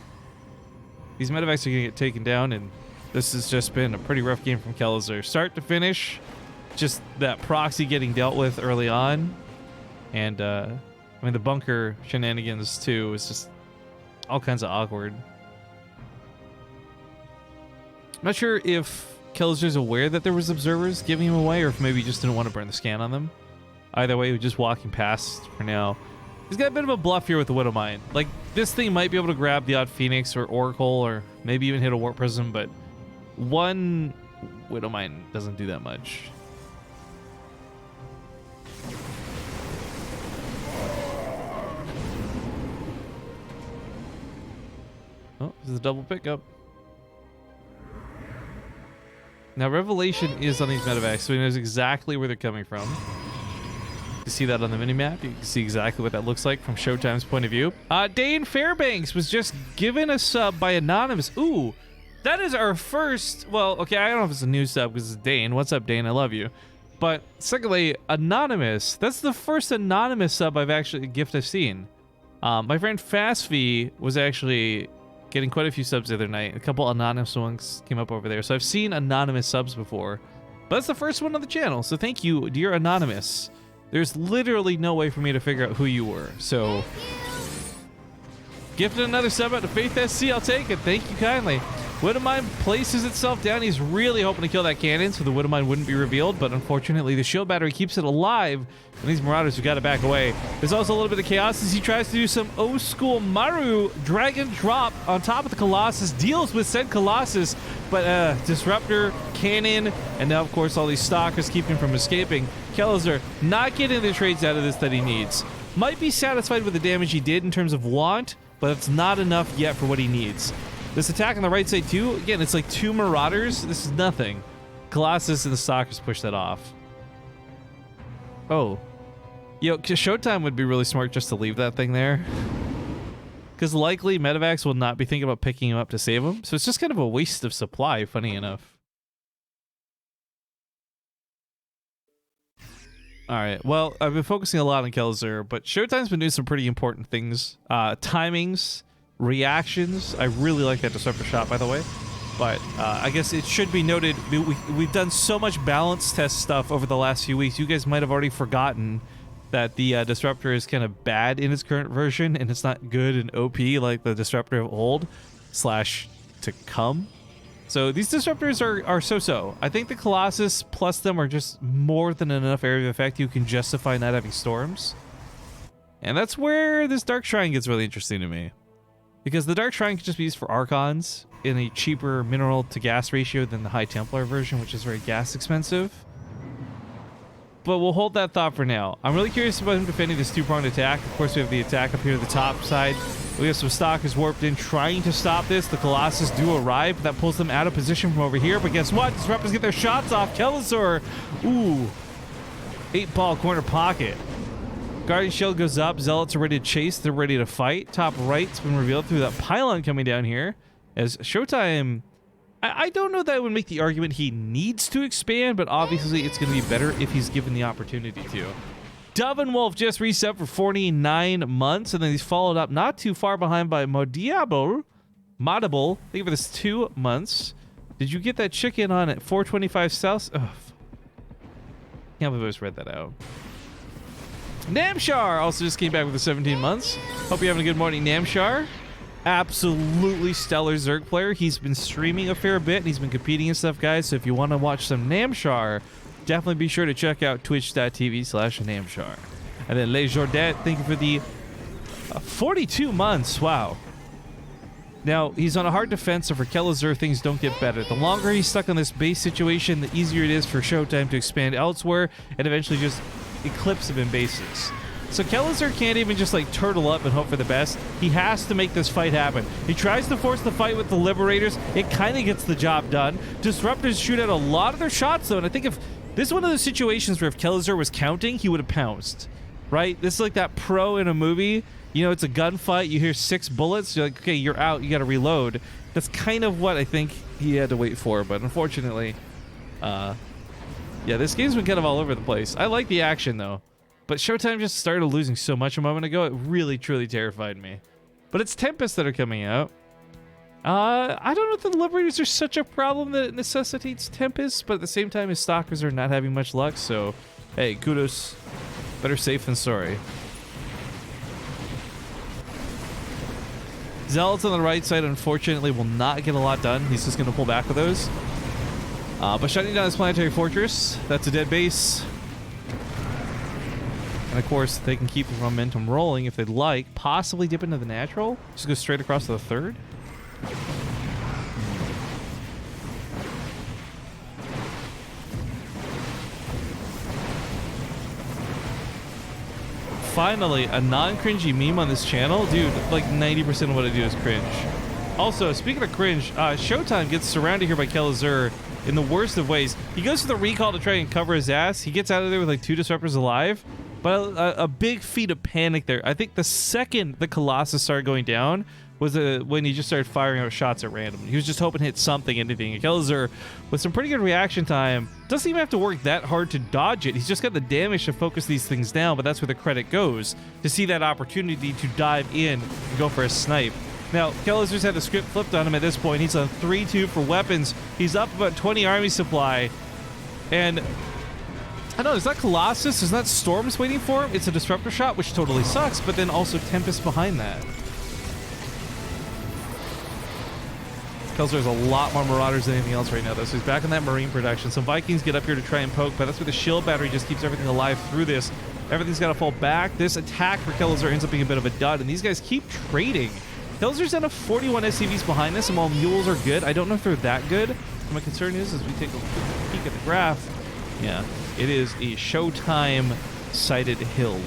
These medevacs are going to get taken down, and this has just been a pretty rough game from Kellizer. Start to finish, just that proxy getting dealt with early on. And, I mean, the bunker shenanigans, too, is just all kinds of awkward. I'm not sure if Kellizer's aware that there was observers giving him away, or if maybe he just didn't want to burn the scan on them. Either way, we're just walking past for now. He's got a bit of a bluff here with the Widow Mine. Like, this thing might be able to grab the odd Phoenix or Oracle, or maybe even hit a Warp Prism, but one Widow Mine doesn't do that much. Oh, this is a double pickup. Now, Revelation is on these medevacs, so he knows exactly where they're coming from. You see that on the minimap. You can see exactly what that looks like from Showtime's point of view. Dane Fairbanks was just given a sub by Anonymous. Ooh, that is our first... Well, okay, I don't know if it's a new sub because it's Dane. What's up, Dane? I love you. But secondly, Anonymous. That's the first Anonymous sub gift I've seen. My friend Fastv was actually getting quite a few subs the other night. A couple Anonymous ones came up over there. So I've seen Anonymous subs before. But that's the first one on the channel. So thank you, dear Anonymous. There's literally no way for me to figure out who you were. So, gifted another sub out to Faith SC. I'll take it. Thank you kindly. Widowmine places itself down. He's really hoping to kill that cannon so the Widowmine wouldn't be revealed, but unfortunately the shield battery keeps it alive, and these Marauders have got to back away. There's also a little bit of chaos as he tries to do some old school Maru dragon drop on top of the Colossus, deals with said Colossus, but Disruptor, cannon, and now of course all these stalkers keep him from escaping. Kelazar not getting the trades out of this that he needs. Might be satisfied with the damage he did in terms of want, but it's not enough yet for what he needs. This attack on the right side too, again, it's like 2 Marauders. This is nothing. Colossus and the Stalkers push that off. Oh. Yo, Showtime would be really smart just to leave that thing there. Because likely Medivacs will not be thinking about picking him up to save him. So it's just kind of a waste of supply, funny enough. Alright, well, I've been focusing a lot on Kelazar, but Showtime's been doing some pretty important things. Timings, reactions. I really like that Disruptor shot, by the way. But I guess it should be noted, we've done so much balance test stuff over the last few weeks. You guys might have already forgotten that the Disruptor is kind of bad in its current version, and it's not good and OP like the Disruptor of old / to come. So these Disruptors are so-so. I think the Colossus plus them are just more than enough area of effect you can justify not having storms. And that's where this Dark Shrine gets really interesting to me. Because the Dark Shrine can just be used for Archons in a cheaper mineral to gas ratio than the High Templar version, which is very gas expensive. But we'll hold that thought for now. I'm really curious about him defending this 2-pronged attack. Of course, we have the attack up here to the top side. We have some Stalkers warped in trying to stop this. The Colossus do arrive. That pulls them out of position from over here. But guess what? Disruptors get their shots off. Kelazar. Ooh. 8-ball corner pocket. Guardian Shield goes up. Zealots are ready to chase. They're ready to fight. Top right's been revealed through that pylon coming down here. As Showtime... I don't know that I would make the argument he needs to expand, but obviously it's going to be better if he's given the opportunity to. Dove and Wolf just reset for 49 months, and then he's followed up not too far behind by Modiable. Thank you for this 2 months. Did you get that chicken on at 425 South? Ugh. Can't believe I just read that out. Namshar also just came back with the 17 months. Hope you're having a good morning, Namshar. Absolutely stellar Zerg player. He's been streaming a fair bit and he's been competing and stuff, guys. So if you want to watch some Namshar, definitely be sure to check out twitch.tv/Namshar. And then Les Jordet, thank you for the 42 months. Wow. Now, he's on a hard defense, so for Kelazar, things don't get better. The longer he's stuck on this base situation, the easier it is for Showtime to expand elsewhere and eventually just eclipse him in bases. So Kelazar can't even just like turtle up and hope for the best. He has to make this fight happen. He tries to force the fight with the Liberators. It kind of gets the job done. Disruptors shoot out a lot of their shots though, and I think if this is one of those situations where if Kelazar was counting, he would have pounced, right? This is like that pro in a movie. You know, it's a gunfight. You hear 6 bullets. You're like, okay, you're out. You got to reload. That's kind of what I think he had to wait for. But unfortunately, yeah, this game's been kind of all over the place. I like the action though. But Showtime just started losing so much a moment ago. It really, truly terrified me. But it's Tempests that are coming out. I don't know if the Liberators are such a problem that it necessitates Tempests, but at the same time, his Stalkers are not having much luck. So, hey, kudos. Better safe than sorry. Zealots on the right side, unfortunately, will not get a lot done. He's just going to pull back with those. But shutting down his Planetary Fortress, that's a dead base. And of course, they can keep the momentum rolling if they'd like. Possibly dip into the natural. Just go straight across to the third. Finally, a non-cringy meme on this channel. Dude, like 90% of what I do is cringe. Also, speaking of cringe, Showtime gets surrounded here by Kelazar in the worst of ways. He goes for the recall to try and cover his ass. He gets out of there with like 2 Disruptors alive. But a big feat of panic there. I think the second the Colossus started going down was when he just started firing out shots at random. He was just hoping to hit something, anything. And Kelazar, with some pretty good reaction time, doesn't even have to work that hard to dodge it. He's just got the damage to focus these things down, but that's where the credit goes, to see that opportunity to dive in and go for a snipe. Now, Kelazar's had the script flipped on him at this point. He's on 3-2 for weapons. He's up about 20 army supply. And I don't know, there's not Colossus, there's not Storms waiting for him. It's a Disruptor shot, which totally sucks, but then also Tempest behind that. Kelzer has a lot more Marauders than anything else right now, though, so he's back in that Marine production. Some Vikings get up here to try and poke, but that's where the shield battery just keeps everything alive through this. Everything's got to fall back. This attack for Kelzer ends up being a bit of a dud, and these guys keep trading. Kelzer's in a 41 SCVs behind this, and while mules are good, I don't know if they're that good. My concern is, as we take a peek at the graph, yeah, it is a Showtime-sided hill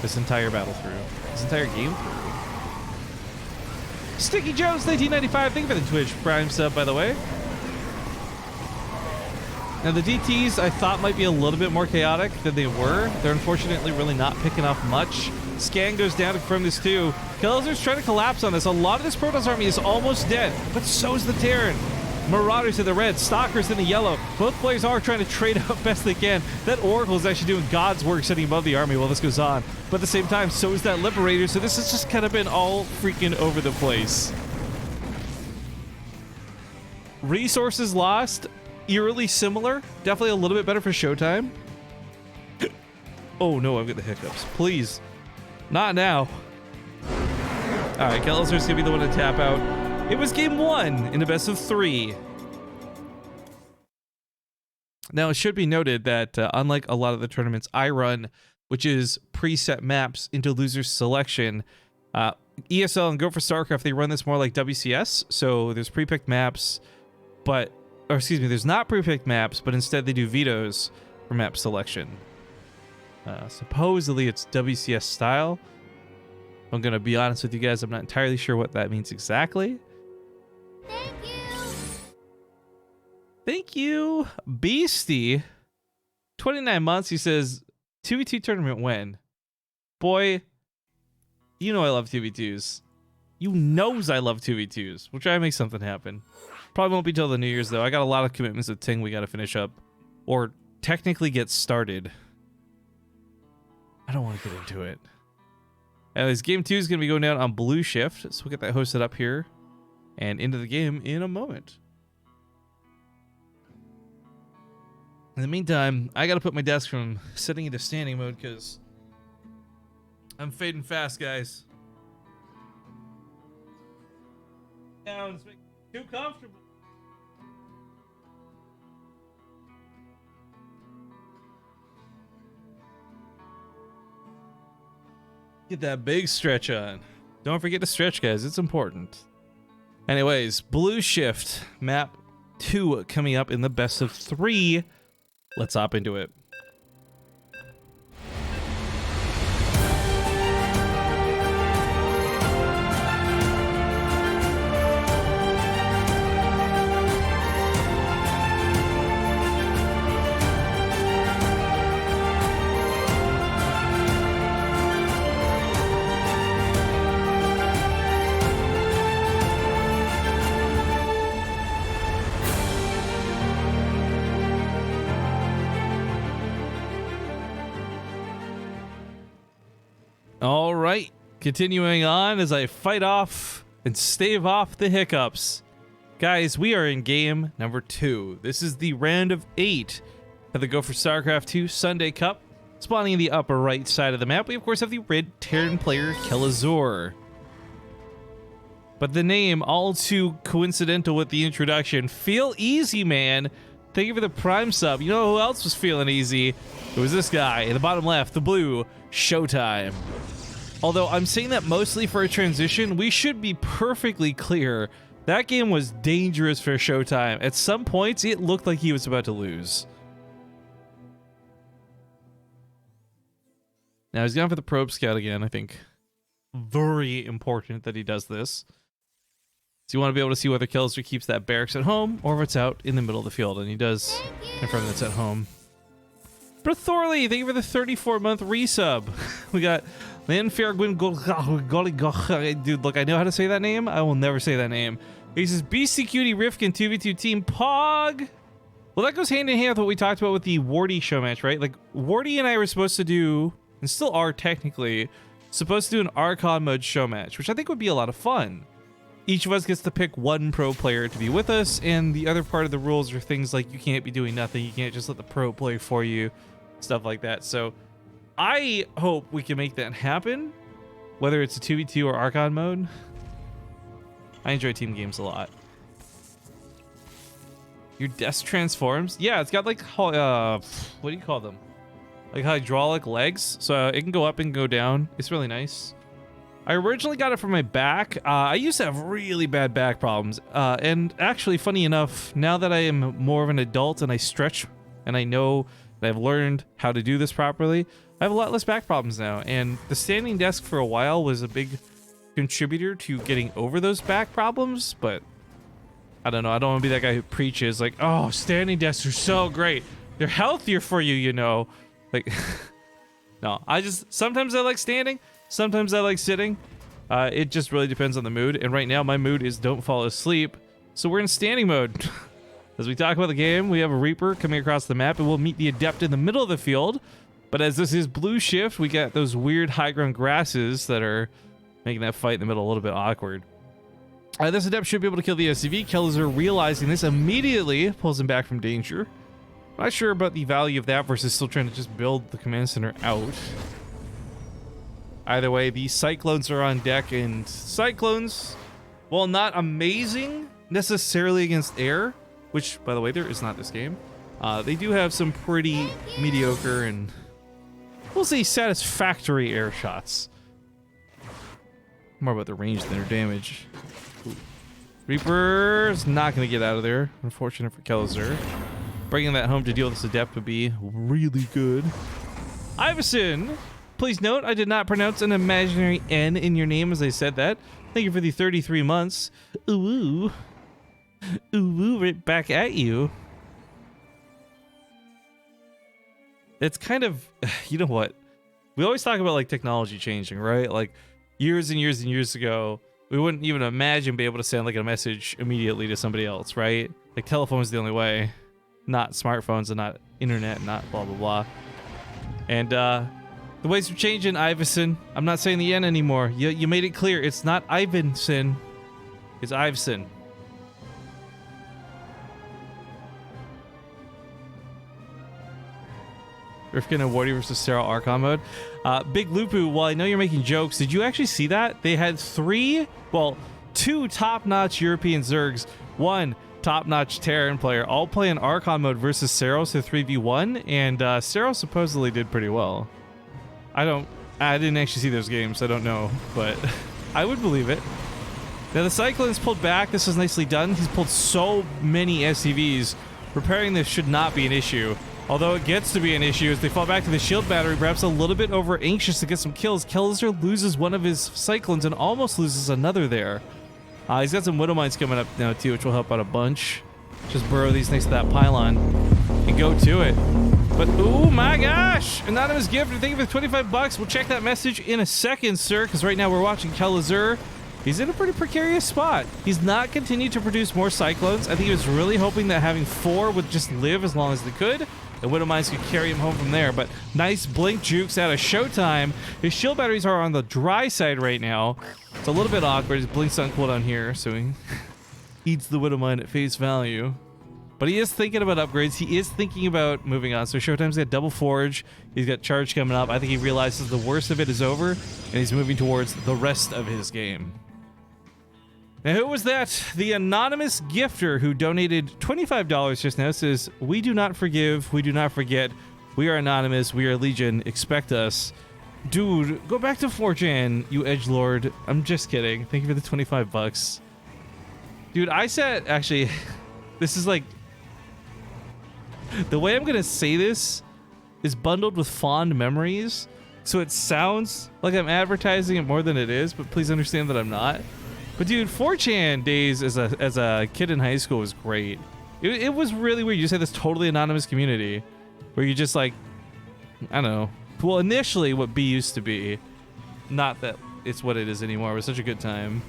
this entire battle through. This entire game through. Sticky Jones 1995, thank you for the Twitch Prime sub, by the way. Now the DTs I thought might be a little bit more chaotic than they were. They're unfortunately really not picking up much. Scan goes down to confirm this too. Kelzer's trying to collapse on this. A lot of this Protoss army is almost dead, but so is the Terran. Marauders in the red, Stalkers in the yellow. Both players are trying to trade out best they can. That Oracle is actually doing God's work sitting above the army while this goes on. But at the same time, so is that Liberator, so this has just kind of been all freaking over the place. Resources lost, eerily similar. Definitely a little bit better for Showtime. Oh no, I've got the hiccups. Please. Not now. Alright, Kelzer's gonna be the one to tap out. It was game 1 in a best of 3. Now, it should be noted that unlike a lot of the tournaments I run, which is preset maps into loser selection, ESL and Go for StarCraft, they run this more like WCS. So there's pre-picked maps, or excuse me, there's not pre-picked maps, but instead they do vetoes for map selection. Supposedly it's WCS style. I'm going to be honest with you guys, I'm not entirely sure what that means exactly. Thank you. Thank you, Beastie. 29 months, he says, 2v2 tournament when? Boy, you know I love 2v2s. You knows I love 2v2s. We'll try and make something happen. Probably won't be till the New Year's, though. I got a lot of commitments with Ting we got to finish up. Or technically get started. I don't want to get into it. Anyways, game 2 is going to be going down on Blue Shift. So we'll get that hosted up here and into the game in a moment. In the meantime, I got to put my desk from sitting into standing mode because I'm fading fast, guys. Down, it's making me too comfortable. Get that big stretch on. Don't forget to stretch, guys. It's important. Anyways, Blue Shift map 2 coming up in the best of 3. Let's hop into it. All right, continuing on as I fight off and stave off the hiccups. Guys, we are in game number 2. This is the round of 8 of the Go for StarCraft 2 Sunday Cup. Spawning in the upper right side of the map, we of course have the red Terran player Kelazor. But the name, all too coincidental with the introduction, Feel Easy Man. Thank you for the Prime sub. You know who else was feeling easy? It was this guy in the bottom left, the blue, Showtime. Although I'm saying that mostly for a transition, we should be perfectly clear. That game was dangerous for Showtime. At some points, it looked like he was about to lose. Now he's gone for the probe scout again, I think. Very important that he does this. So you want to be able to see whether Kelzer keeps that barracks at home or if it's out in the middle of the field, and he does confirm that's at home. Brethorley, thank you for the 34-month resub. We got Lanfairgwin. Dude, look, I know how to say that name. I will never say that name. He says, BC Cutie Rifkin 2v2 team Pog. Well, that goes hand in hand with what we talked about with the Wardy show match, right? Like, Wardy and I were supposed to do, and still are technically, supposed to do an Archon mode show match, which I think would be a lot of fun. Each of us gets to pick one pro player to be with us, and the other part of the rules are things like you can't be doing nothing, you can't just let the pro play for you, stuff like that. So I hope we can make that happen, whether it's a 2v2 or Archon mode. I enjoy team games a lot. Your desk transforms? Yeah, it's got like, what do you call them? Like hydraulic legs. So it can go up and go down. It's really nice. I originally got it for my back. I used to have really bad back problems. And actually, funny enough, now that I am more of an adult and I stretch and I know that I've learned how to do this properly, I have a lot less back problems now. And the standing desk for a while was a big contributor to getting over those back problems, but I don't know. I don't want to be that guy who preaches like, oh, standing desks are so great. They're healthier for you, you know. Like, no, sometimes I like standing. Sometimes I like sitting. It just really depends on the mood. And right now my mood is don't fall asleep. So we're in standing mode. As we talk about the game, we have a Reaper coming across the map and we'll meet the Adept in the middle of the field. But as this is blue shift, we got those weird high ground grasses that are making that fight in the middle a little bit awkward. This Adept should be able to kill the SCV. Kellizer, realizing this, immediately pulls him back from danger. Not sure about the value of that versus still trying to just build the command center out. Either way, the Cyclones are on deck, and Cyclones, while not amazing necessarily against air, which, by the way, there is not this game, they do have some pretty mediocre and, we'll say, satisfactory air shots. More about the range than their damage. Ooh. Reaper's not going to get out of there. Unfortunate for Kellizer. Bringing that home to deal with this Adept would be really good. Iverson! Please note, I did not pronounce an imaginary N in your name as I said that. Thank you for the 33 months. Ooh. Ooh, right back at you. It's kind of, you know what? We always talk about like technology changing, right? Like years and years and years ago, we wouldn't even imagine being able to send like a message immediately to somebody else, right? Like telephone's the only way, not smartphones and not internet, not blah, blah, blah. And the ways are changing, Iverson. I'm not saying the N anymore. You made it clear. It's not Ivanson. It's Iveson. Rifkin and Wardy versus Sarah Archon mode. Big Lupu, while I know you're making jokes, did you actually see that? They had two top-notch European Zergs, one top-notch Terran player, all play in Archon mode versus Saros, a 3v1, and Saros supposedly did pretty well. I didn't actually see those games, I don't know, but I would believe it. Now the Cyclone's pulled back, this is nicely done. He's pulled so many SCVs. Repairing this should not be an issue. Although it gets to be an issue as they fall back to the shield battery, perhaps a little bit over anxious to get some kills. Kellizer loses one of his Cyclones and almost loses another there. He's got some Widow Mines coming up now too, which will help out a bunch. Just burrow these next to that pylon and go to it. But oh my gosh! Anonymous gift, thank you for the 25 bucks. We'll check that message in a second, sir, because right now we're watching Kellizer. He's in a pretty precarious spot. He's not continued to produce more Cyclones. I think he was really hoping that having 4 would just live as long as they could. And Widow Mines could carry him home from there. But nice blink jukes out of Showtime. His shield batteries are on the dry side right now. It's a little bit awkward. His blink's on cooldown here, so he eats the Widow Mine at face value. But he is thinking about upgrades. He is thinking about moving on. So Showtime's got Double Forge. He's got Charge coming up. I think he realizes the worst of it is over, and he's moving towards the rest of his game. Now, who was that? The anonymous gifter who donated $25 just now says, "We do not forgive, we do not forget. We are anonymous, we are Legion, expect us." Dude, go back to 4chan, you edgelord. I'm just kidding. Thank you for the 25 bucks. Dude, I said, actually, this is like, the way I'm gonna say this is bundled with fond memories, so it sounds like I'm advertising it more than it is, but please understand that I'm not. But dude, 4chan days as a kid in high school was great. It was really weird. You just had this totally anonymous community where you just like, I don't know. Well, initially what B used to be, not that it's what it is anymore. It was such a good time.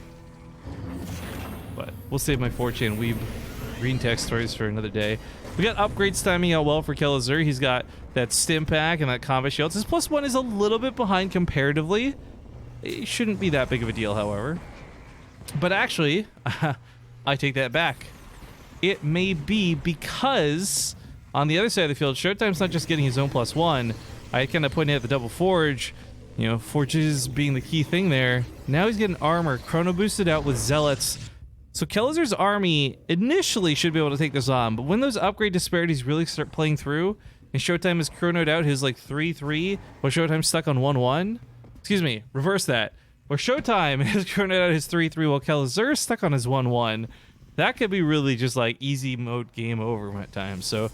But we'll save my 4chan weeb green tech stories for another day. We got upgrades timing out well for Kellizer. He's got that stim pack and that combat shield. His +1 is a little bit behind comparatively. It shouldn't be that big of a deal, however. But actually, I take that back. It may be because on the other side of the field, Showtime's not just getting his own +1. I kind of pointed at the Double Forge. You know, Forges being the key thing there. Now he's getting armor, chrono boosted out with Zealots. So Kelazur's army initially should be able to take this on, but when those upgrade disparities really start playing through, and Showtime has chronoed out his like 3-3, while Showtime's stuck on 1-1. Excuse me, reverse that. Where Showtime has chronoed out his 3-3 while Kelazur's stuck on his 1-1. That could be really just like easy mode game over at times. So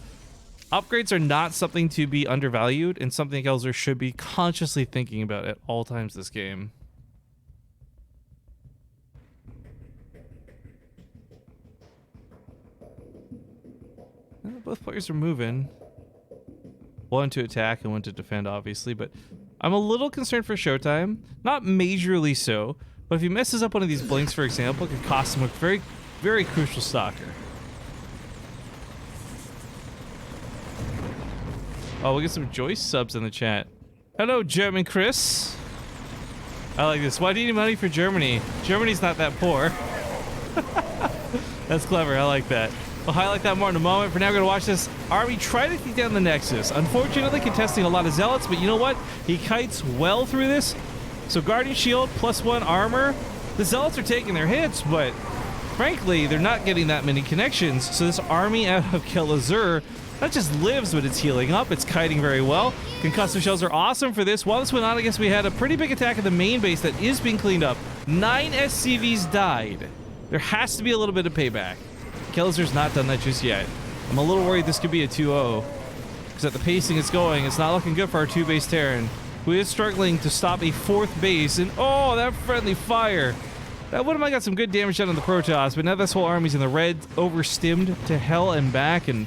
upgrades are not something to be undervalued and something Kelazur should be consciously thinking about at all times this game. Both players are moving. One to attack and one to defend, obviously, but I'm a little concerned for Showtime. Not majorly so, but if he messes up one of these blinks, for example, it could cost him a very, very crucial stalker. Oh, we get some Joyce subs in the chat. Hello, German Chris. I like this. Why do you need money for Germany? Germany's not that poor. That's clever. I like that. We'll highlight that more in a moment. For now, we're going to watch this army try to take down the Nexus. Unfortunately, contesting a lot of Zealots, but you know what? He kites well through this. So Guardian Shield, +1 armor. The Zealots are taking their hits, but frankly, they're not getting that many connections. So this army out of Kelazur not just lives, but it's healing up. It's kiting very well. Concussive shells are awesome for this. While this went on, I guess we had a pretty big attack at the main base that is being cleaned up. 9 SCVs died. There has to be a little bit of payback. Kelazur's not done that just yet. I'm a little worried this could be a 2-0. Because at the pacing it's going, it's not looking good for our 2-base Terran, who is struggling to stop a 4th base. And oh, that friendly fire. That would have got some good damage done on the Protoss, but now this whole army's in the red, overstimmed to hell and back. And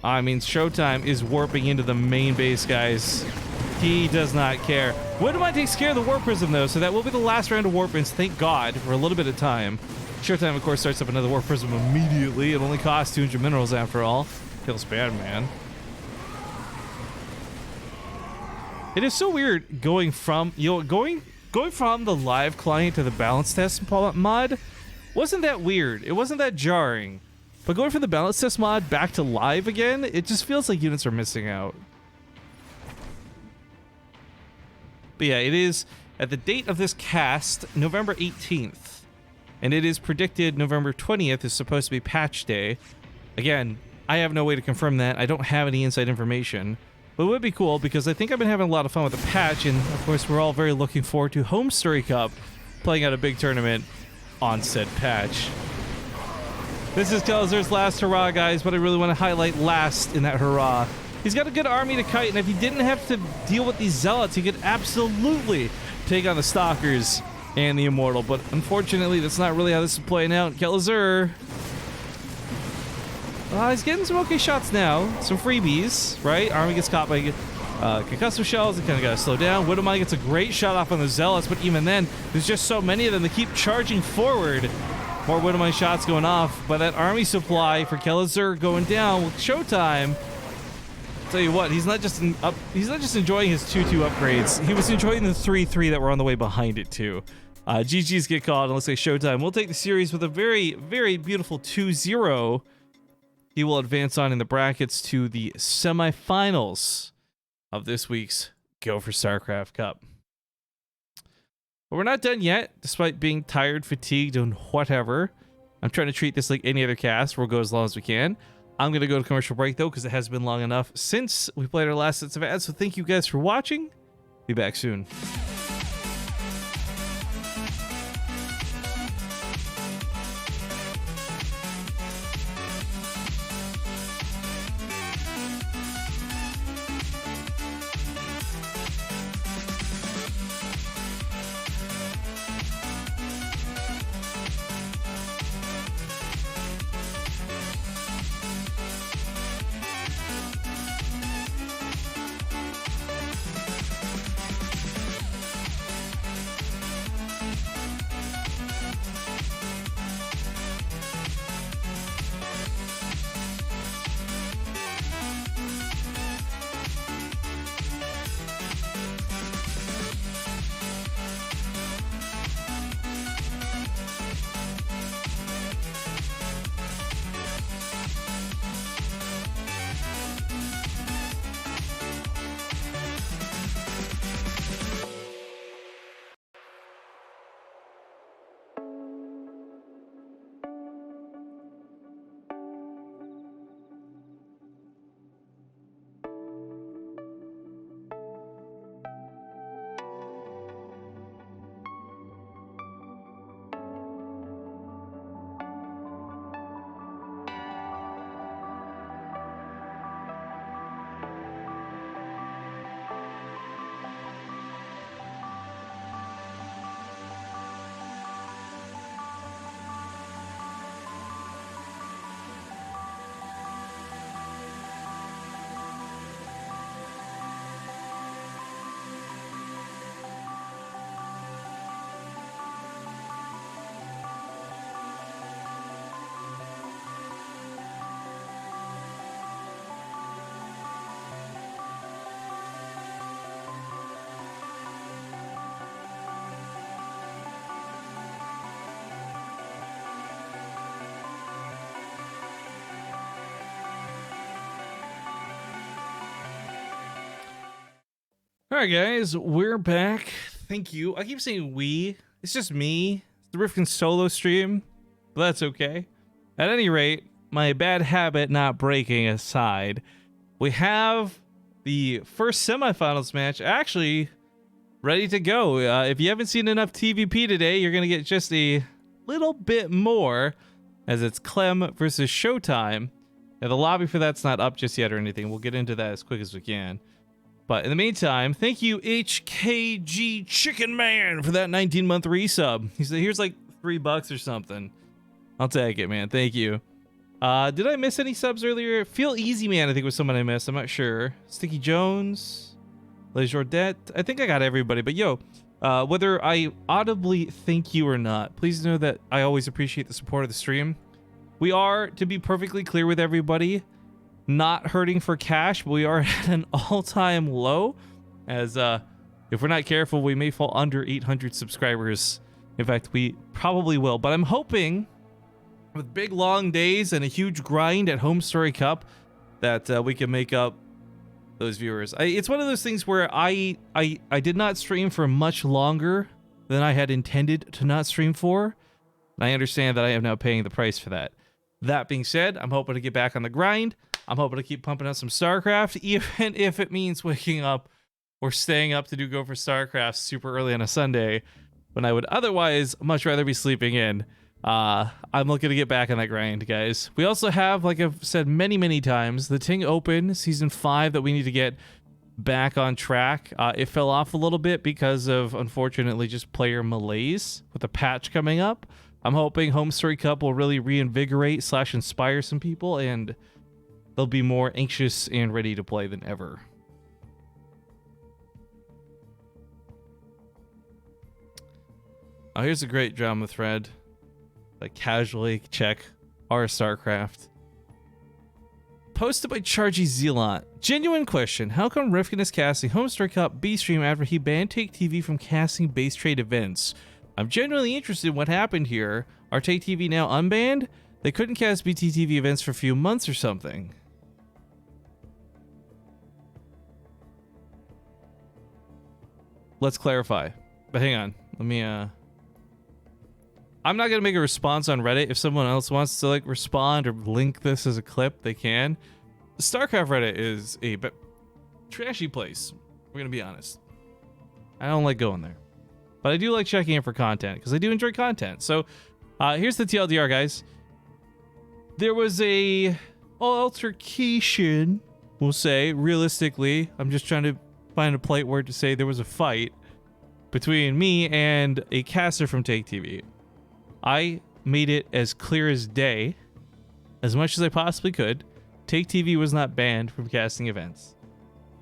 I mean, Showtime is warping into the main base, guys. He does not care. Widowmine takes care of the Warp Prism, though, so that will be the last round of Warp Ins, thank God, for a little bit of time. Showtime, of course, starts up another Warp Prism immediately. It only costs 200 minerals after all. Feels bad, man. It is so weird going from, going from the live client to the balance test mod. Wasn't that weird? It wasn't that jarring. But going from the balance test mod back to live again, it just feels like units are missing out. But yeah, it is at the date of this cast, November 18th. And it is predicted November 20th is supposed to be patch day. Again, I have no way to confirm that. I don't have any inside information. But it would be cool because I think I've been having a lot of fun with the patch. And of course, we're all very looking forward to Home Story Cup playing out a big tournament on said patch. This is Kelazur's last hurrah, guys. What I really want to highlight last in that hurrah. He's got a good army to kite. And if he didn't have to deal with these Zealots, he could absolutely take on the Stalkers and the Immortal, but unfortunately that's not really how this is playing out. Kelazur, he's getting some okay shots now, some freebies, right? Army gets caught by concussive shells, they kind of got to slow down. Widowmine gets a great shot off on the Zealots, but even then, there's just so many of them, they keep charging forward. More Widowmine shots going off, but that army supply for Kelazur going down with Showtime. Tell you what, he's not just enjoying his 2-2 upgrades, he was enjoying the 3-3 that were on the way behind it too. GG's get called, and let's say Showtime will take the series with a very, very beautiful 2-0. He will advance on in the brackets to the semifinals of this week's Go4SC2 Cup. But we're not done yet, despite being tired, fatigued, and whatever. I'm trying to treat this like any other cast. We'll go as long as we can. I'm going to go to commercial break, though, because it has been long enough since we played our last sets of ads. So thank you guys for watching. Be back soon. All right, guys, we're back. Thank you. I keep saying we. It's just me. It's the Rifkin solo stream, but that's okay. At any rate, my bad habit not breaking aside, we have the first semifinals match actually ready to go. If you haven't seen enough TVP today, you're going to get just a little bit more, as it's Clem versus Showtime. Now, the lobby for that's not up just yet or anything. We'll get into that as quick as we can. But in the meantime, thank you, HKG Chicken Man, for that 19-month resub. He said, here's like $3 or something. I'll take it, man. Thank you. Did I miss any subs earlier? Feel Easy Man, I think, was someone I missed. I'm not sure. Sticky Jones, Les Jordet. I think I got everybody. But yo, whether I audibly thank you or not, please know that I always appreciate the support of the stream. We are, to be perfectly clear with everybody, not hurting for cash, but we are at an all-time low, as if we're not careful, we may fall under 800 subscribers. In fact, we probably will. But I'm hoping, with big long days and a huge grind at Home Story Cup, that we can make up those viewers. It's one of those things where I did not stream for much longer than I had intended to not stream for, and I understand that I am now paying the price for that. That being said, I'm hoping to get back on the grind. I'm hoping to keep pumping out some StarCraft, even if it means waking up or staying up to do Go for StarCraft super early on a Sunday, when I would otherwise much rather be sleeping in. I'm looking to get back on that grind, guys. We also have, like I've said many times, the Ting Open Season 5 that we need to get back on track. It fell off a little bit because of, unfortunately, just player malaise with the patch coming up. I'm hoping Home Story Cup will really reinvigorate / inspire some people, and they'll be more anxious and ready to play than ever. Oh, here's a great drama thread. Like, casually check our StarCraft. Posted by Chargy Zealot. Genuine question. How come Rifkin is casting Home Story Cup B-Stream after he banned Take TV from casting base trade events? I'm genuinely interested in what happened here. Are Take TV now unbanned? They couldn't cast BTTV events for a few months or something. Let's clarify. But hang on. Let me, I'm not going to make a response on Reddit. If someone else wants to, like, respond or link this as a clip, they can. The StarCraft Reddit is a trashy place. We're going to be honest. I don't like going there. But I do like checking in for content, because I do enjoy content. So, here's the TLDR, guys. There was a altercation, we'll say, realistically. I'm just trying to find a polite word to say there was a fight between me and a caster from Take TV. I made it as clear as day, as much as I possibly could. Take TV was not banned from casting events.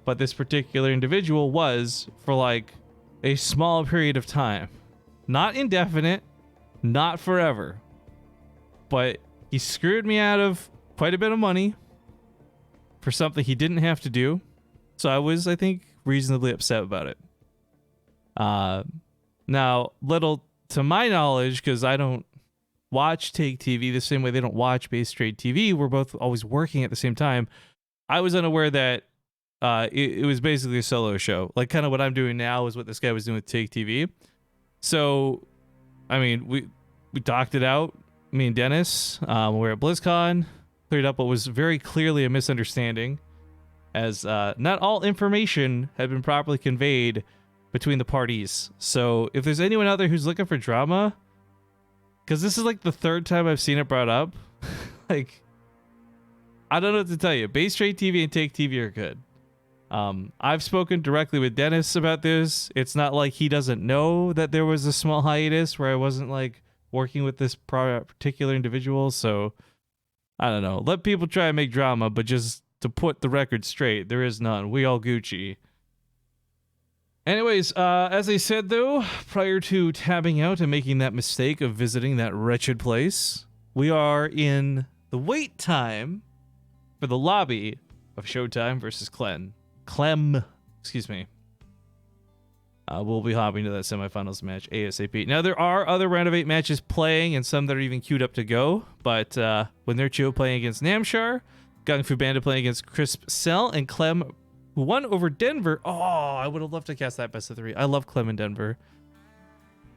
But this particular individual was for, like, a small period of time. Not indefinite, not forever. But he screwed me out of quite a bit of money for something he didn't have to do. So I was, I think, reasonably upset about it. Now, little to my knowledge, because I don't watch Take TV the same way they don't watch BaseTradeTV, we're both always working at the same time. I was unaware that it was basically a solo show. Like, kind of what I'm doing now is what this guy was doing with Take TV. So, I mean, we talked it out, me and Dennis. We're at BlizzCon, cleared up what was very clearly a misunderstanding, as not all information had been properly conveyed between the parties. So if there's anyone out there who's looking for drama, because this is like the third time I've seen it brought up, like, I don't know what to tell you. BaseTradeTV and Take TV are good. I've spoken directly with Dennis about this. It's not like he doesn't know that there was a small hiatus where I wasn't, like, working with this particular individual. So I don't know. Let people try and make drama, but just to put the record straight, there is none. We all Gucci. Anyways, as I said, though, prior to tabbing out and making that mistake of visiting that wretched place, we are in the wait time for the lobby of Showtime versus Clem, excuse me. We'll be hopping to that semifinals match ASAP. Now, there are other round of 8 matches playing, and some that are even queued up to go, but when they're playing against Namshar, Gung Fu Bandit playing against Crisp Cell, and Clem who won over Denver. Oh, I would have loved to cast that best of 3. I love Clem and Denver.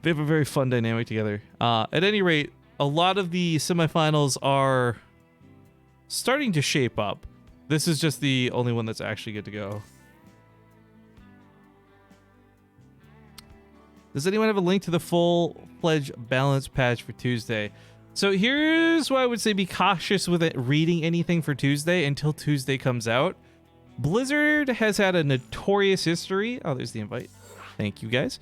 They have a very fun dynamic together. At any rate, a lot of the semifinals are starting to shape up. This is just the only one that's actually good to go. Does anyone have a link to the full-fledged balance patch for Tuesday? So here's why I would say be cautious with it reading anything for Tuesday until Tuesday comes out. Blizzard has had a notorious history. Oh, there's the invite. Thank you, guys.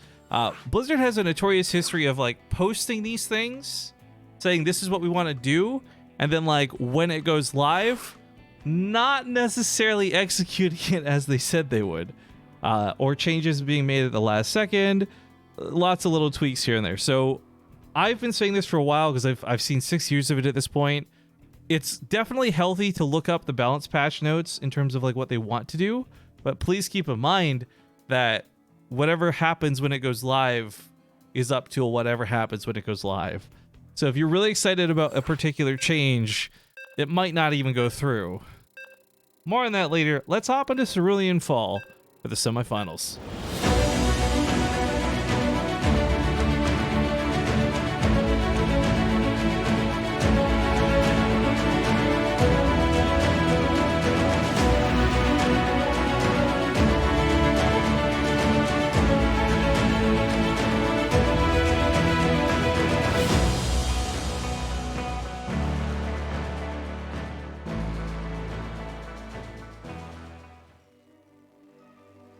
Blizzard has a notorious history of like posting these things, saying this is what we want to do, and then like when it goes live, not necessarily executing it as they said they would, or changes being made at the last second. Lots of little tweaks here and there. So I've been saying this for a while because I've seen 6 years of it at this point. It's definitely healthy to look up the balance patch notes in terms of like what they want to do, but please keep in mind that whatever happens when it goes live is up to whatever happens when it goes live. So if you're really excited about a particular change, it might not even go through. More on that later. Let's hop into Cerulean Fall for the semifinals.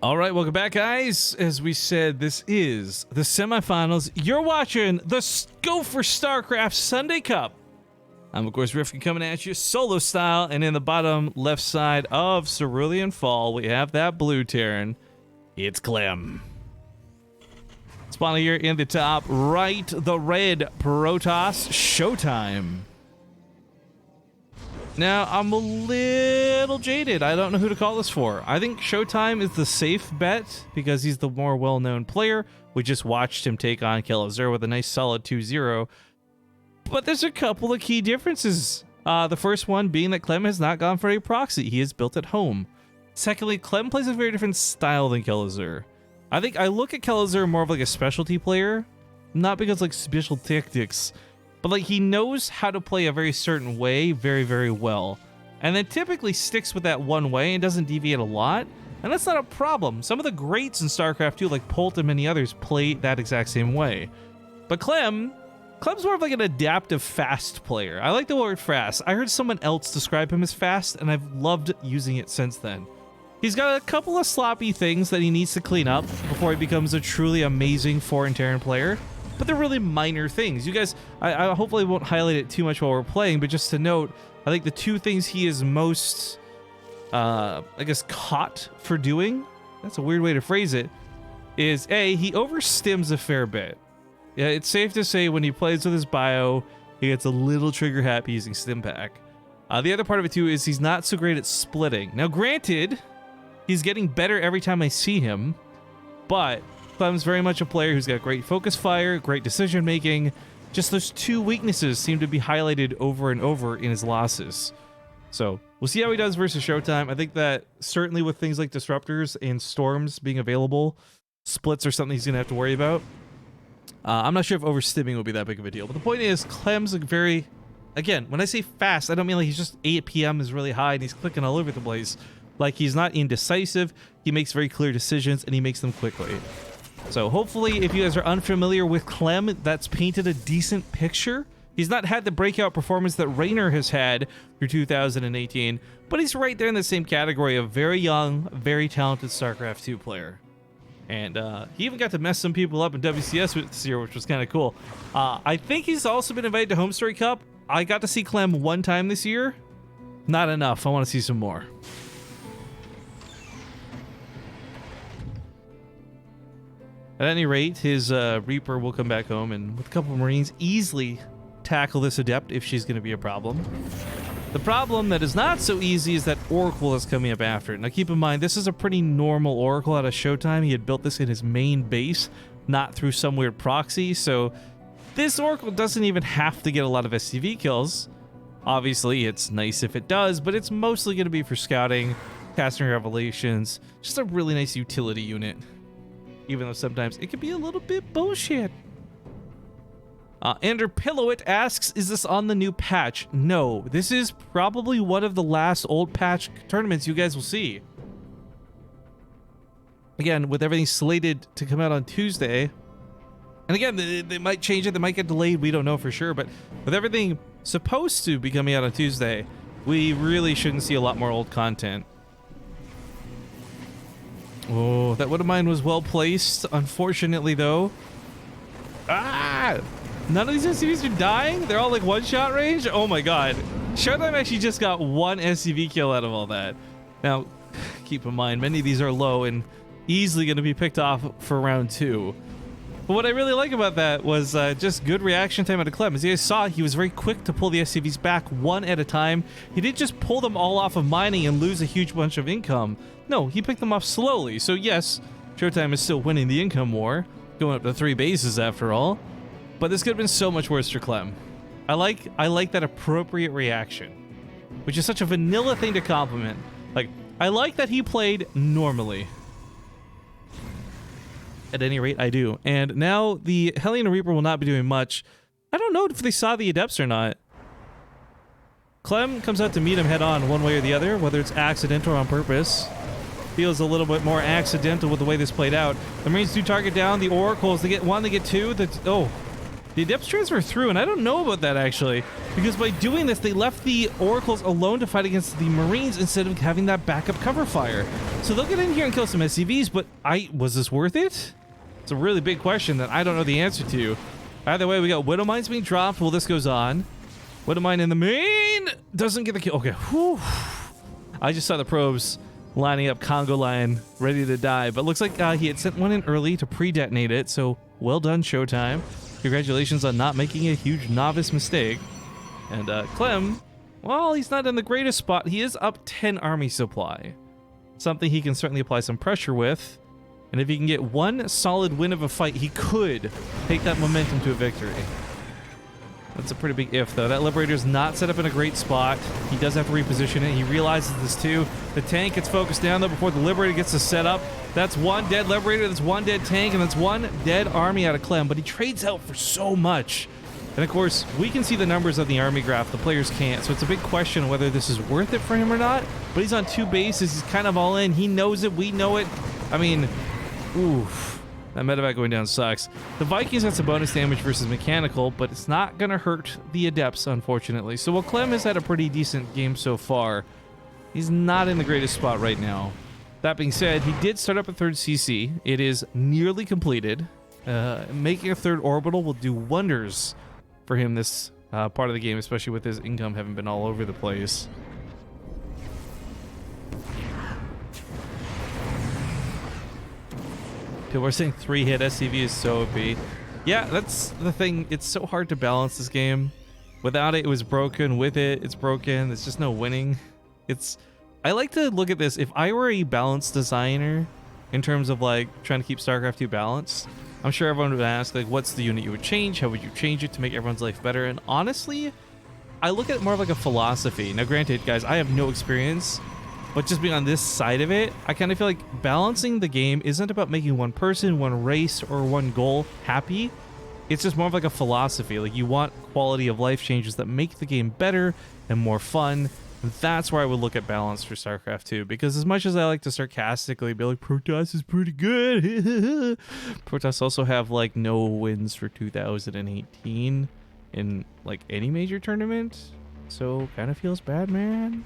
All right, welcome back, guys. As we said, this is the semifinals. You're watching the Go4SC2 Sunday Cup. I'm, of course, Rifkin coming at you solo style. And in the bottom left side of Cerulean Fall, we have that blue Terran. It's Clem. Spawning here in the top right, the red Protoss Showtime. Now, I'm a little jaded. I don't know who to call this for. I think Showtime is the safe bet because he's the more well-known player. We just watched him take on Kelazur with a nice solid 2-0. But there's a couple of key differences. The first one being that Clem has not gone for a proxy. He is built at home. Secondly, Clem plays a very different style than Kelazur. I think I look at Kelazur more of like a specialty player. Not because like special tactics, but like he knows how to play a very certain way very, very well. And then typically sticks with that one way and doesn't deviate a lot. And that's not a problem. Some of the greats in StarCraft 2, like Polt and many others, play that exact same way. But Clem's more of like an adaptive fast player. I like the word fast. I heard someone else describe him as fast, and I've loved using it since then. He's got a couple of sloppy things that he needs to clean up before he becomes a truly amazing foreign Terran player. But they're really minor things. You guys, I hopefully won't highlight it too much while we're playing, but just to note, I think the two things he is most, I guess, caught for doing, that's a weird way to phrase it, is A, he overstims a fair bit. Yeah, it's safe to say when he plays with his bio, he gets a little trigger happy using stim pack. The other part of it too is he's not so great at splitting. Now granted, he's getting better every time I see him, but Clem's very much a player who's got great focus fire, great decision making. Just those two weaknesses seem to be highlighted over and over in his losses. So we'll see how he does versus Showtime. I think that certainly with things like disruptors and storms being available, splits are something he's going to have to worry about. I'm not sure if overstimming will be that big of a deal. But the point is, Clem's very, again, when I say fast, I don't mean like he's just 8 PM is really high and he's clicking all over the place. Like he's not indecisive, he makes very clear decisions and he makes them quickly. So hopefully, if you guys are unfamiliar with Clem, that's painted a decent picture. He's not had the breakout performance that Raynor has had through 2018, but he's right there in the same category of very young, very talented StarCraft 2 player. And he even got to mess some people up in WCS this year, which was kind of cool. I think he's also been invited to Home Story Cup. I got to see Clem one time this year. Not enough. I want to see some more. At any rate, his Reaper will come back home and with a couple of Marines easily tackle this Adept if she's going to be a problem. The problem that is not so easy is that Oracle is coming up after it. Now keep in mind, this is a pretty normal Oracle out of Showtime. He had built this in his main base, not through some weird proxy, so this Oracle doesn't even have to get a lot of SCV kills. Obviously, it's nice if it does, but it's mostly going to be for scouting. casting revelations. Just a really nice utility unit, even though sometimes it can be a little bit bullshit. Andrew Pillowit asks, is this on the new patch? No, this is probably one of the last old patch tournaments you guys will see. Again, with everything slated to come out on Tuesday, and again, they might change it, they might get delayed, we don't know for sure, but with everything supposed to be coming out on Tuesday, we really shouldn't see a lot more old content. Oh, that one of mine was well placed, unfortunately, though. Ah! None of these SCVs are dying? They're all like one-shot range? Oh my god. Showtime actually just got one SCV kill out of all that. Now, keep in mind, many of these are low and easily going to be picked off for round 2. But what I really like about that was just good reaction time out of Clem. As you guys saw, he was very quick to pull the SCVs back one at a time. He didn't just pull them all off of mining and lose a huge bunch of income. No, he picked them off slowly. So yes, Showtime is still winning the income war, going up to 3 bases after all. But this could have been so much worse for Clem. I like that appropriate reaction, which is such a vanilla thing to compliment. Like, I like that he played normally. At any rate, I do. And now the Hellion Reaper will not be doing much. I don't know if they saw the Adepts or not. Clem comes out to meet him head on one way or the other, whether it's accidental or on purpose. Feels a little bit more accidental with the way this played out. The Marines do target down the Oracles. They get 1, they get 2. The Adepts transfer through, and I don't know about that actually, because by doing this, they left the Oracles alone to fight against the Marines instead of having that backup cover fire. So they'll get in here and kill some SCVs, but was this worth it? It's a really big question that I don't know the answer to. Either way, we got Widow Mines being dropped while this goes on. Widow Mine in the main doesn't get the kill. Okay, whew. I just saw the probes lining up Congo line, ready to die, but looks like he had sent one in early to pre-detonate it, so well done, Showtime. Congratulations on not making a huge novice mistake. And Clem, well, he's not in the greatest spot. He is up 10 army supply. Something he can certainly apply some pressure with. And if he can get one solid win of a fight, he could take that momentum to a victory. That's a pretty big if, though. That Liberator's not set up in a great spot. He does have to reposition it. He realizes this, too. The tank gets focused down, though, before the Liberator gets to set up. That's one dead Liberator, that's one dead tank, and that's one dead army out of Clem. But he trades out for so much. And, of course, we can see the numbers of the army graph. The players can't. So it's a big question whether this is worth it for him or not. But he's on 2 bases. He's kind of all in. He knows it. We know it. I mean, oof. That medevac going down sucks. The Vikings have some bonus damage versus mechanical, but it's not going to hurt the Adepts, unfortunately. So while Clem has had a pretty decent game so far, he's not in the greatest spot right now. That being said, he did start up a 3rd CC. It is nearly completed. Making a 3rd orbital will do wonders for him this part of the game, especially with his income having been all over the place. People are saying 3-hit SCV is so OP. Yeah, that's the thing. It's so hard to balance this game. Without it, it was broken. With it, it's broken. There's just no winning. I like to look at this. If I were a balance designer in terms of like trying to keep StarCraft 2 balanced, I'm sure everyone would ask, like, what's the unit you would change? How would you change it to make everyone's life better? And honestly, I look at it more of like a philosophy. Now, granted, guys, I have no experience, but just being on this side of it, I kind of feel like balancing the game isn't about making one person, one race, or one goal happy. It's just more of like a philosophy. Like, you want quality of life changes that make the game better and more fun. That's where I would look at balance for StarCraft 2, because as much as I like to sarcastically be like, Protoss is pretty good, Protoss also have like no wins for 2018 in like any major tournament, so kind of feels bad, man.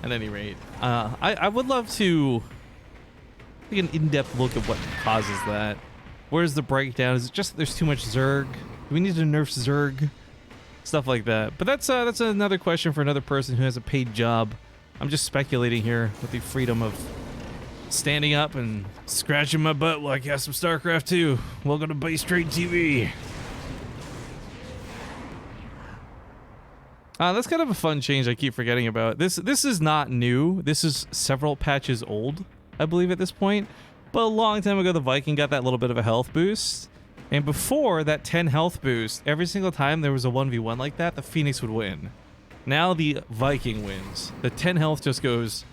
At any rate, I would love to take an in-depth look at what causes that. Where's the breakdown? Is it just that there's too much Zerg? Do we need to nerf Zerg? Stuff like that. But that's another question for another person who has a paid job. I'm just speculating here with the freedom of standing up and scratching my butt while I cast some StarCraft 2. Welcome to BaseTradeTV. That's kind of a fun change I keep forgetting about. This is not new. This is several patches old, I believe, at this point. But a long time ago, the Viking got that little bit of a health boost. And before that 10 health boost, every single time there was a 1v1 like that, the Phoenix would win. Now the Viking wins. The 10 health just goes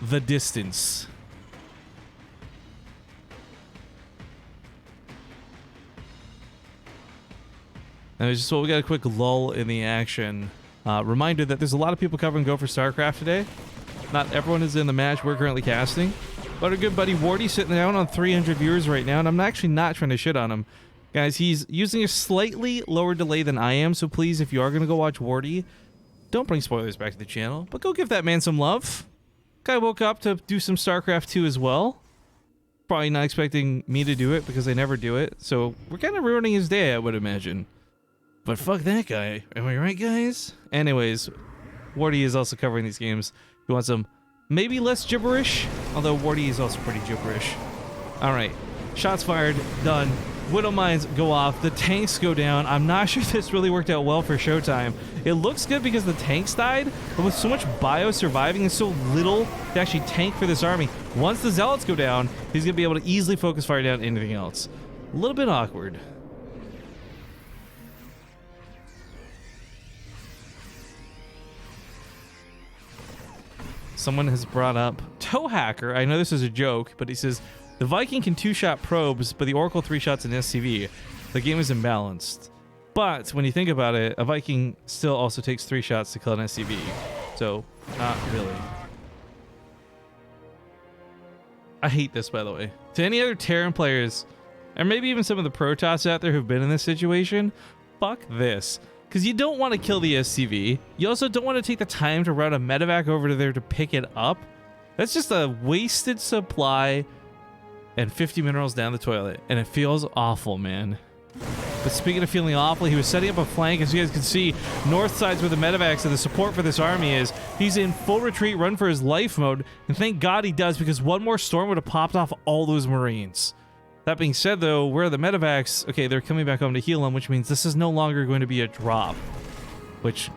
the distance. And it's just, well, we got a quick lull in the action. Reminder that there's a lot of people covering Go for StarCraft today. Not everyone is in the match we're currently casting. But our good buddy Wardy sitting down on 300 viewers right now, and I'm actually not trying to shit on him. Guys, he's using a slightly lower delay than I am, so please, if you are going to go watch Wardy, don't bring spoilers back to the channel, but go give that man some love. Guy woke up to do some StarCraft 2 as well. Probably not expecting me to do it because I never do it, so we're kind of ruining his day, I would imagine. But fuck that guy. Am I right, guys? Anyways, Wardy is also covering these games. He wants some maybe less gibberish, although Wardy is also pretty gibberish. Alright, shots fired, done. Widow mines go off, the tanks go down. I'm not sure this really worked out well for Showtime. It looks good because the tanks died, but with so much bio surviving and so little to actually tank for this army, once the zealots go down, he's going to be able to easily focus fire down anything else. A little bit awkward. Someone has brought up Toe Hacker. I know this is a joke, but he says, the Viking can 2-shot probes, but the Oracle 3 shots in SCV. The game is imbalanced. But when you think about it, a Viking still also takes 3 shots to kill an SCV. So, not really. I hate this, by the way. To any other Terran players, or maybe even some of the Protoss out there who've been in this situation, fuck this. Because you don't want to kill the SCV. You also don't want to take the time to route a medevac over to there to pick it up. That's just a wasted supply and 50 minerals down the toilet. And it feels awful, man. But speaking of feeling awful, he was setting up a flank. As you guys can see, north side's where the medevacs and the support for this army is. He's in full retreat, run for his life mode. And thank God he does, because one more storm would have popped off all those Marines. That being said, though, where are the medevacs? Okay, they're coming back home to heal him, which means this is no longer going to be a drop. Which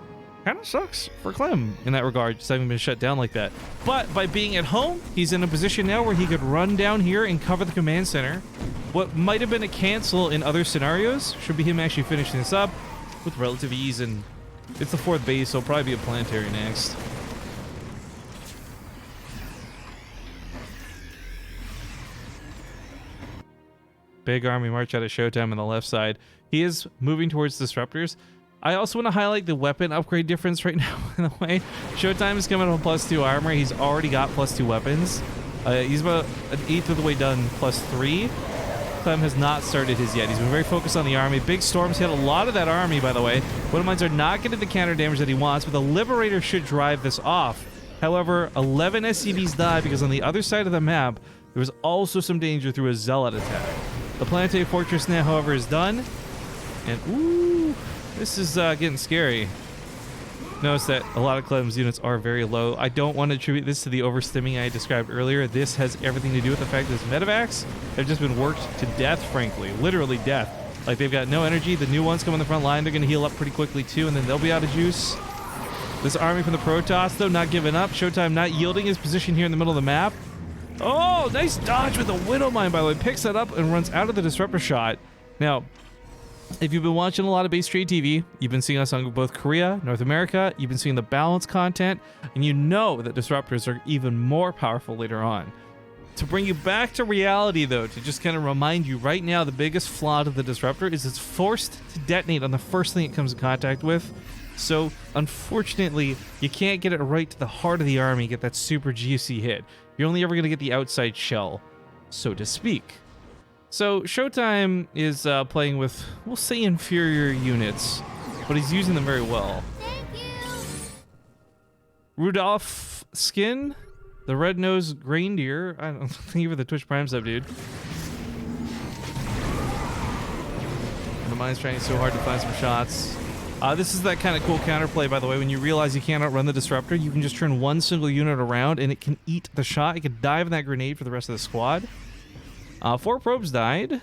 kind of sucks for Clem in that regard, just having been shut down like that. But by being at home, he's in a position now where he could run down here and cover the command center. What might have been a cancel in other scenarios should be him actually finishing this up with relative ease, and it's the 4th base, so it'll probably be a planetary next. Big army march out of Showtime on the left side. He is moving towards disruptors. I also want to highlight the weapon upgrade difference right now, in a way. Showtime is coming with +2 armor. He's already got +2 weapons. He's about an 1/8 of the way done, +3. Clem has not started his yet. He's been very focused on the army. Big storms hit a lot of that army, by the way. Widow mines are not getting the counter damage that he wants, but the Liberator should drive this off. However, 11 SCVs die because on the other side of the map, there was also some danger through a Zealot attack. The planetary fortress now, however, is done. And, ooh, this is getting scary. Notice that a lot of Clem's units are very low. I don't want to attribute this to the overstimming I described earlier. This has everything to do with the fact that his medevacs have just been worked to death, frankly. Literally death. Like, they've got no energy. The new ones come on the front line. They're going to heal up pretty quickly, too, and then they'll be out of juice. This army from the Protoss, though, not giving up. Showtime not yielding his position here in the middle of the map. Oh, nice dodge with the Widow Mine, by the way. Picks that up and runs out of the Disruptor shot. Now, if you've been watching a lot of BaseTradeTV, you've been seeing us on both Korea, North America, you've been seeing the balance content, and you know that Disruptors are even more powerful later on. To bring you back to reality, though, to just kind of remind you right now, the biggest flaw of the Disruptor is it's forced to detonate on the first thing it comes in contact with. So, unfortunately, you can't get it right to the heart of the army, get that super juicy hit. You're only ever going to get the outside shell, so to speak. So, Showtime is playing with, we'll say, inferior units, but he's using them very well. Thank you. Rudolph Skin, the red-nosed reindeer. I don't think you for the Twitch Prime sub, dude. The mine's trying so hard to find some shots. This is that kind of cool counterplay, by the way. When you realize you can't outrun the Disruptor, you can just turn one single unit around and it can eat the shot. It can dive in that grenade for the rest of the squad. 4 probes died.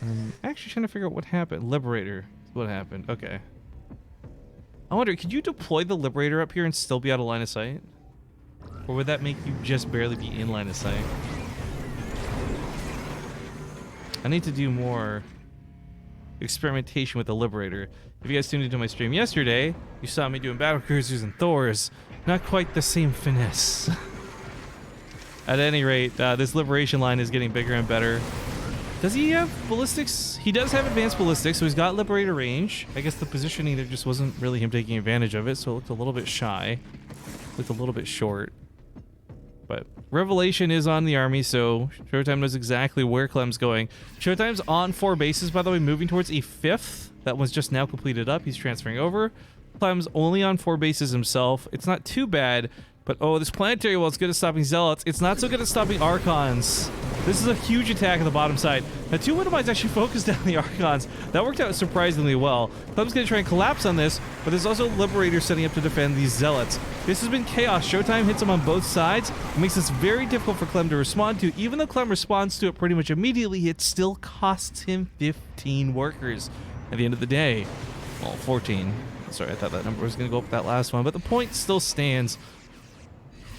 I'm actually trying to figure out what happened. Liberator. What happened? Okay. I wonder, could you deploy the Liberator up here and still be out of line of sight? Or would that make you just barely be in line of sight? I need to do more. experimentation with the Liberator. If you guys tuned into my stream yesterday, you saw me doing battle cruisers and Thors. Not quite the same finesse. At any rate, this Liberation line is getting bigger and better. Does he have ballistics? He does have advanced ballistics, so he's got Liberator range. I guess the positioning there just wasn't really him taking advantage of it, so it looked a little bit shy. Looked a little bit short. But Revelation is on the army, so Showtime knows exactly where Clem's going. Showtime's on 4 bases, by the way, moving towards a 5th. That one's just now completed up. He's transferring over. Clem's only on 4 bases himself. It's not too bad, but oh, this planetary, well, it's good at stopping Zealots. It's not so good at stopping Archons. This is a huge attack on the bottom side. Now, 2 Widow-Mines actually focused down the Archons. That worked out surprisingly well. Clem's going to try and collapse on this, but there's also Liberators setting up to defend these Zealots. This has been chaos. Showtime hits him on both sides. It makes this very difficult for Clem to respond to. Even though Clem responds to it pretty much immediately, it still costs him 15 workers at the end of the day. Well, 14. Sorry, I thought that number was going to go up with that last one, but the point still stands.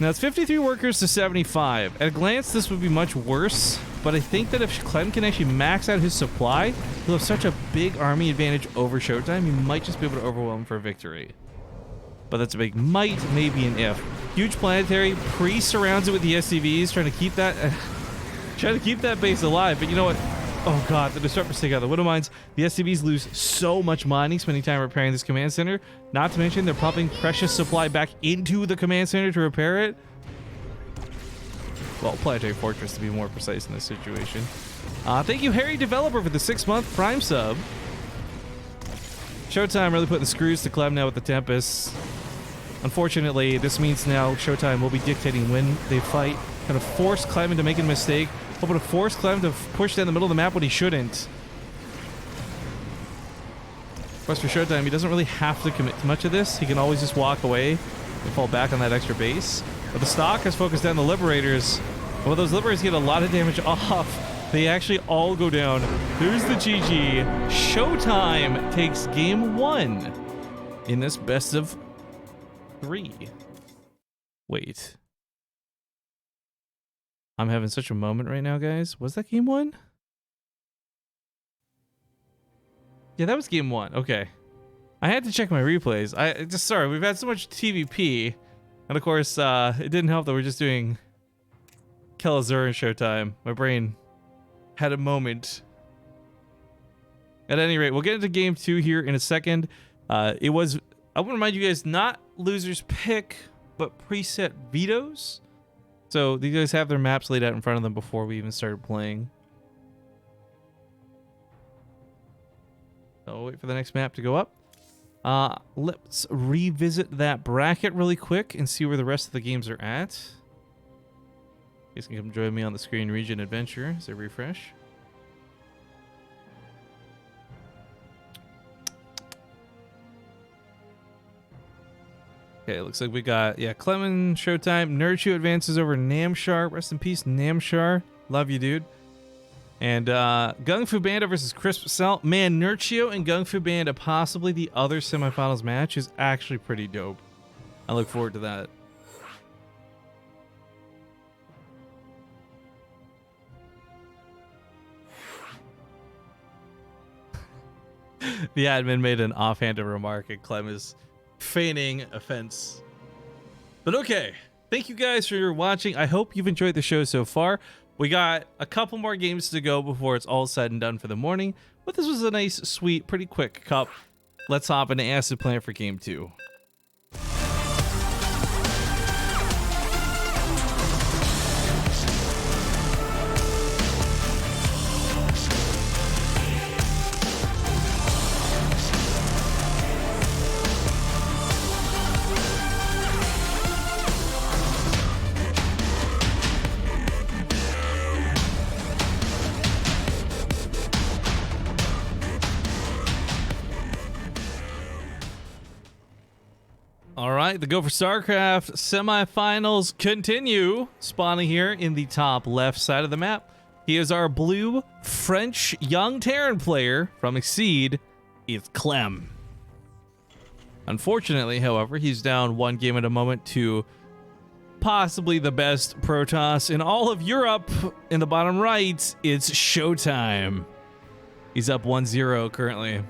Now, it's 53 workers to 75. At a glance, this would be much worse, but I think that if Clem can actually max out his supply, he'll have such a big army advantage over Showtime, he might just be able to overwhelm him for victory. But that's a big might, maybe an if. Huge planetary, pre-surrounds it with the SCVs, trying to keep that base alive, but you know what? Oh god, the disruptors take out the Widow-Mines. The SCVs lose so much mining, spending time repairing this command center. Not to mention, they're pumping precious supply back into the command center to repair it. Well, Planetary Fortress to be more precise in this situation. Thank you, Harry Developer, for the 6-month Prime sub. Showtime really putting the screws to Clem now with the Tempest. Unfortunately, this means now Showtime will be dictating when they fight. Gonna force Clem into making a mistake. Hoping to force Clem to push down the middle of the map when he shouldn't. Plus for Showtime, he doesn't really have to commit to much of this. He can always just walk away and fall back on that extra base. But the stock has focused down the Liberators. And when those Liberators get a lot of damage off, they actually all go down. There's the GG. Showtime takes game 1 in this best of 3. Wait. I'm having such a moment right now, guys. Was that game 1? Yeah, that was game 1. Okay. I had to check my replays. Sorry, we've had so much TVP. And of course, it didn't help that we're just doing Kelazur and Showtime. My brain had a moment. At any rate, we'll get into game 2 here in a second. I want to remind you guys, not losers pick, but preset vetoes. So these guys have their maps laid out in front of them before we even started playing. So I'll wait for the next map to go up. Let's revisit that bracket really quick and see where the rest of the games are at. You guys can come join me on the screen region adventure as I refresh. Okay, looks like we got, Clement, Showtime. Nurture advances over Namshar. Rest in peace, Namshar. Love you, dude. And Gung Fu Banda versus Crisp Cell. Man, Nurchio and Gung Fu Banda, possibly the other semifinals match, is actually pretty dope. I look forward to that. The admin made an offhanded remark and Clem is feigning offense. But okay, thank you guys for watching. I hope you've enjoyed the show so far. We got a couple more games to go before it's all said and done for the morning, but this was a nice, sweet, pretty quick cup. Let's hop into Acid Plant for game 2. All right, the Go for StarCraft semifinals continue, spawning here in the top left side of the map. He is our blue French young Terran player from Exceed. It's Clem. Unfortunately, however, he's down 1 game at a moment to possibly the best Protoss in all of Europe. In the bottom right, it's Showtime. He's up 1-0 currently.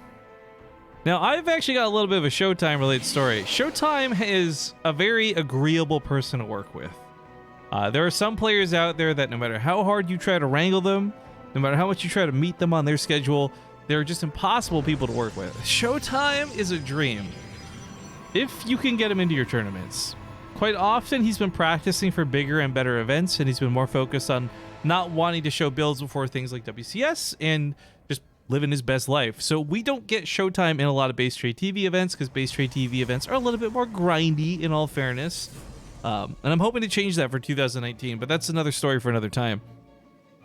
Now, I've actually got a little bit of a Showtime related story. Showtime is a very agreeable person to work with. There are some players out there that no matter how hard you try to wrangle them, no matter how much you try to meet them on their schedule, they're just impossible people to work with. Showtime is a dream if you can get him into your tournaments. Quite often, he's been practicing for bigger and better events, and he's been more focused on not wanting to show builds before things like WCS and just living his best life. So we don't get Showtime in a lot of BaseTradeTV events because BaseTradeTV events are a little bit more grindy, in all fairness. And I'm hoping to change that for 2019, but that's another story for another time.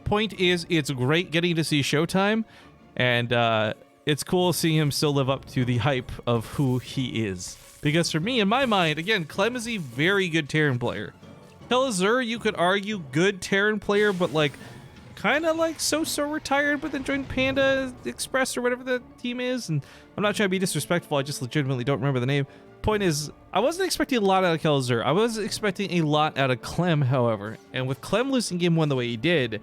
Point is, it's great getting to see Showtime, and it's cool seeing him still live up to the hype of who he is. Because for me, in my mind, again, Clem is a very good Terran player. Helazur, you could argue, good Terran player, but like, kind of like so-so retired, but then joined Panda Express or whatever the team is. And I'm not trying to be disrespectful, I just legitimately don't remember the name. Point is, I wasn't expecting a lot out of Helazur. I was expecting a lot out of Clem, however. And with Clem losing game 1 the way he did,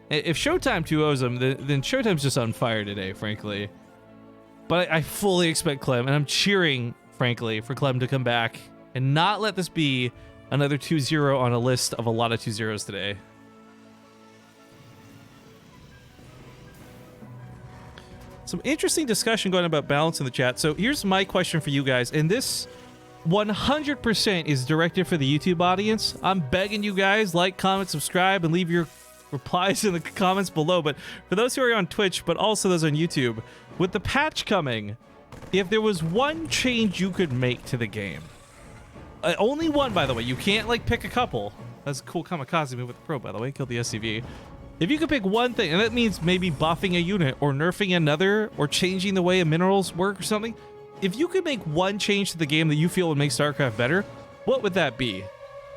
if Showtime 2-0s him, then Showtime's just on fire today, frankly. But I fully expect Clem, and I'm cheering, frankly, for Clem to come back and not let this be another 2-0 on a list of a lot of 2-0s today. Some interesting discussion going on about balance in the chat. So here's my question for you guys, and this 100% is directed for the YouTube audience. I'm begging you guys, like, comment, subscribe, and leave your replies in the comments below. But for those who are on Twitch, but also those on YouTube, with the patch coming, if there was one change you could make to the game, only one, by the way, you can't like pick a couple. That's a cool kamikaze move with the pro, by the way, killed the SCV. If you could pick one thing, and that means maybe buffing a unit or nerfing another or changing the way minerals work or something, if you could make one change to the game that you feel would make StarCraft better, what would that be?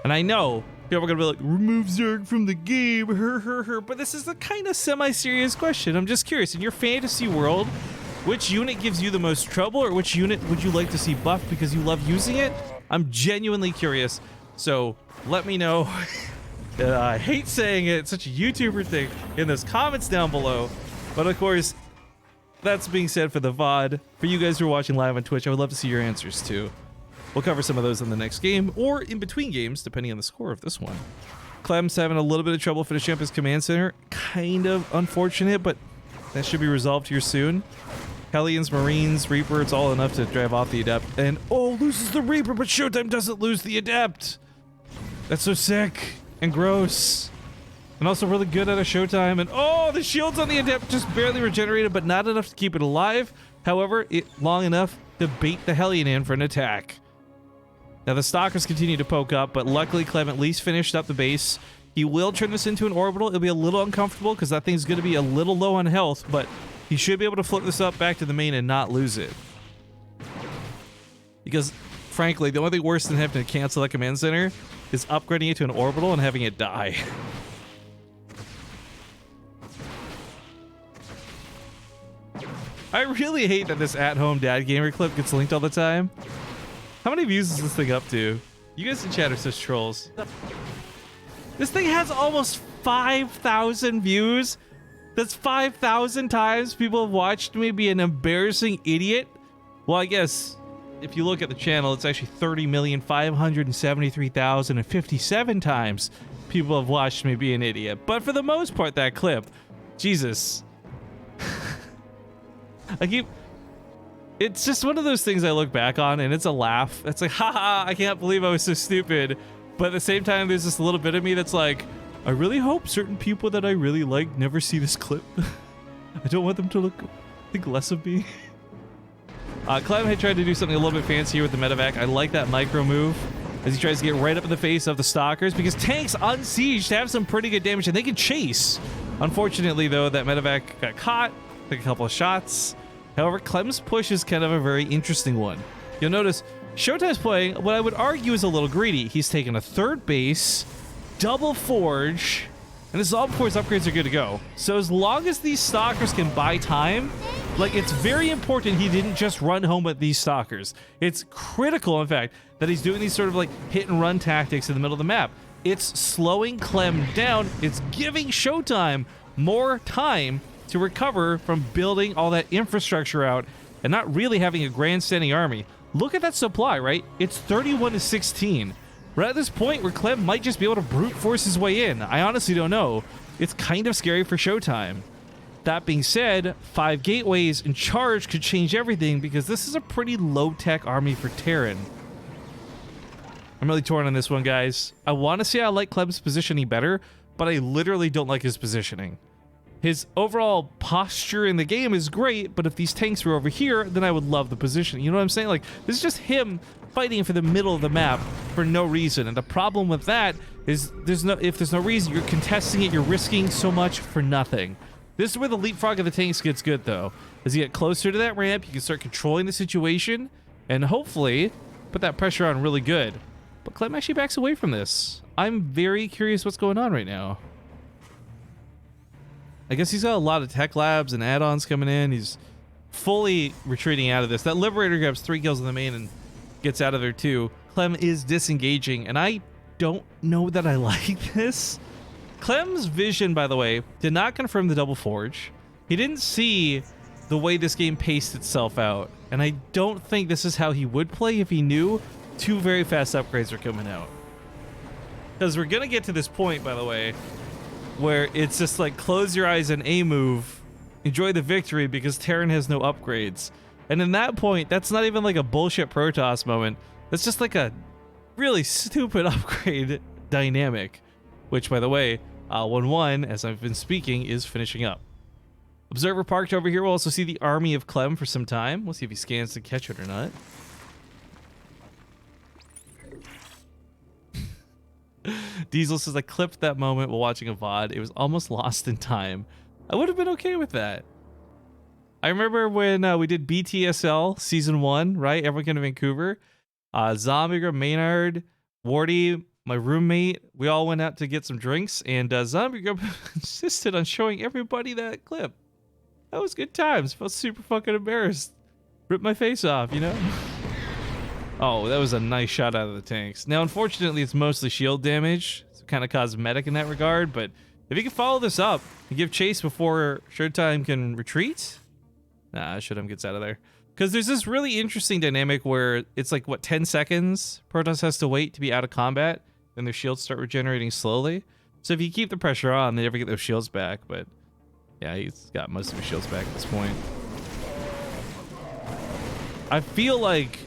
And I know people are gonna be like, remove Zerg from the game, but this is a kind of semi-serious question. I'm just curious, in your fantasy world, which unit gives you the most trouble, or which unit would you like to see buffed because you love using it? I'm genuinely curious, so let me know. I hate saying it, it's such a YouTuber thing, in those comments down below. But of course, that's being said for the VOD. For you guys who are watching live on Twitch, I would love to see your answers too. We'll cover some of those in the next game, or in between games, depending on the score of this one. Clem's having a little bit of trouble finishing up his command center. Kind of unfortunate, but that should be resolved here soon. Hellions, Marines, Reaper, it's all enough to drive off the Adept. And, oh, loses the Reaper, but Showtime doesn't lose the Adept. That's so sick and gross. And also really good out of Showtime. And, oh, the shields on the Adept just barely regenerated, but not enough to keep it alive. However, long enough to bait the Hellion in for an attack. Now, the Stalkers continue to poke up, but luckily Clem at least finished up the base. He will turn this into an orbital. It'll be a little uncomfortable because that thing's going to be a little low on health, but he should be able to flip this up back to the main and not lose it. Because, frankly, the only thing worse than having to cancel that command center is upgrading it to an orbital and having it die. I really hate that this at-home dad gamer clip gets linked all the time. How many views is this thing up to? You guys in chat are such trolls. This thing has almost 5,000 views. That's 5,000 times people have watched me be an embarrassing idiot. Well, I guess if you look at the channel, it's actually 30,573,057 times people have watched me be an idiot. But for the most part, that clip, Jesus. It's just one of those things I look back on and it's a laugh. It's like, haha, I can't believe I was so stupid. But at the same time, there's this little bit of me that's like, I really hope certain people that I really like never see this clip. I don't want them to think less of me. Clem had tried to do something a little bit fancier with the medevac. I like that micro move as he tries to get right up in the face of the Stalkers because tanks unsieged have some pretty good damage and they can chase. Unfortunately, though, that medevac got caught, took a couple of shots. However, Clem's push is kind of a very interesting one. You'll notice Showtime's playing what I would argue is a little greedy. He's taken a third base, double forge, and this is all before his upgrades are good to go. So as long as these Stalkers can buy time, like, it's very important he didn't just run home with these Stalkers. It's critical, in fact, that he's doing these sort of like hit and run tactics in the middle of the map. It's slowing Clem down. It's giving Showtime more time to recover from building all that infrastructure out and not really having a grandstanding army. Look at that supply, right? It's 31 to 16. We're at this point where Clem might just be able to brute force his way in. I honestly don't know. It's kind of scary for Showtime. That being said, 5 gateways in charge could change everything because this is a pretty low-tech army for Terran. I'm really torn on this one, guys. I want to say I like Clem's positioning better, but I literally don't like his positioning. His overall posture in the game is great, but if these tanks were over here, then I would love the position. You know what I'm saying? Like, this is just him fighting for the middle of the map for no reason. And the problem with that is if there's no reason, you're contesting it, you're risking so much for nothing. This is where the leapfrog of the tanks gets good, though. As you get closer to that ramp, you can start controlling the situation and hopefully put that pressure on really good. But Clem actually backs away from this. I'm very curious what's going on right now. I guess he's got a lot of tech labs and add-ons coming in. He's fully retreating out of this. That Liberator grabs 3 kills in the main and gets out of there too. Clem is disengaging, and I don't know that I like this. Clem's vision, by the way, did not confirm the double forge. He didn't see the way this game paced itself out, and I don't think this is how he would play if he knew 2 very fast upgrades are coming out. Because we're gonna get to this point, by the way, where it's just like close your eyes and A move, enjoy the victory because Terran has no upgrades. And in that point, that's not even like a bullshit Protoss moment. That's just like a really stupid upgrade dynamic, which, by the way, 1-1, as I've been speaking, is finishing up. Observer parked over here. We'll also see the army of Clem for some time. We'll see if he scans to catch it or not. Diesel says, I clipped that moment while watching a VOD. It was almost lost in time. I would have been okay with that. I remember when we did BTSL Season 1, right? Everyone came to Vancouver. Zombie, Maynard, Wardy, my roommate, we all went out to get some drinks, and Zombie insisted on showing everybody that clip. That was good times. Felt super fucking embarrassed. Ripped my face off, you know? Oh, that was a nice shot out of the tanks. Now, unfortunately, it's mostly shield damage. It's kind of cosmetic in that regard, but if you can follow this up and give chase before Showtime can retreat, nah, Showtime gets out of there. Because there's this really interesting dynamic where it's like, what, 10 seconds Protoss has to wait to be out of combat, then their shields start regenerating slowly. So if you keep the pressure on, they never get those shields back, but yeah, he's got most of his shields back at this point. I feel like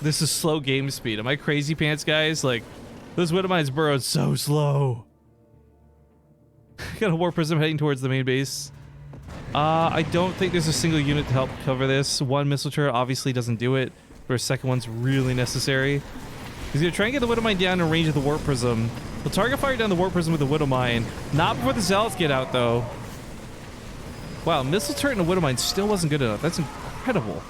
this is slow game speed. Am I crazy pants, guys? Like, those Widowmines burrowed so slow. Got a War Prism heading towards the main base. I don't think there's a single unit to help cover this. 1 missile turret obviously doesn't do it, but a second one's really necessary. He's gonna try and get the Widowmine down in range of the Warp Prism. He'll target fire down the Warp Prism with the Widowmine. Not before the Zealots get out, though. Wow, missile turret and a Widowmine still wasn't good enough. That's incredible.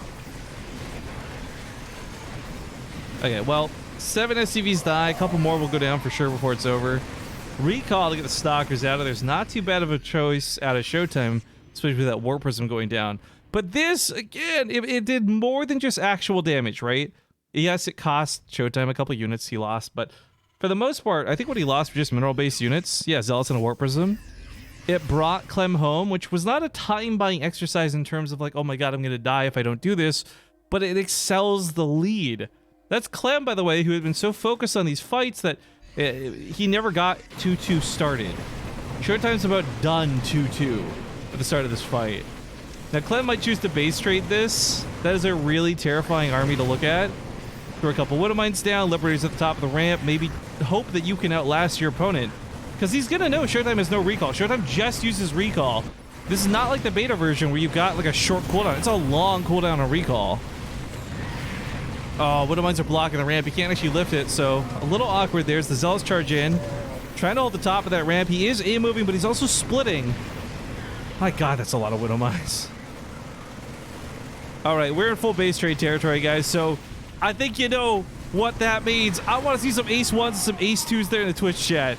Okay, well, 7 SCVs die. A couple more will go down for sure before it's over. Recall to get the Stalkers out of there's not too bad of a choice out of Showtime, especially with that Warp Prism going down. But this, again, it did more than just actual damage, right? Yes, it cost Showtime a couple units he lost, but for the most part, I think what he lost were just mineral-based units. Yeah, Zealots and a Warp Prism. It brought Clem home, which was not a time-buying exercise in terms of like, oh my god, I'm going to die if I don't do this, but it excels the lead. That's Clem, by the way, who had been so focused on these fights that he never got 2-2 started. Showtime's about done 2-2 at the start of this fight. Now, Clem might choose to base trade this. That is a really terrifying army to look at. Throw a couple Widowmines down, Liberators at the top of the ramp, maybe hope that you can outlast your opponent. Because he's going to know Showtime has no recall. Showtime just uses recall. This is not like the beta version where you've got like a short cooldown. It's a long cooldown on recall. Oh, Widowmines are blocking the ramp. He can't actually lift it, so a little awkward there as the Zealots charge in. Trying to hold the top of that ramp. He is A-moving, but he's also splitting. My god, that's a lot of Widowmines. Alright, we're in full base trade territory, guys, so I think you know what that means. I want to see some Ace 1s and some Ace 2s there in the Twitch chat.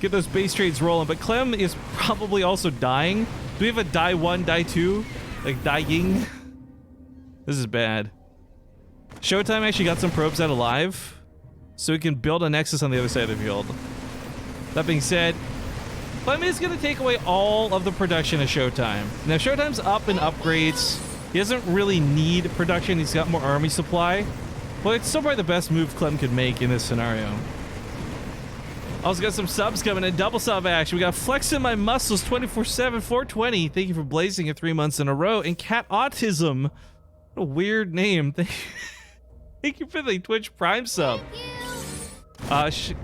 Get those base trades rolling, but Clem is probably also dying. Do we have a die 1, die 2? Like, dying? This is bad. Showtime actually got some probes out alive, so we can build a nexus on the other side of the field. That being said, Clem is going to take away all of the production of Showtime. Now, Showtime's up in upgrades. He doesn't really need production. He's got more army supply. But it's still probably the best move Clem could make in this scenario. Also got some subs coming in. Double sub action. We got Flexing My Muscles 24/7 420. Thank you for blazing it 3 months in a row. And Cat Autism. What a weird name. Thank you for the Twitch Prime sub.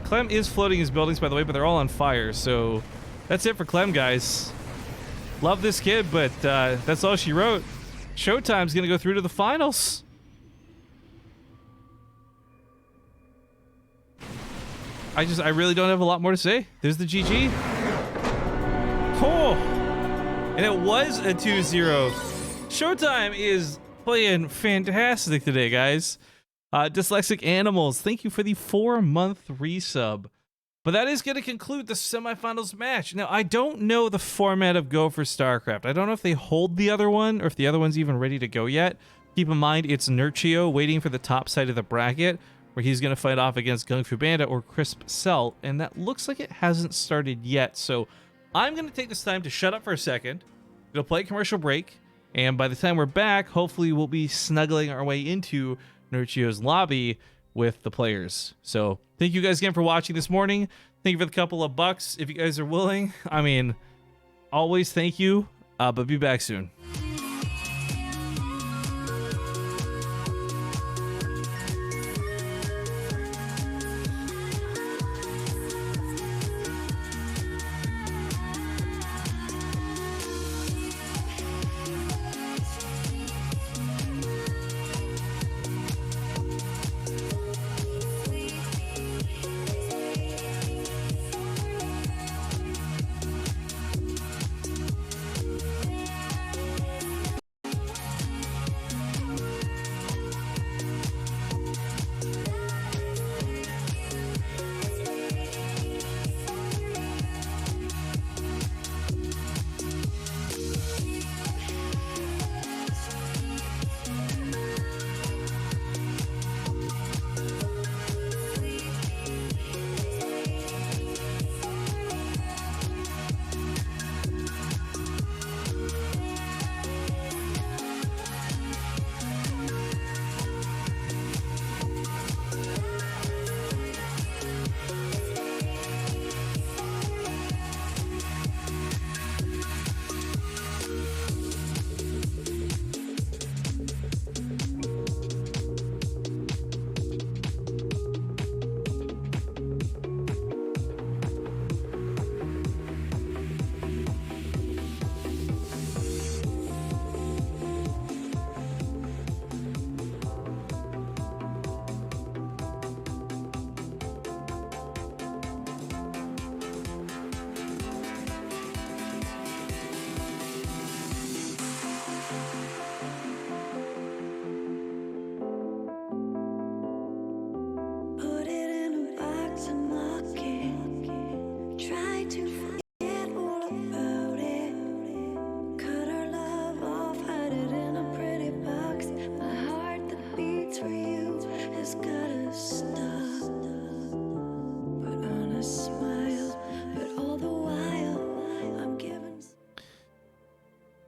Clem is floating his buildings, by the way, but they're all on fire. So that's it for Clem, guys. Love this kid, but that's all she wrote. Showtime's going to go through to the finals. I really don't have a lot more to say. There's the GG. Oh, and it was a 2-0. Showtime is playing fantastic today, guys. Dyslexic Animals, thank you for the 4-month resub. But that is going to conclude the semifinals match. Now, I don't know the format of Go for StarCraft. I don't know if they hold the other one or if the other one's even ready to go yet. Keep in mind, it's Nurchio waiting for the top side of the bracket, where he's going to fight off against Gung Fu Bandit or Crisp Cell, and that looks like it hasn't started yet. So I'm going to take this time to shut up for a second. We'll play a commercial break, and by the time we're back, hopefully we'll be snuggling our way into Nurchio's lobby with the players. So thank you guys again for watching this morning. Thank you for the couple of bucks if you guys are willing. I mean, always thank you, but be back soon.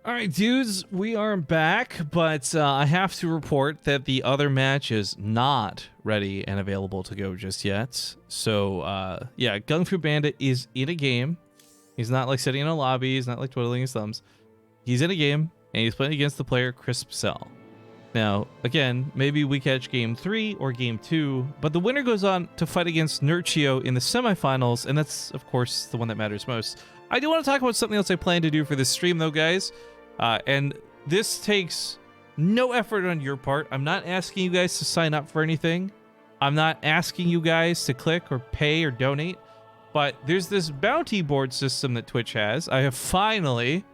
All right, dudes, we are back, but I have to report that the other match is not ready and available to go just yet. So, yeah, Gung Fu Bandit is in a game. He's not like sitting in a lobby. He's not like twiddling his thumbs. He's in a game, and he's playing against the player Crisp Cell. Now, again, maybe we catch game 3 or game 2, but the winner goes on to fight against Nurchio in the semifinals, and that's, of course, the one that matters most. I do want to talk about something else I plan to do for this stream, though, guys. And this takes no effort on your part. I'm not asking you guys to sign up for anything. I'm not asking you guys to click or pay or donate. But there's this bounty board system that Twitch has. I have finally,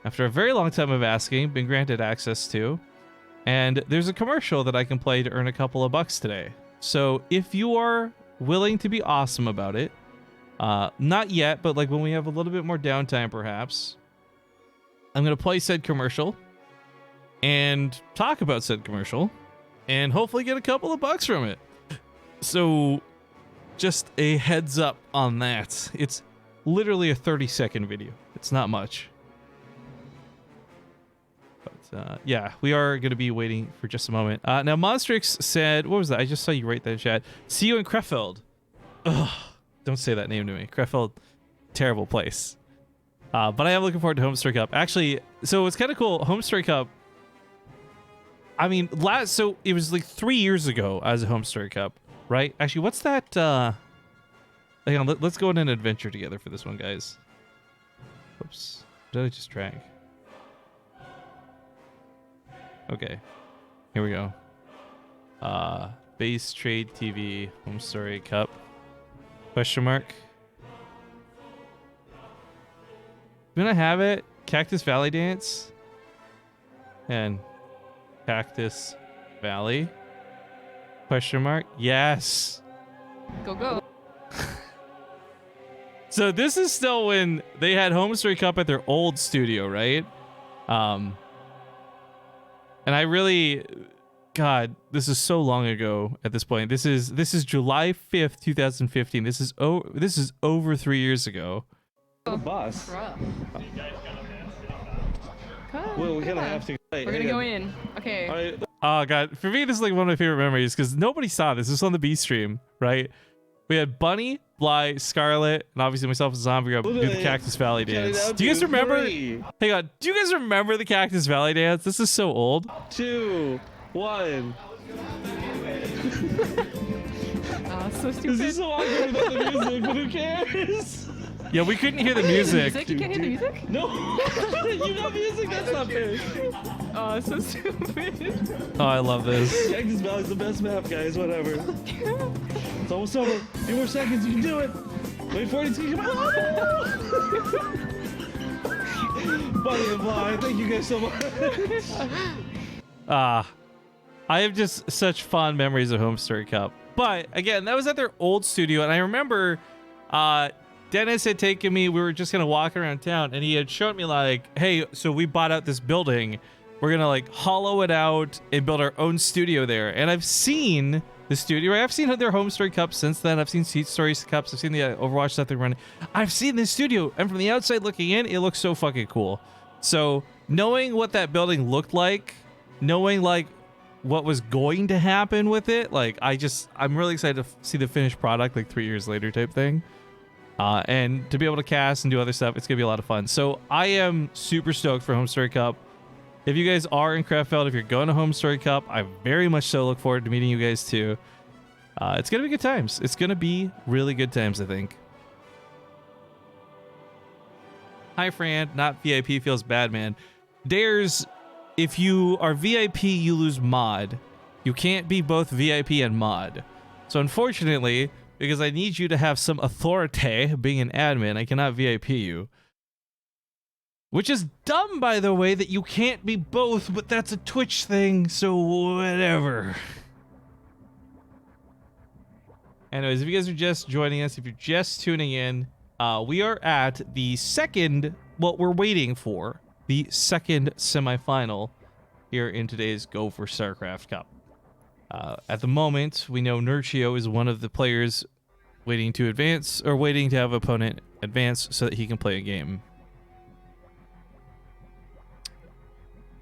after a very long time of asking, been granted access to. And there's a commercial that I can play to earn a couple of bucks today. So if you are willing to be awesome about it, not yet, but like when we have a little bit more downtime perhaps, I'm going to play said commercial and talk about said commercial and hopefully get a couple of bucks from it. So just a heads up on that. It's literally a 30-second video. It's not much. But yeah, we are going to be waiting for just a moment. Now, Monstrix said, what was that? I just saw you write that in chat. See you in Krefeld. Ugh, don't say that name to me. Krefeld, terrible place. But I am looking forward to Homestory Cup. Actually, so it's kind of cool. Homestory Cup, I mean, so it was like 3 years ago as a Homestory Cup, right? Actually, what's that? Hang on, let's go on an adventure together for this one, guys. Oops, did I just drag? Okay, here we go. BaseTradeTV Homestory Cup? Question mark. Gonna have it. Cactus Valley Dance and Cactus Valley? Question mark. Yes. Go, go. So this is still when they had Homestory Cup at their old studio, right? And I really, God, this is so long ago at this point. This is July 5th, 2015. This is over 3 years ago. The boss. Rough. Well, we're gonna have to. We're gonna go in. Okay. All right. Oh God, for me this is like one of my favorite memories because nobody saw this. This was on the B stream, right? We had Bunny, Bly, Scarlet, and obviously myself and Zombie do the Cactus Valley dance. Do you guys remember? Hang on. Do you guys remember the Cactus Valley dance? This is so old. 2, 1. So This stupid. is so awkward without the music, but who cares? Yeah, we couldn't hear the music. You can't hear the music? No, you got music. That's not fair. Oh, so stupid. Oh, I love this. Cactus Valley's the best map, guys. Whatever. It's almost over. 8 more seconds. You can do it. Wait for it. It's gonna come out. Bunny and Bly, thank you guys so much. I have just such fond memories of Homestory Cup. But again, that was at their old studio, and I remember Dennis had taken me, we were just gonna walk around town, and he had shown me like, hey, so we bought out this building. We're gonna like hollow it out and build our own studio there. And I've seen the studio, right? I've seen their Homestory Cups since then. I've seen Seat Stories Cups. I've seen the Overwatch stuff they're running. I've seen this studio, and from the outside looking in, it looks so fucking cool. So knowing what that building looked like, knowing like what was going to happen with it, like I'm really excited to see the finished product like 3 years later type thing. And to be able to cast and do other stuff, it's gonna be a lot of fun. So I am super stoked for Homestory Cup. If you guys are in Krefeld, if you're going to Homestory Cup, I very much so look forward to meeting you guys too. It's gonna be good times. It's gonna be really good times, I think. Hi, Fran. Not VIP feels bad, man. Dares, if you are VIP, you lose mod. You can't be both VIP and mod. So unfortunately, because I need you to have some authority being an admin, I cannot VIP you. Which is dumb, by the way, that you can't be both, but that's a Twitch thing, so whatever. Anyways, if you guys are just joining us, if you're just tuning in, we are at the second, what we're waiting for, the second semifinal here in today's Go4SC2 Cup. At the moment, we know Nurchio is one of the players waiting to advance, or waiting to have an opponent advance so that he can play a game.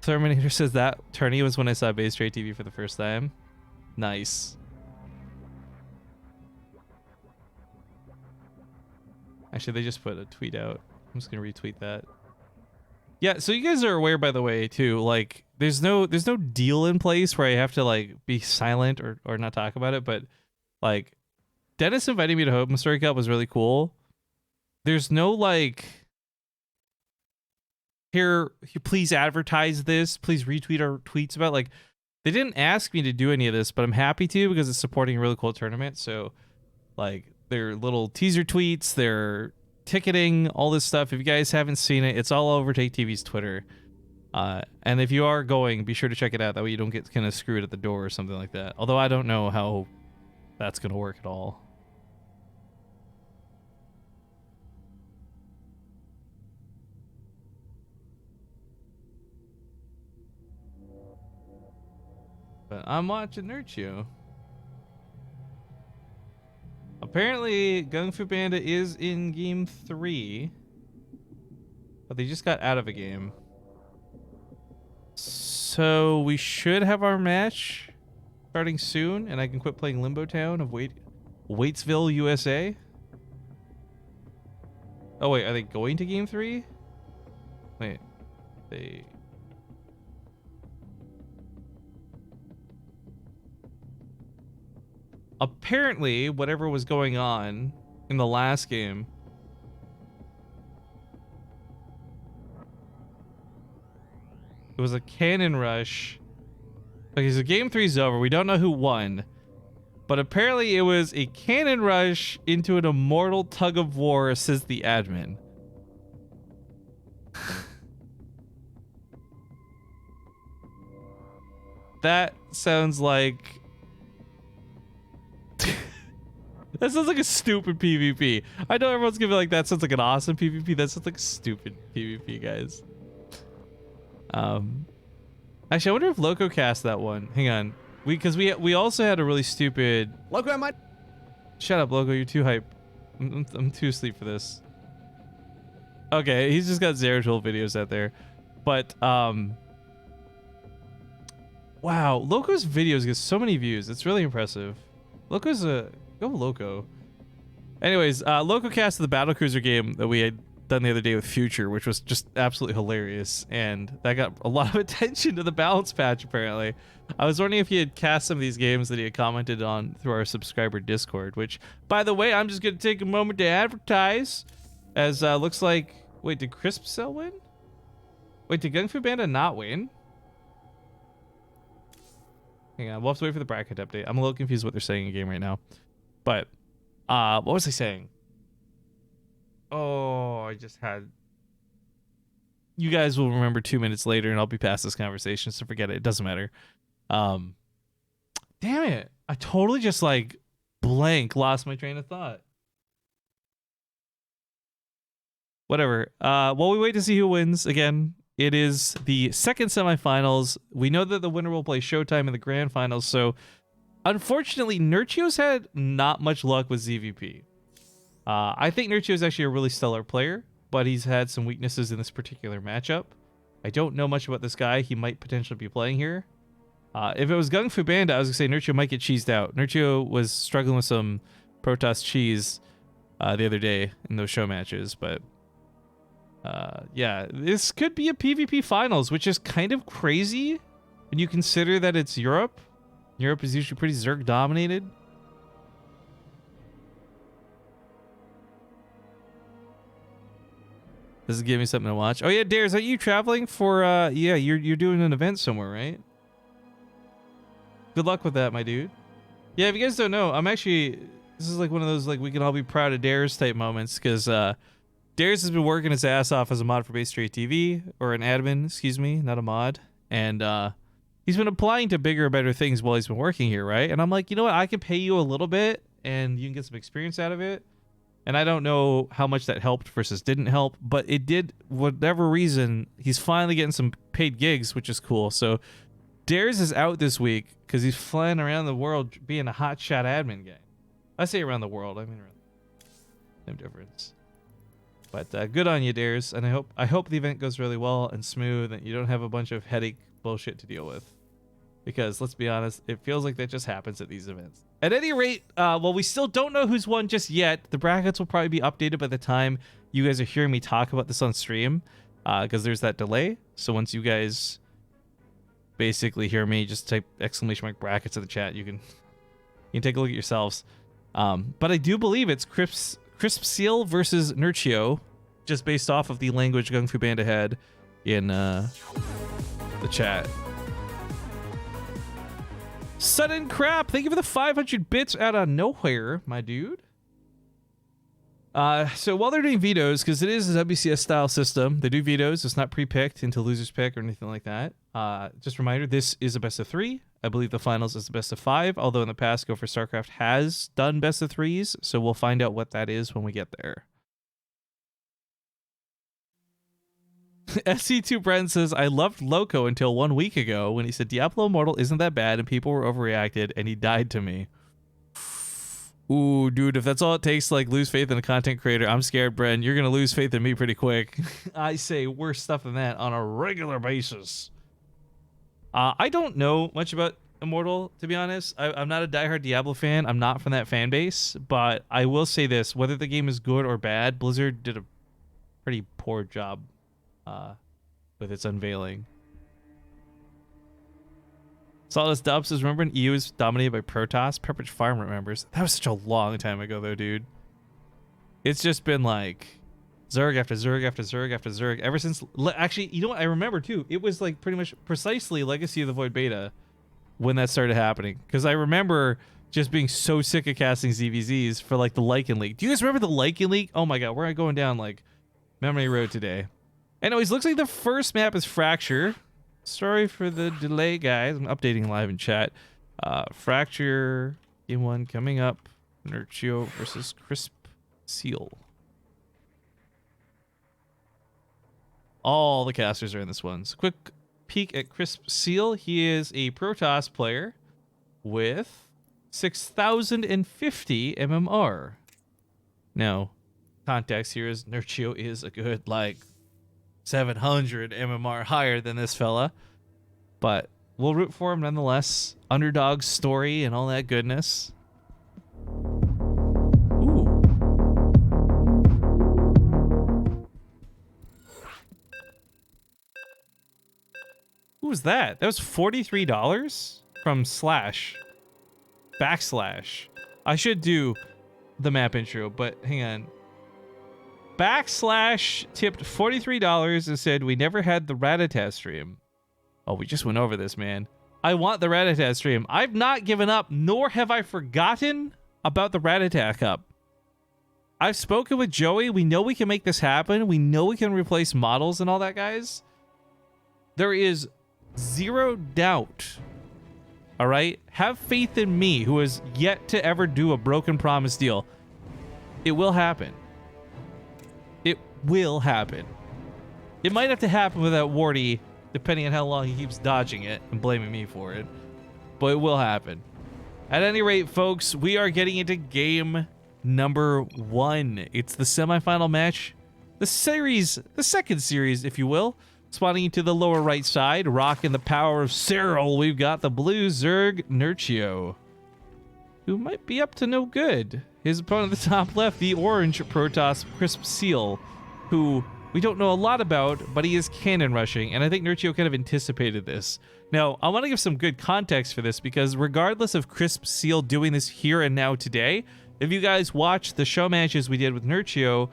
Terminator says that tourney was when I saw BaseTradeTV for the first time. Nice. Actually, they just put a tweet out. I'm just gonna retweet that. Yeah, so you guys are aware, by the way, too, like there's no deal in place where I have to like be silent or not talk about it, but like Dennis inviting me to Homestory Cup was really cool. There's no like, here, please advertise this, please retweet our tweets about, like, they didn't ask me to do any of this, but I'm happy to because it's supporting a really cool tournament. So like their little teaser tweets, their ticketing, all this stuff. If you guys haven't seen it, it's all over Take TV's Twitter. And if you are going, be sure to check it out. That way you don't get kind of screwed at the door or something like that. Although I don't know how that's going to work at all. But I'm watching Nurchio. Apparently, Gung Fu Panda is in game 3, but they just got out of a game. So we should have our match starting soon, and I can quit playing Limbo Town of Waitsville, USA. Oh wait, are they going to game 3? Wait, they... Apparently, whatever was going on in the last game, it was a cannon rush. Okay, so game 3's over. We don't know who won. But apparently it was a cannon rush into an immortal tug of war, says the admin. That sounds like... That sounds like a stupid PvP. I know everyone's gonna be like, that sounds like an awesome PvP. That sounds like stupid PvP, guys. Actually, I wonder if Loco cast that one. Hang on. Because we also had a really stupid... Loco, I might... Shut up, Loco. You're too hype. I'm too asleep for this. Okay, he's just got Zeratul videos out there. But, wow, Loco's videos get so many views. It's really impressive. Loco's a... Go Loco. Anyways, Loco cast the Battlecruiser game that we had done the other day with Future, which was just absolutely hilarious, and that got a lot of attention to the balance patch, apparently. I was wondering if he had cast some of these games that he had commented on through our subscriber Discord, which, by the way, I'm just going to take a moment to advertise, as looks like... Wait, did Crisp Cell win? Wait, did Gung Fu Panda not win? Hang on, we'll have to wait for the bracket update. I'm a little confused what they're saying in game right now. But, what was I saying? Oh, I just had... You guys will remember 2 minutes later, and I'll be past this conversation, so forget it. It doesn't matter. Damn it. I totally just, like, lost my train of thought. Whatever. While we wait to see who wins, again, it is the second semifinals. We know that the winner will play Showtime in the grand finals, so... Unfortunately, Nurchio's had not much luck with ZVP. I think Nurchio's actually a really stellar player, but he's had some weaknesses in this particular matchup. I don't know much about this guy. He might potentially be playing here. If it was Gung Fu Panda, I was going to say Nurchio might get cheesed out. Nurchio was struggling with some Protoss cheese the other day in those show matches, but yeah, this could be a PvP finals, which is kind of crazy when you consider that it's Europe. Europe is usually pretty Zerg dominated. This is giving me something to watch. Oh yeah, Dares, are you traveling for yeah, you're doing an event somewhere, right? Good luck with that, my dude. Yeah, if you guys don't know, I'm actually, this is like one of those like we can all be proud of Dares type moments, because Dares has been working his ass off as a mod for BaseTradeTV, or an admin, excuse me, not a mod. And he's been applying to bigger, better things while he's been working here, right? And I'm like, you know what? I can pay you a little bit, and you can get some experience out of it. And I don't know how much that helped versus didn't help, but it did, whatever reason, he's finally getting some paid gigs, which is cool. So Dares is out this week because he's flying around the world being a hotshot admin guy. I say around the world, I mean around. Same difference. But good on you, Dares, and I hope the event goes really well and smooth, and you don't have a bunch of headache bullshit to deal with, because let's be honest, it feels like that just happens at these events. At any rate, while we still don't know who's won just yet, the brackets will probably be updated by the time you guys are hearing me talk about this on stream, because there's that delay. So once you guys basically hear me, just type exclamation mark brackets in the chat. You can take a look at yourselves. But I do believe it's Crisp Seal versus Nurchio, just based off of the language Gung Fu Panda had in the chat. Sudden Crap, thank you for the 500 bits out of nowhere, my dude. So while they're doing vetoes, because it is a WCS style system, they do vetoes. It's not pre-picked into losers pick or anything like that. Just a reminder, this is a best of 3. I believe the finals is the best of 5, although in the past Go4SC2 has done best of 3s, so we'll find out what that is when we get there. SC2 Brent says, I loved Loco until 1 week ago when he said Diablo Immortal isn't that bad and people were overreacted, and he died to me. Ooh, dude, if that's all it takes to like lose faith in a content creator, I'm scared, Bren. You're gonna lose faith in me pretty quick. I say worse stuff than that on a regular basis. I don't know much about Immortal, to be honest. I'm not a diehard Diablo fan. I'm not from that fan base, but I will say this: whether the game is good or bad, Blizzard did a pretty poor job with its unveiling. Solidus Dub says, remember when EU was dominated by Protoss? Pepperidge Farm remembers. That was such a long time ago, though, dude. It's just been like Zerg after Zerg after Zerg after Zerg ever since. Actually, you know what? I remember, too. It was like pretty much precisely Legacy of the Void Beta when that started happening. Because I remember just being so sick of casting ZVZs for like the Lycan League. Do you guys remember the Lycan League? Oh my god, we're going down like memory road today. Anyways, looks like the first map is Fracture. Sorry for the delay, guys. I'm updating live in chat. Fracture, game 1 coming up. Nurchio versus Crisp Seal. All the casters are in this one. So quick peek at Crisp Seal. He is a Protoss player with 6,050 MMR. Now, context here is Nurchio is a good, like, 700 MMR higher than this fella, but we'll root for him nonetheless. Underdog story and all that goodness. Ooh. Who was that? That was $43 from // I should do the map intro, but hang on. / tipped $43 and said, we never had the Ratata stream. Oh, we just went over this, man. I want the Ratata stream. I've not given up, nor have I forgotten about the Ratata Cup. I've spoken with Joey. We know we can make this happen. We know we can replace models and all that, guys. There is zero doubt. All right? Have faith in me, who has yet to ever do a broken promise deal. It will happen. It will happen. It might have to happen without Wardy, depending on how long he keeps dodging it and blaming me for it. But it will happen. At any rate, folks, we are getting into game number 1. It's the semifinal match. The second series, if you will. Spawning into the lower right side, rocking the power of Cyril, we've got the blue Zerg Nurchio, who might be up to no good. His opponent at the top left, the orange Protoss Crisp Seal, who we don't know a lot about, but he is cannon rushing, and I think Nurchio kind of anticipated this. Now, I want to give some good context for this, because regardless of Crisp Seal doing this here and now today, if you guys watched the show matches we did with Nurchio,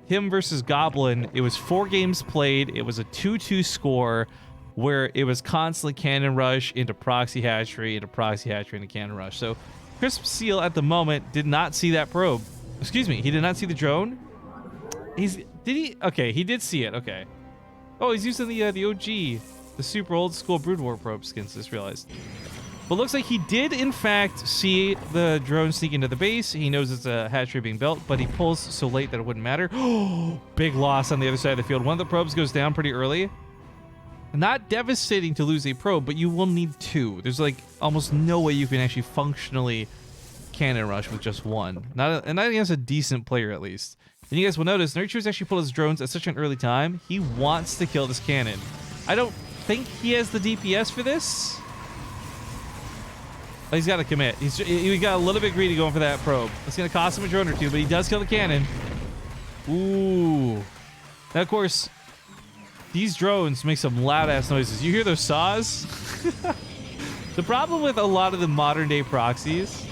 him versus Goblin, it was 4 games played, it was a 2-2 score, where it was constantly cannon rush into proxy hatchery, into cannon rush. So Crisp Seal at the moment did not see that probe. Excuse me, he did not see the drone. Did he? Okay, he did see it. Okay. Oh, he's using the OG, the super old school Brood War probe skins. Just realized. But looks like he did in fact see the drone sneak into the base. He knows it's a hatchery being built, but he pulls so late that it wouldn't matter. Big loss on the other side of the field. One of the probes goes down pretty early. Not devastating to lose a probe, but you will need 2. There's like almost no way you can actually functionally cannon rush with just 1. Not against a decent player, at least. And you guys will notice Nurchio's actually pulled his drones at such an early time. He wants to kill this cannon. I don't think he has the DPS for this. Oh, he's got to commit. He got a little bit greedy going for that probe. It's going to cost him a drone or 2, but he does kill the cannon. Ooh. Now, of course, these drones make some loud-ass noises. You hear those saws? The problem with a lot of the modern-day proxies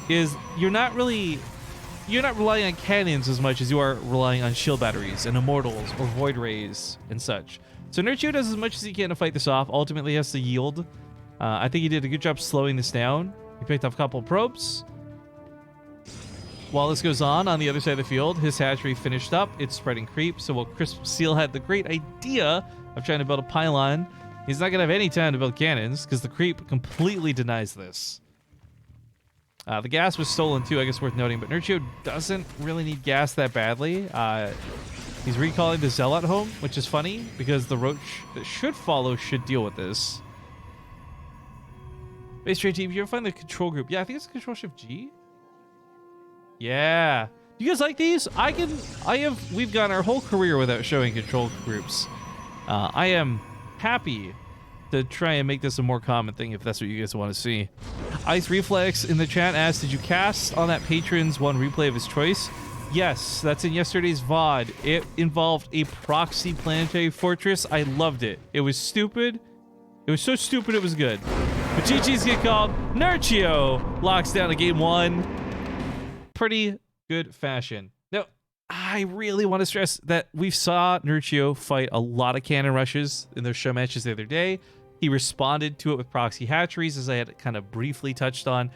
is you're not relying on cannons as much as you are relying on shield batteries and immortals or void rays and such. So Nurchio does as much as he can to fight this off. Ultimately, he has to yield. I think he did a good job slowing this down. He picked up a couple of probes. While this goes on the other side of the field, his hatchery finished up. It's spreading creep. So while Crisp Seal had the great idea of trying to build a pylon, he's not going to have any time to build cannons because the creep completely denies this. The gas was stolen too, I guess worth noting, but Nurchio doesn't really need gas that badly. He's recalling the Zealot home, which is funny because the Roach that should follow should deal with this. BaseTradeTV, you ever find the control group? Yeah, I think it's Control Shift G. Yeah. You guys like these? We've gone our whole career without showing control groups. I am happy to try and make this a more common thing if that's what you guys want to see. Ice Reflex in the chat asked, did you cast on that patron's one replay of his choice? Yes, that's in yesterday's VOD. It involved a proxy planetary fortress. I loved it. It was stupid. It was so stupid it was good. But GG's get called. Nerchio locks down a game 1. Pretty good fashion. Now, I really want to stress that we saw Nerchio fight a lot of cannon rushes in those show matches the other day. He responded to it with proxy hatcheries, as I had kind of briefly touched on.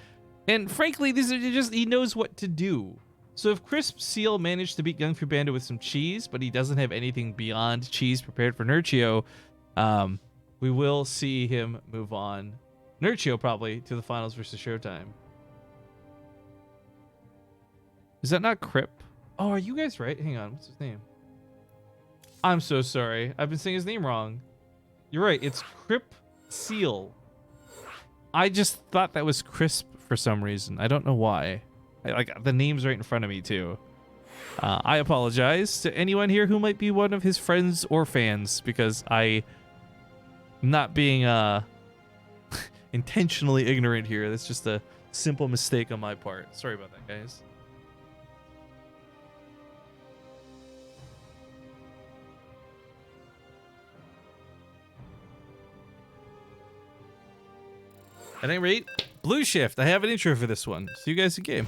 And frankly, these are just, he knows what to do. So if Crisp Seal managed to beat Gung Fu Bandit with some cheese, but he doesn't have anything beyond cheese prepared for Nerchio, we will see him move on. Nerchio probably to the finals versus Showtime. Is that not Crip? Oh, are you guys right? Hang on, what's his name? I'm so sorry. I've been saying his name wrong. You're right, it's Crip Seal. I just thought that was Crisp for some reason. I don't know why. Like, the name's right in front of me, too. I apologize to anyone here who might be one of his friends or fans, because I'm not being intentionally ignorant here. That's just a simple mistake on my part. Sorry about that, guys. At any rate, Blue Shift. I have an intro for this one. See you guys in game.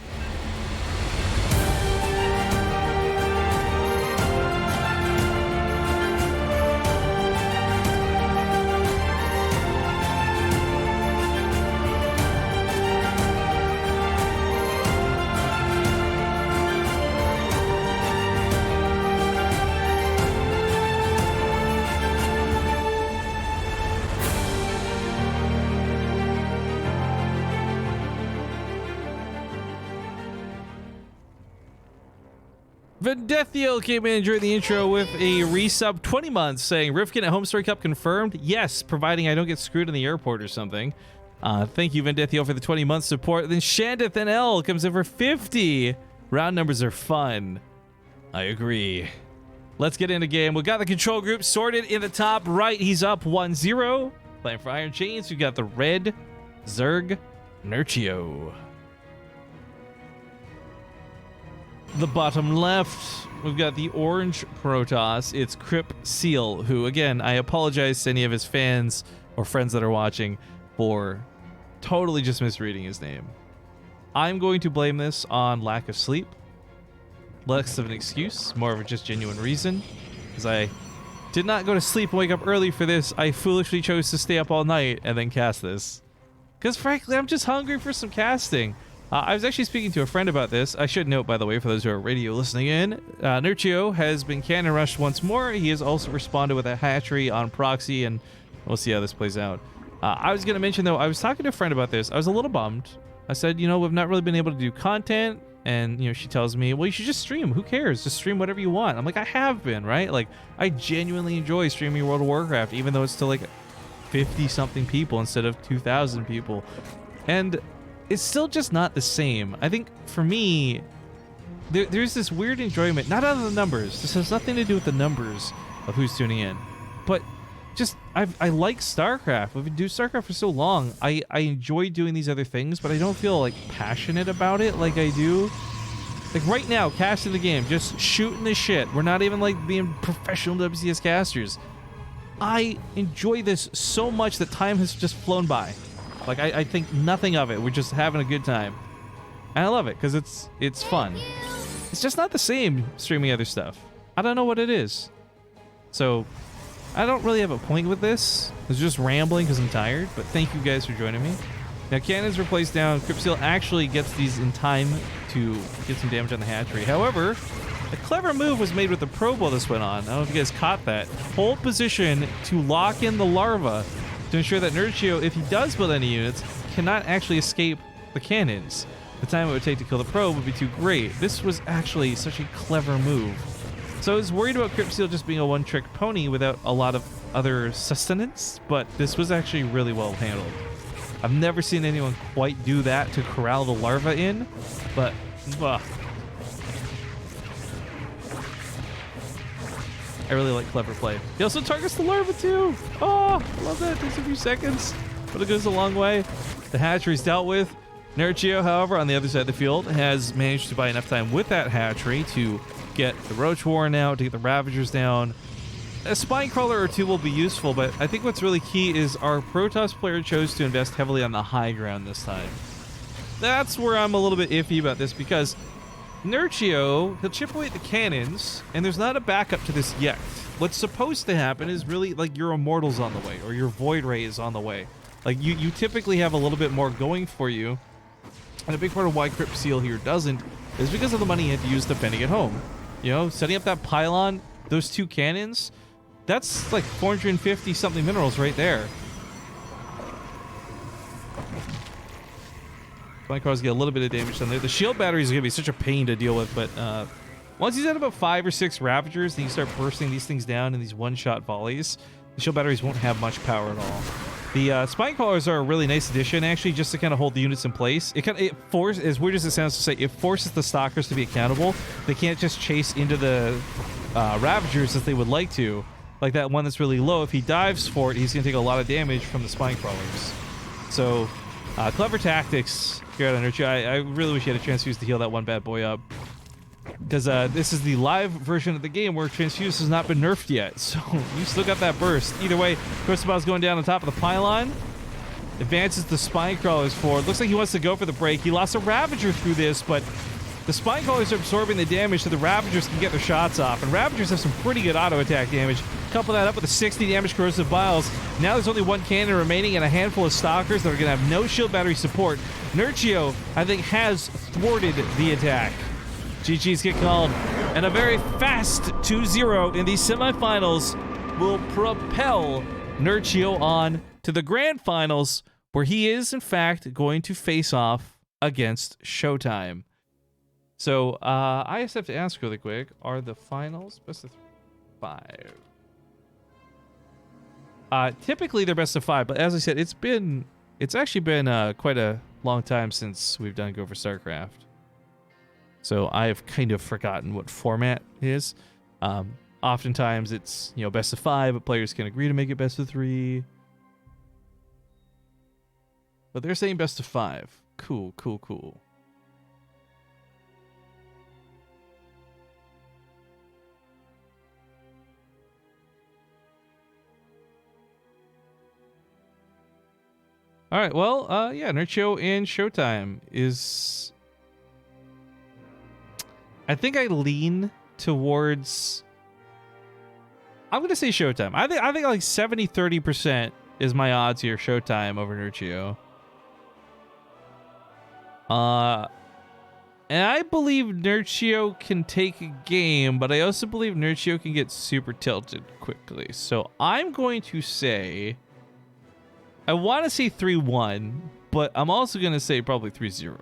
Vendethiel came in during the intro with a resub 20 months saying Rifkin at Home Story Cup confirmed. Yes, providing I don't get screwed in the airport or something. Thank you, Vendethiel, for the 20 months support. Then Shandith NL comes in for 50. Round numbers are fun. I agree. Let's get into game. We got the control group sorted in the top right. He's up 1-0. Playing for Iron Chains, we got the red Zerg Nerchio. The bottom left, we've got the orange Protoss. It's Crip Seal, who, again, I apologize to any of his fans or friends that are watching for totally just misreading his name. I'm going to blame this on lack of sleep. Less of an excuse, more of a just genuine reason. Because I did not go to sleep and wake up early for this. I foolishly chose to stay up all night and then cast this. Because frankly, I'm just hungry for some casting. I was actually speaking to a friend about this. I should note, by the way, for those who are radio listening in, Nerchio has been cannon rushed once more. He has also responded with a hatchery on proxy, and we'll see how this plays out. I was going to mention, though, I was talking to a friend about this. I was a little bummed. I said, you know, we've not really been able to do content, and, you know, she tells me, well, you should just stream. Who cares? Just stream whatever you want. I'm like, I have been, right? Like, I genuinely enjoy streaming World of Warcraft, even though it's to, like, 50-something people instead of 2,000 people. And it's still just not the same. I think for me, there's this weird enjoyment, not out of the numbers. This has nothing to do with the numbers of who's tuning in, but just I like StarCraft. We've been doing StarCraft for so long. I enjoy doing these other things, but I don't feel like passionate about it like I do. Like right now, casting the game, just shooting the shit. We're not even like being professional WCS casters. I enjoy this so much that time has just flown by. Like, I think nothing of it. We're just having a good time. And I love it, because it's fun. It's just not the same streaming other stuff. I don't know what it is. So, I don't really have a point with this. It's just rambling because I'm tired, but thank you guys for joining me. Now, cannons were placed down. Cripsteel actually gets these in time to get some damage on the hatchery. However, a clever move was made with the probe while this went on. I don't know if you guys caught that. Hold position to lock in the larva to ensure that Nerchio, if he does build any units, cannot actually escape the cannons. The time it would take to kill the probe would be too great. This was actually such a clever move. So I was worried about Cripsteel just being a one-trick pony without a lot of other sustenance, but this was actually really well handled. I've never seen anyone quite do that to corral the larva in, but I really like clever play. He also targets the larva too. Oh, I love that. It takes a few seconds, but it goes a long way. The hatchery's dealt with. Nerchio, however, on the other side of the field, has managed to buy enough time with that hatchery to get the Roach Warren out, to get the Ravagers down. A Spine Crawler or two will be useful, but I think what's really key is our Protoss player chose to invest heavily on the high ground this time. That's where I'm a little bit iffy about this, because Nerchio, he'll chip away at the cannons, and there's not a backup to this yet. What's supposed to happen is really like your Immortal's on the way, or your Void Ray is on the way. Like, you typically have a little bit more going for you, and a big part of why Crypt Seal here doesn't is because of the money he had to use defending at home. You know, setting up that pylon, those 2 cannons, that's like 450 something minerals right there. Spine Crawlers get a little bit of damage done there. The shield battery is going to be such a pain to deal with, but once he's at about 5 or 6 Ravagers, then you start bursting these things down in these one-shot volleys. The shield batteries won't have much power at all. The Spine Crawlers are a really nice addition, actually, just to kind of hold the units in place. It forces, as weird as it sounds to say, it forces the Stalkers to be accountable. They can't just chase into the Ravagers as they would like to. Like that one that's really low, if he dives for it, he's going to take a lot of damage from the Spine Crawlers. So, clever tactics here at Nerchio. I really wish you had a Transfuse to heal that one bad boy up. Because this is the live version of the game where Transfuse has not been nerfed yet, so you still got that burst. Either way, Cristobal's going down on top of the pylon. Advances the Spine Crawlers forward. Looks like he wants to go for the break. He lost a Ravager through this, but the Spine Crawlers are absorbing the damage so the Ravagers can get their shots off. And Ravagers have some pretty good auto attack damage. Couple that up with a 60 damage Corrosive Biles. Now there's only 1 cannon remaining and a handful of Stalkers that are going to have no shield battery support. Nerchio, I think, has thwarted the attack. GG's get called, and a very fast 2-0 in these semifinals will propel Nerchio on to the grand finals, where he is, in fact, going to face off against Showtime. So, I just have to ask really quick, are the finals best of 5? Typically, they're best of 5, but as I said, it's actually been quite a long time since we've done Go for StarCraft. So I've kind of forgotten what format it is. Oftentimes it's, you know, best of 5, but players can agree to make it best of 3. But they're saying best of 5. Cool, cool, cool. All right, well, yeah, Nerchio and Showtime is... I think I lean towards... I'm going to say Showtime. I think like 70-30% is my odds here, Showtime over Nerchio. And I believe Nerchio can take a game, but I also believe Nerchio can get super tilted quickly. So I'm going to say... I want to say 3-1, but I'm also going to say probably 3-0.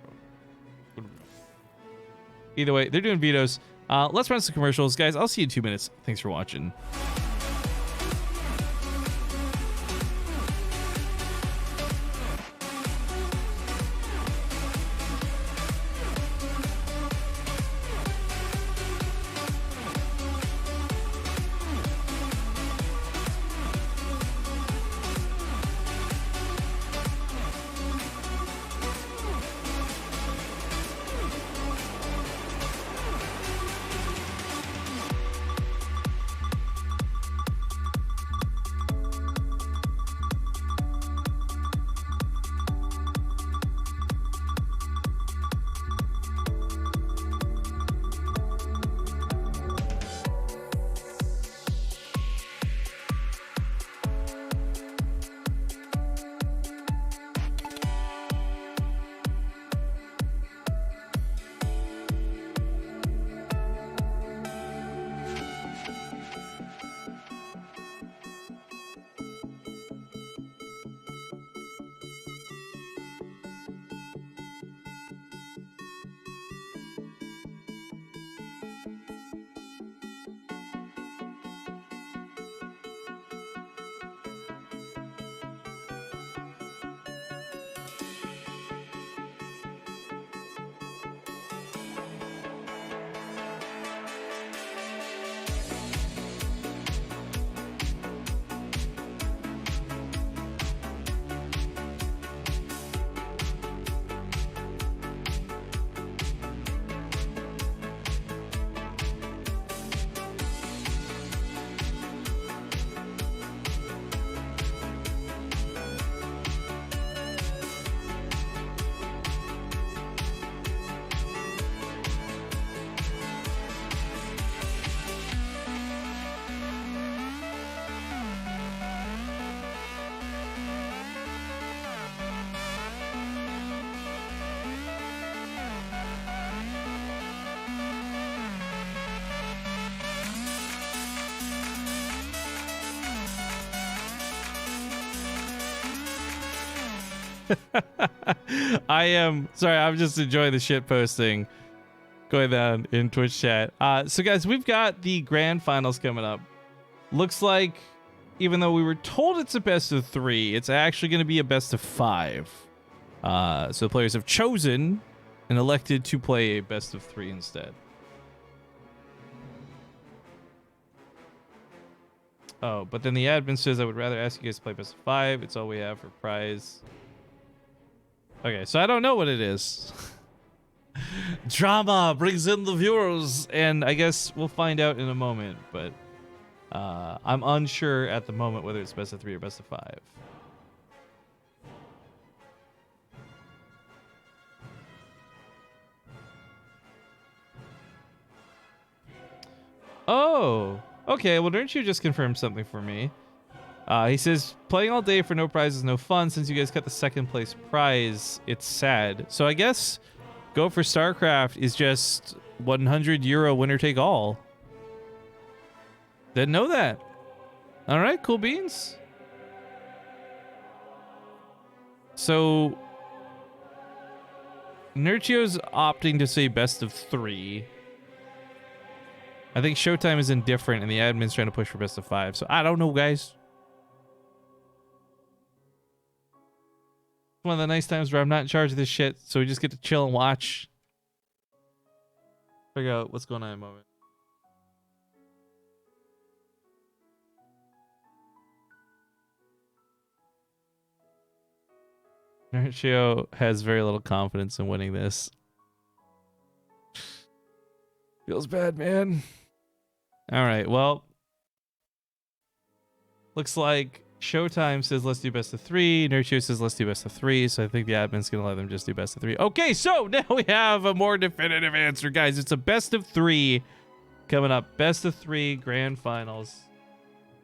Either way, they're doing vetoes. Let's run some commercials. Guys, I'll see you in 2 minutes. Thanks for watching. I am sorry. I'm just enjoying the shit posting going down in Twitch chat. So guys, we've got the grand finals coming up. Looks like, even though we were told it's a best of 3, it's actually going to be a best of 5. So the players have chosen and elected to play a best of 3 instead. Oh, but then the admin says I would rather ask you guys to play best of 5. It's all we have for prize. Okay, so I don't know what it is. Drama brings in the viewers, and I guess we'll find out in a moment, but I'm unsure at the moment whether it's best of 3 or best of 5. Oh, okay. Well, don't you just confirm something for me? He says, playing all day for no prize is no fun. Since you guys got the second place prize, it's sad. So I guess Go for StarCraft is just €100 winner take all. Didn't know that. All right, cool beans. So Nurchio's opting to say best of 3. I think Showtime is indifferent and the admin's trying to push for best of 5. So I don't know, guys. One of the nice times where I'm not in charge of this shit, so we just get to chill and watch. Figure out what's going on in a moment. Nurchio has very little confidence in winning this. Feels bad, man. All right, well, looks like Showtime says let's do best of 3. Nurchio says let's do best of 3. So I think the admin's gonna let them just do best of 3. Okay, so now we have a more definitive answer, guys. It's a best of 3 coming up. Best of 3 grand finals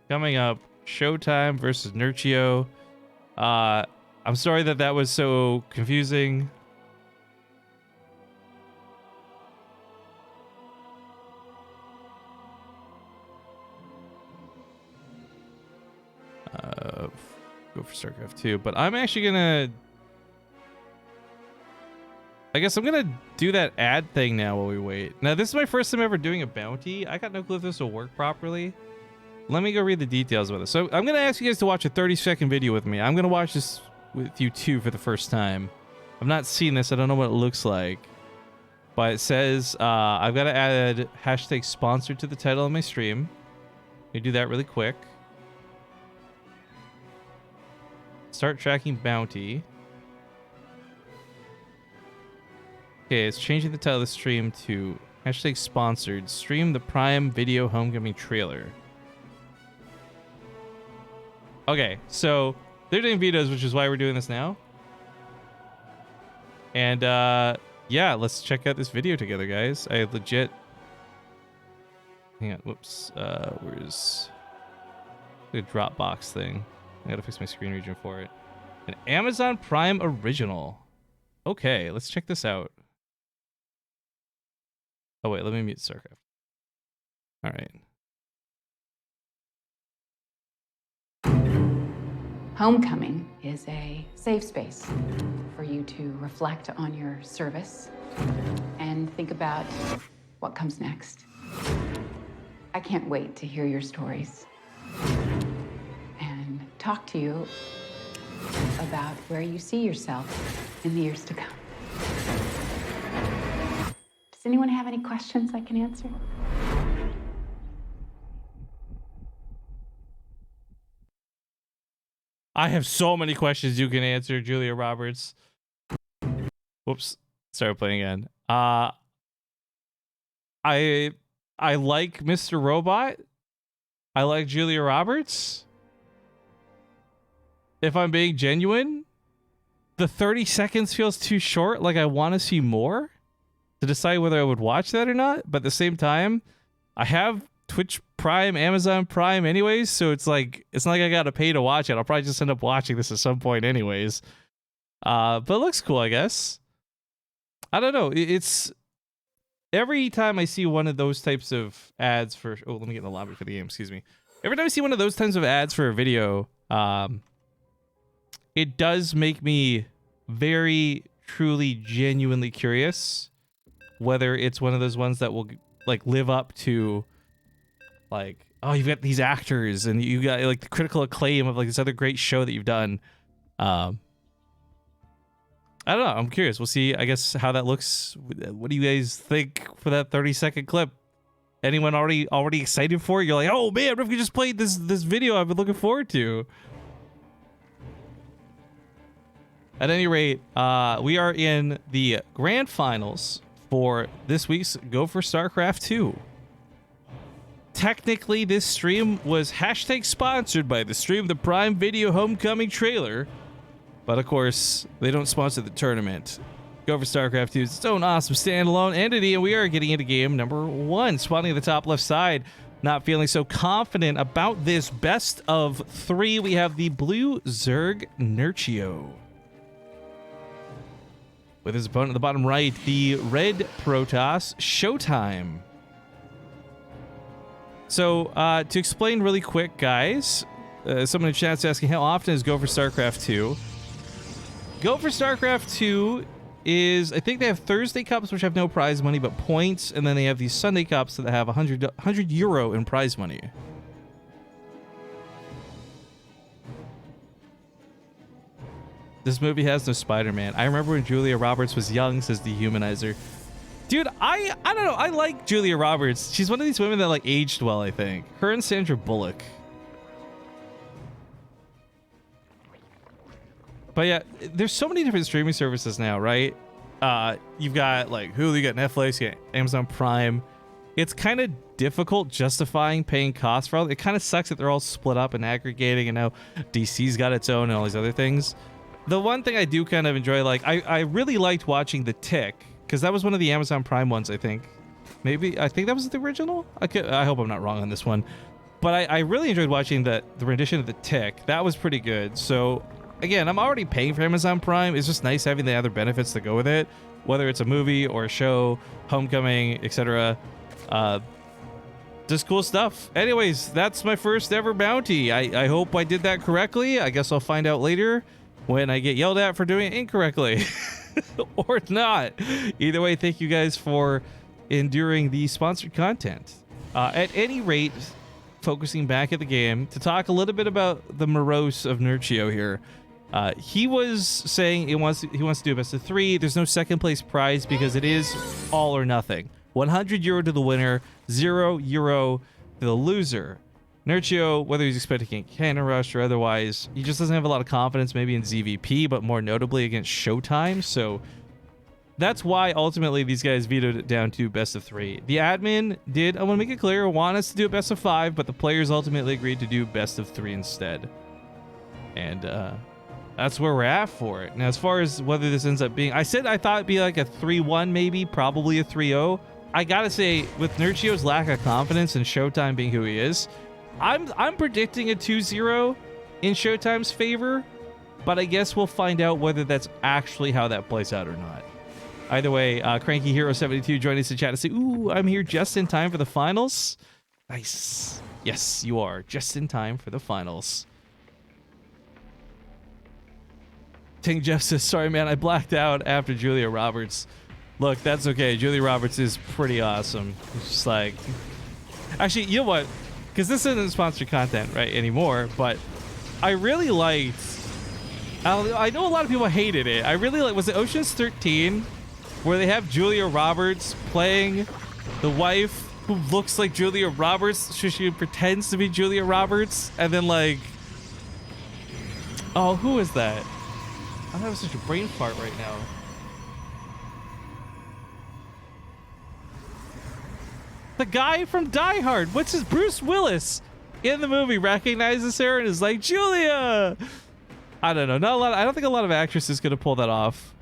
coming up. Showtime versus Nurchio. I'm sorry that was so confusing. Go for StarCraft 2, but I'm actually gonna, I guess I'm gonna do that ad thing now while we wait. Now this is my first time ever doing a bounty. I got no clue if this will work properly. Let me go read the details of it. So I'm gonna ask you guys to watch a 30-second video with me. I'm gonna watch this with you too for the first time. I've not seen this. I don't know what it looks like, but it says I've got to add hashtag sponsored to the title of my stream. Let me do that really quick. Start tracking bounty. Okay, it's changing the title of the stream to hashtag sponsored. Stream the Prime Video Homecoming trailer. Okay, so they're doing vetoes, which is why we're doing this now. And yeah, let's check out this video together, guys. I legit. Hang on, whoops. Where's the Dropbox thing? I gotta fix my screen region for it. An Amazon Prime original. Okay, let's check this out. Oh wait, let me mute StarCraft. All right. Homecoming is a safe space for you to reflect on your service and think about what comes next. I can't wait to hear your stories and talk to you about where you see yourself in the years to come. Does anyone have any questions I can answer? I have so many questions you can answer, Julia Roberts. Whoops. Started playing again. I like Mr. Robot. I like Julia Roberts. If I'm being genuine, the 30 seconds feels too short. Like I want to see more to decide whether I would watch that or not. But at the same time, I have Twitch Prime, Amazon Prime anyways, so it's not like I gotta pay to watch it. I'll probably just end up watching this at some point anyways. But it looks cool, I guess. I don't know. It's every time I see one of those types of ads for let me get in the lobby for the game, excuse me. Every time I see one of those types of ads for a video, it does make me very, truly, genuinely curious whether it's one of those ones that will like live up to like, oh, you've got these actors and you got like the critical acclaim of like this other great show that you've done. I don't know. I'm curious. We'll see, I guess, how that looks. What do you guys think for that 30-second clip? Anyone already excited for it? You're like, oh man, Rivka just played this video I've been looking forward to. At any rate, we are in the grand finals for this week's Go for StarCraft 2. Technically, this stream was hashtag sponsored by the Stream the Prime Video Homecoming trailer, but of course, they don't sponsor the tournament. Go for StarCraft 2 is its own awesome standalone entity, and we are getting into game number 1. Spawning at the top left side, not feeling so confident about this best of 3. We have the blue Zerg Nerchio. With his opponent at the bottom right, the red Protoss Showtime. So, to explain really quick, guys, someone in the chat's asking, how often is Go for StarCraft 2? Go for StarCraft 2 is, I think they have Thursday Cups, which have no prize money, but points, and then they have these Sunday Cups that have 100 euro in prize money. This movie has no Spider-Man. I remember when Julia Roberts was young, says Dehumanizer. Dude, I don't know. I like Julia Roberts. She's one of these women that like aged well, I think. Her and Sandra Bullock. But yeah, there's so many different streaming services now, right? You've got like Hulu, you got Netflix, you got Amazon Prime. It's kind of difficult justifying paying costs for all. It kind of sucks that they're all split up and aggregating, and now DC's got its own and all these other things. The one thing I do kind of enjoy, like, I really liked watching The Tick, because that was one of the Amazon Prime ones, I think. Maybe, I think that was the original? I hope I'm not wrong on this one. But I really enjoyed watching the rendition of The Tick. That was pretty good. So, again, I'm already paying for Amazon Prime. It's just nice having the other benefits that go with it, whether it's a movie or a show, Homecoming, etc. Just cool stuff. Anyways, that's my first ever bounty. I hope I did that correctly. I guess I'll find out later when I get yelled at for doing it incorrectly. Or not. Either way, thank you guys for enduring the sponsored content. At any rate, focusing back at the game, to talk a little bit about the morose of Nerchio here. He was saying he wants to do a best of 3. There's no second place prize because it is all or nothing. 100 euro to the winner, 0 euro to the loser. Nerchio, whether he's expecting a Cannon Rush or otherwise, he just doesn't have a lot of confidence maybe in ZVP, but more notably against Showtime. So that's why ultimately these guys vetoed it down to best of 3. The admin did, I want to make it clear, want us to do a best of 5, but the players ultimately agreed to do best of 3 instead. And that's where we're at for it. Now, as far as whether this ends up being, I said I thought it'd be like a 3-1 maybe, probably a 3-0. I gotta say, with Nerchio's lack of confidence and Showtime being who he is, I'm predicting a 2-0 in Showtime's favor, but I guess we'll find out whether that's actually how that plays out or not. Either way, Cranky Hero 72 joined us in chat to say, ooh, I'm here just in time for the finals. Nice. Yes, you are just in time for the finals. Ting Jeff says, sorry man, I blacked out after Julia Roberts. Look, that's okay. Julia Roberts is pretty awesome. It's just like, actually, you know what? Because this isn't sponsored content, right, anymore, but I really liked, I know a lot of people hated it. I really like, was it Ocean's 13, where they have Julia Roberts playing the wife who looks like Julia Roberts, she pretends to be Julia Roberts, and then like, oh, who is that? I'm having such a brain fart right now. The guy from Die Hard, what's his, Bruce Willis, in the movie recognizes her and is like, Julia. I don't know, not a lot. I don't think a lot of actresses could have pulled that off.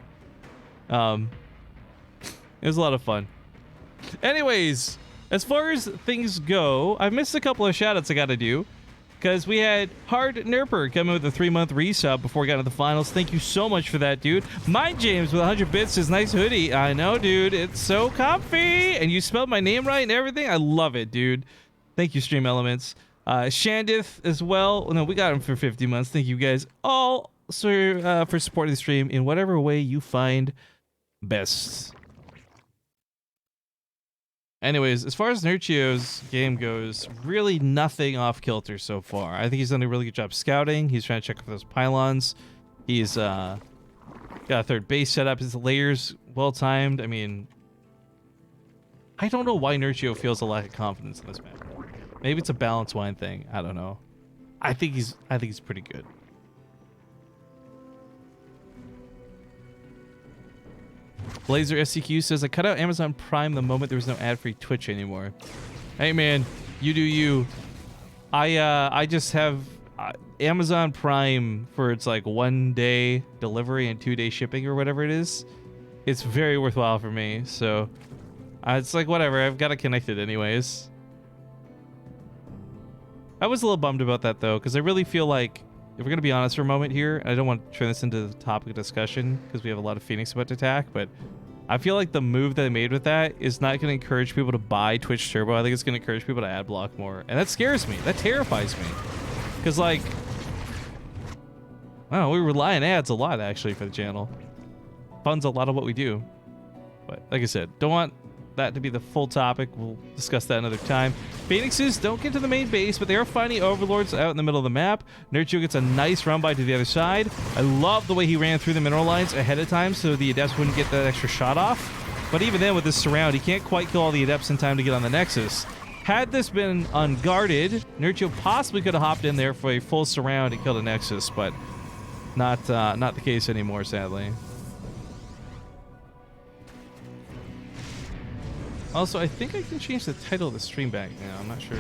It was a lot of fun. Anyways, as far as things go, I missed a couple of shoutouts I got to do. Because we had Hard Nerper come in with a 3-month resub before we got to the finals. Thank you so much for that, dude. Mind James with 100 bits, his nice hoodie. I know, dude. It's so comfy. And you spelled my name right and everything. I love it, dude. Thank you, Stream Elements. Shandith as well. No, we got him for 50 months. Thank you guys all for supporting the stream in whatever way you find best. Anyways, as far as Nerchio's game goes, really nothing off kilter so far. I think he's done a really good job scouting. He's trying to check for those pylons. He's got a third base set up. His layers well timed. I mean, I don't know why Nerchio feels a lack of confidence in this map. Maybe it's a balance wine thing. I don't know. I think he's pretty good. Blazer SCQ says, I cut out Amazon Prime the moment there was no ad-free Twitch anymore. Hey man, you do you. I just have Amazon Prime for its like 1 day delivery and 2 day shipping or whatever it is. It's very worthwhile for me, so it's like whatever, I've got it connected anyways. I was a little bummed about that though, because I really feel like, if we're going to be honest for a moment here, I don't want to turn this into the topic of discussion because we have a lot of Phoenix about to attack, but I feel like the move that they made with that is not going to encourage people to buy Twitch Turbo. I think it's going to encourage people to ad block more. And that scares me. That terrifies me. Because, like, wow, we rely on ads a lot, actually, for the channel. Funds a lot of what we do. But, like I said, don't want that to be the full topic. We'll discuss that another time. Phoenixes don't get to the main base, but they are finding overlords out in the middle of the map. Nerchio gets a nice run by to the other side. I love the way he ran through the mineral lines ahead of time so the adepts wouldn't get that extra shot off. But even then, with this surround, he can't quite kill all the adepts in time to get on the Nexus. Had this been unguarded, Nerchio possibly could have hopped in there for a full surround and killed a Nexus, but not the case anymore, sadly. Also, I think I can change the title of the stream back now. I'm not sure.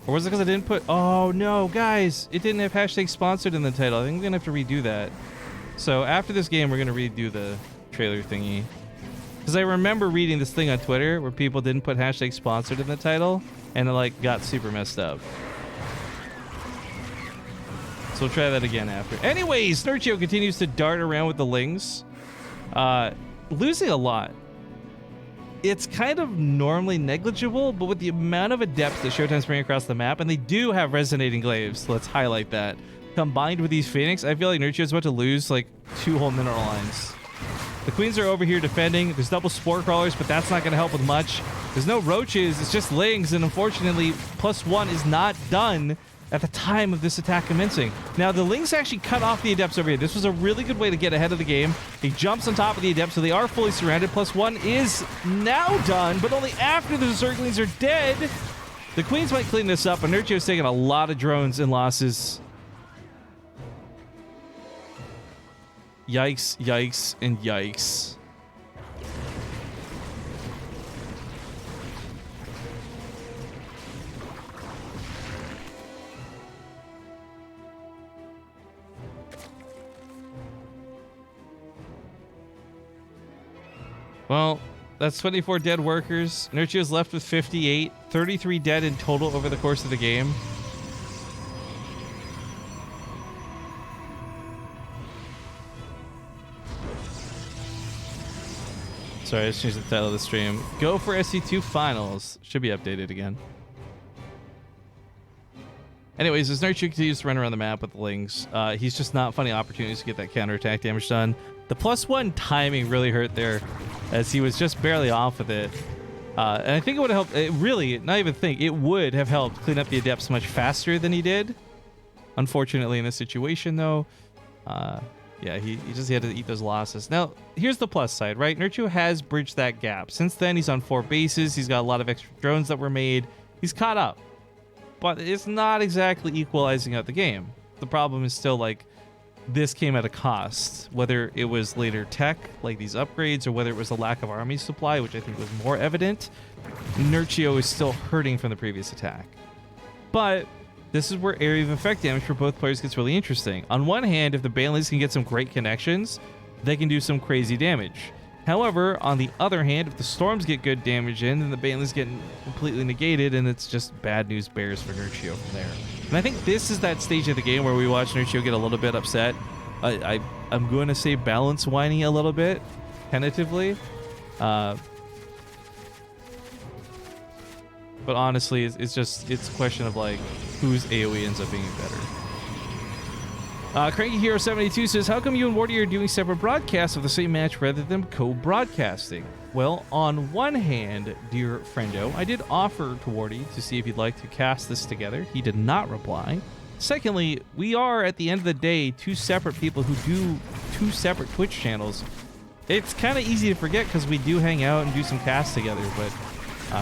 Or was it because I didn't put... Oh, no, guys. It didn't have hashtag sponsored in the title. I think I'm going to have to redo that. So after this game, we're going to redo the trailer thingy. Because I remember reading this thing on Twitter where people didn't put hashtag sponsored in the title. And it, like, got super messed up. So we'll try that again after. Anyways, Nerchio continues to dart around with the Lings. Losing a lot. It's kind of normally negligible, but with the amount of adepts that Showtime's bringing across the map, and they do have resonating glaives, let's highlight that. Combined with these Phoenix, I feel like Nerchio's about to lose like 2 whole mineral lines. The Queens are over here defending. There's double Spore Crawlers, but that's not going to help with much. There's no Roaches, it's just Lings, and unfortunately, +1 is not done at the time of this attack commencing. Now, the Lings actually cut off the Adepts over here. This was a really good way to get ahead of the game. He jumps on top of the Adepts, so they are fully surrounded. +1 is now done, but only after the Zerglings are dead. The Queens might clean this up, but Nerchio's taking a lot of drones and losses. Yikes, yikes, and yikes. Well, that's 24 dead workers. Nerchio's left with 58, 33 dead in total over the course of the game. Sorry, I just changed the title of the stream. Go4SC2 Finals. Should be updated again. Anyways, as Nerchio continues to run around the map with the Lings, he's just not finding opportunities to get that counterattack damage done. The +1 timing really hurt there, as he was just barely off with it. And I think it would have helped, it really, not even think, it would have helped clean up the Adepts much faster than he did. Unfortunately, in this situation, though, yeah, he just had to eat those losses. Now, here's the plus side, right? Nerchio has bridged that gap. Since then, he's on 4 bases. He's got a lot of extra drones that were made. He's caught up. But it's not exactly equalizing out the game. The problem is still, like, this came at a cost. Whether it was later tech, like these upgrades, or whether it was a lack of army supply, which I think was more evident, Nerchio is still hurting from the previous attack. But this is where area of effect damage for both players gets really interesting. On one hand, if the Baneleys can get some great connections, they can do some crazy damage. However, on the other hand, if the Storms get good damage in, then the Baneleys get completely negated, and it's just bad news bears for Nerchio from there. And I think this is that stage of the game where we watch Nerchio get a little bit upset. I'm going to say balance whining a little bit, tentatively. But But honestly, it's a question of like whose AoE ends up being better. Cranky Hero 72 says, how come you and Wardy are doing separate broadcasts of the same match rather than co-broadcasting? Well, on one hand, dear friendo, I did offer to Wardy to see if he'd like to cast this together. He did not reply. Secondly, we are, at the end of the day, two separate people who do two separate Twitch channels. It's kind of easy to forget because we do hang out and do some casts together, but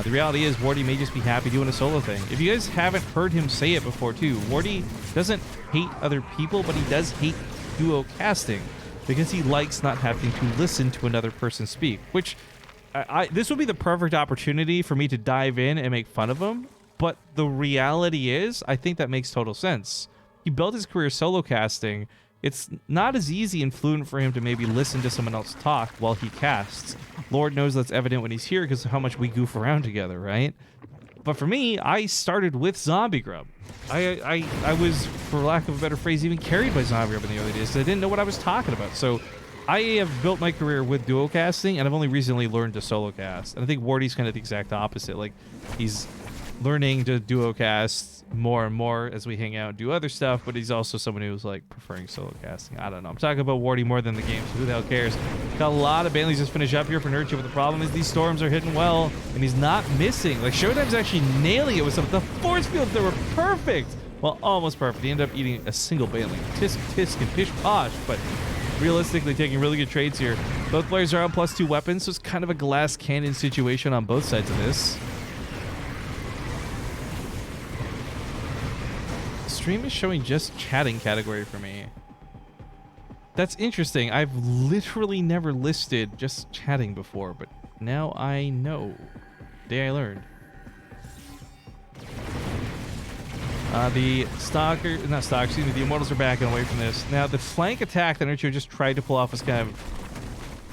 the reality is Wardy may just be happy doing a solo thing. If you guys haven't heard him say it before too, Wardy doesn't hate other people, but he does hate duo casting because he likes not having to listen to another person speak, which this would be the perfect opportunity for me to dive in and make fun of him. But the reality is, I think that makes total sense. He built his career solo casting. It's not as easy and fluent for him to maybe listen to someone else talk while he casts. Lord knows that's evident when he's here because of how much we goof around together, right? But for me, I started with Zombie Grub. I was, for lack of a better phrase, even carried by Zombie Grub in the early days. I didn't know what I was talking about. So I have built my career with duo casting, and I've only recently learned to solo cast. And I think Wardy's kind of the exact opposite. Like, he's learning to duo cast more and more as we hang out and do other stuff, but he's also someone who's like preferring solo casting. I don't know. I'm talking about Wardy more than the game, so who the hell cares? Got a lot of Bailey's just finish up here for Nurture, but the problem is these storms are hitting well, and he's not missing. Like, Showtime's actually nailing it with some of the force fields that were perfect. Well, almost perfect. He ended up eating a single Bailey. Tisk, tisk, and pish posh, but realistically taking really good trades here. Both players are on +2 weapons, so it's kind of a glass cannon situation on both sides of this. Stream is showing just chatting category for me. That's interesting. I've literally never listed just chatting before, but now I know. Day I learned. The Immortals are backing away from this. Now, the flank attack that Nurture just tried to pull off was kind of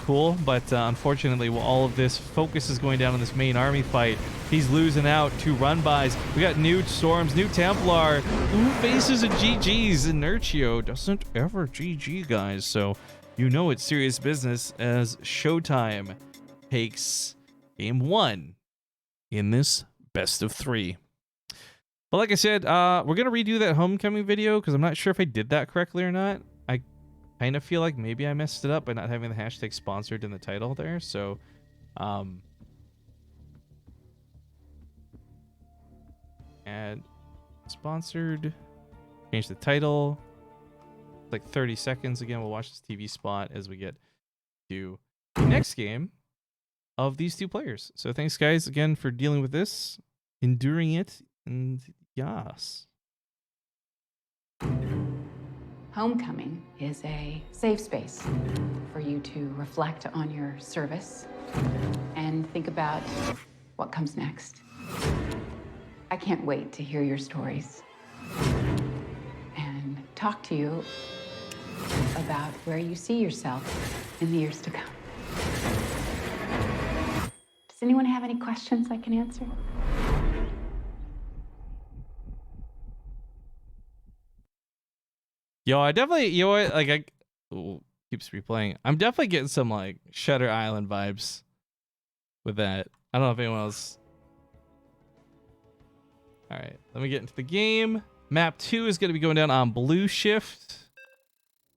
cool, but unfortunately, while all of this focus is going down on this main army fight, he's losing out to run-bys. We got new Storms, new Templar, who faces a GG's, and Nurchio doesn't ever GG, guys, so you know it's serious business as Showtime takes game 1 in this best of 3. But like I said, we're going to redo that homecoming video because I'm not sure if I did that correctly or not. I kind of feel like maybe I messed it up by not having the hashtag sponsored in the title there. So, add sponsored, change the title, like 30 seconds. Again, we'll watch this TV spot as we get to the next game of these two players. So thanks guys again for dealing with this, enduring it, and yes. Homecoming is a safe space for you to reflect on your service and think about what comes next. I can't wait to hear your stories and talk to you about where you see yourself in the years to come. Does anyone have any questions I can answer? Yo, I definitely, you know what, like, keeps replaying. I'm definitely getting some, like, Shutter Island vibes with that. I don't know if anyone else. All right, let me get into the game. Map 2 is going to be going down on Blue Shift.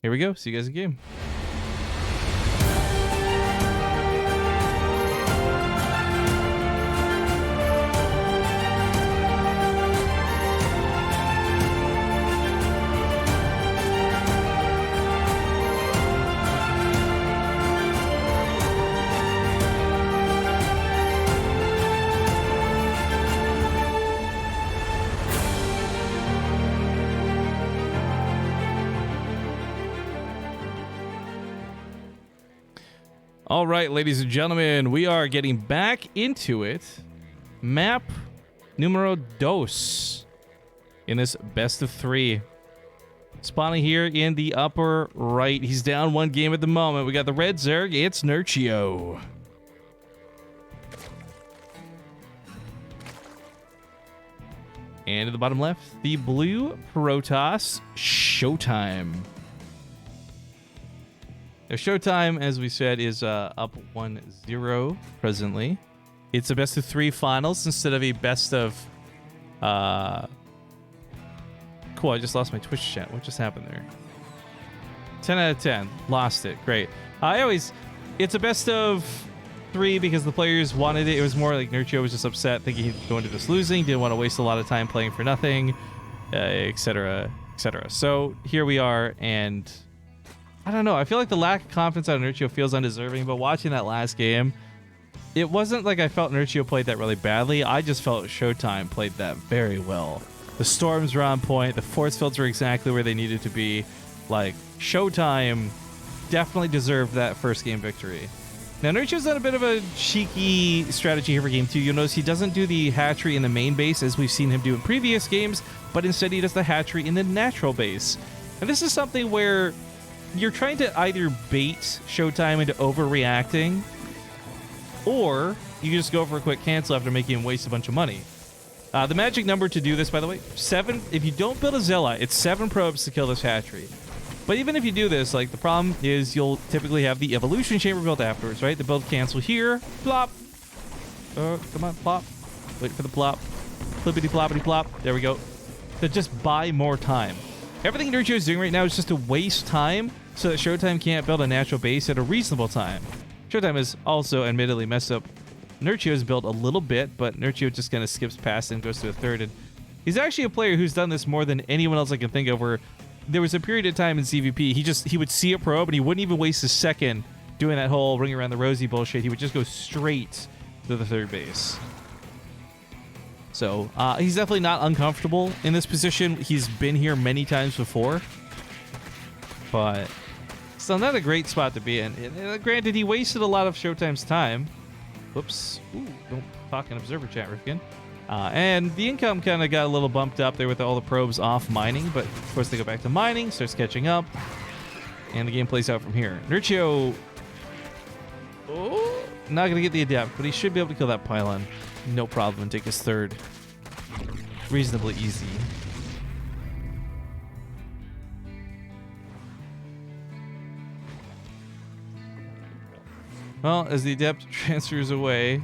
Here we go. See you guys in game. All right, ladies and gentlemen, we are getting back into it. Map numero dos in this best of 3. Spawning here in the upper right. He's down 1 game at the moment. We got the red Zerg. It's Nurchio. And at the bottom left, the blue Protoss. Showtime. Their Showtime, as we said, is up 1-0 presently. It's a best of 3 finals instead of a best of... Cool, I just lost my Twitch chat. What just happened there? 10 out of 10. Lost it. Great. It's a best of 3 because the players wanted it. It was more like Nurchio was just upset, thinking he'd go into this losing, didn't want to waste a lot of time playing for nothing, etc., etc. So here we are, and I don't know. I feel like the lack of confidence out of Nurchio feels undeserving, but watching that last game, it wasn't like I felt Nurchio played that really badly. I just felt Showtime played that very well. The storms were on point. The force fields were exactly where they needed to be. Like, Showtime definitely deserved that first game victory. Now, Nurchio's done a bit of a cheeky strategy here for game 2. You'll notice he doesn't do the hatchery in the main base as we've seen him do in previous games, but instead he does the hatchery in the natural base. And this is something where you're trying to either bait Showtime into overreacting, or you just go for a quick cancel after making him waste a bunch of money. The magic number to do this, by the way, 7. If you don't build a Zilla, it's 7 probes to kill this hatchery. But even if you do this, like, the problem is you'll typically have the evolution chamber built afterwards, right? The build cancel here, plop. Come on, plop. Wait for the plop. Flippity ploppity plop. There we go. To just buy more time. Everything Nurchio is doing right now is just to waste time so that Showtime can't build a natural base at a reasonable time. Showtime has also admittedly messed up Nurchio's build a little bit, but Nurchio just kind of skips past and goes to a third. And he's actually a player who's done this more than anyone else I can think of, where there was a period of time in CVP, he would see a probe and he wouldn't even waste a second doing that whole ring around the rosy bullshit. He would just go straight to the third base. So he's definitely not uncomfortable in this position. He's been here many times before, but still not a great spot to be in. And, granted, he wasted a lot of Showtime's time. Whoops. Ooh, don't talk in observer chat, Rifkin. And the income kind of got a little bumped up there with all the probes off mining, but of course they go back to mining, starts catching up, and the game plays out from here. Nurchio, not going to get the adept, but he should be able to kill that pylon. No problem, and take his third. Reasonably easy. Well, as the adept transfers away,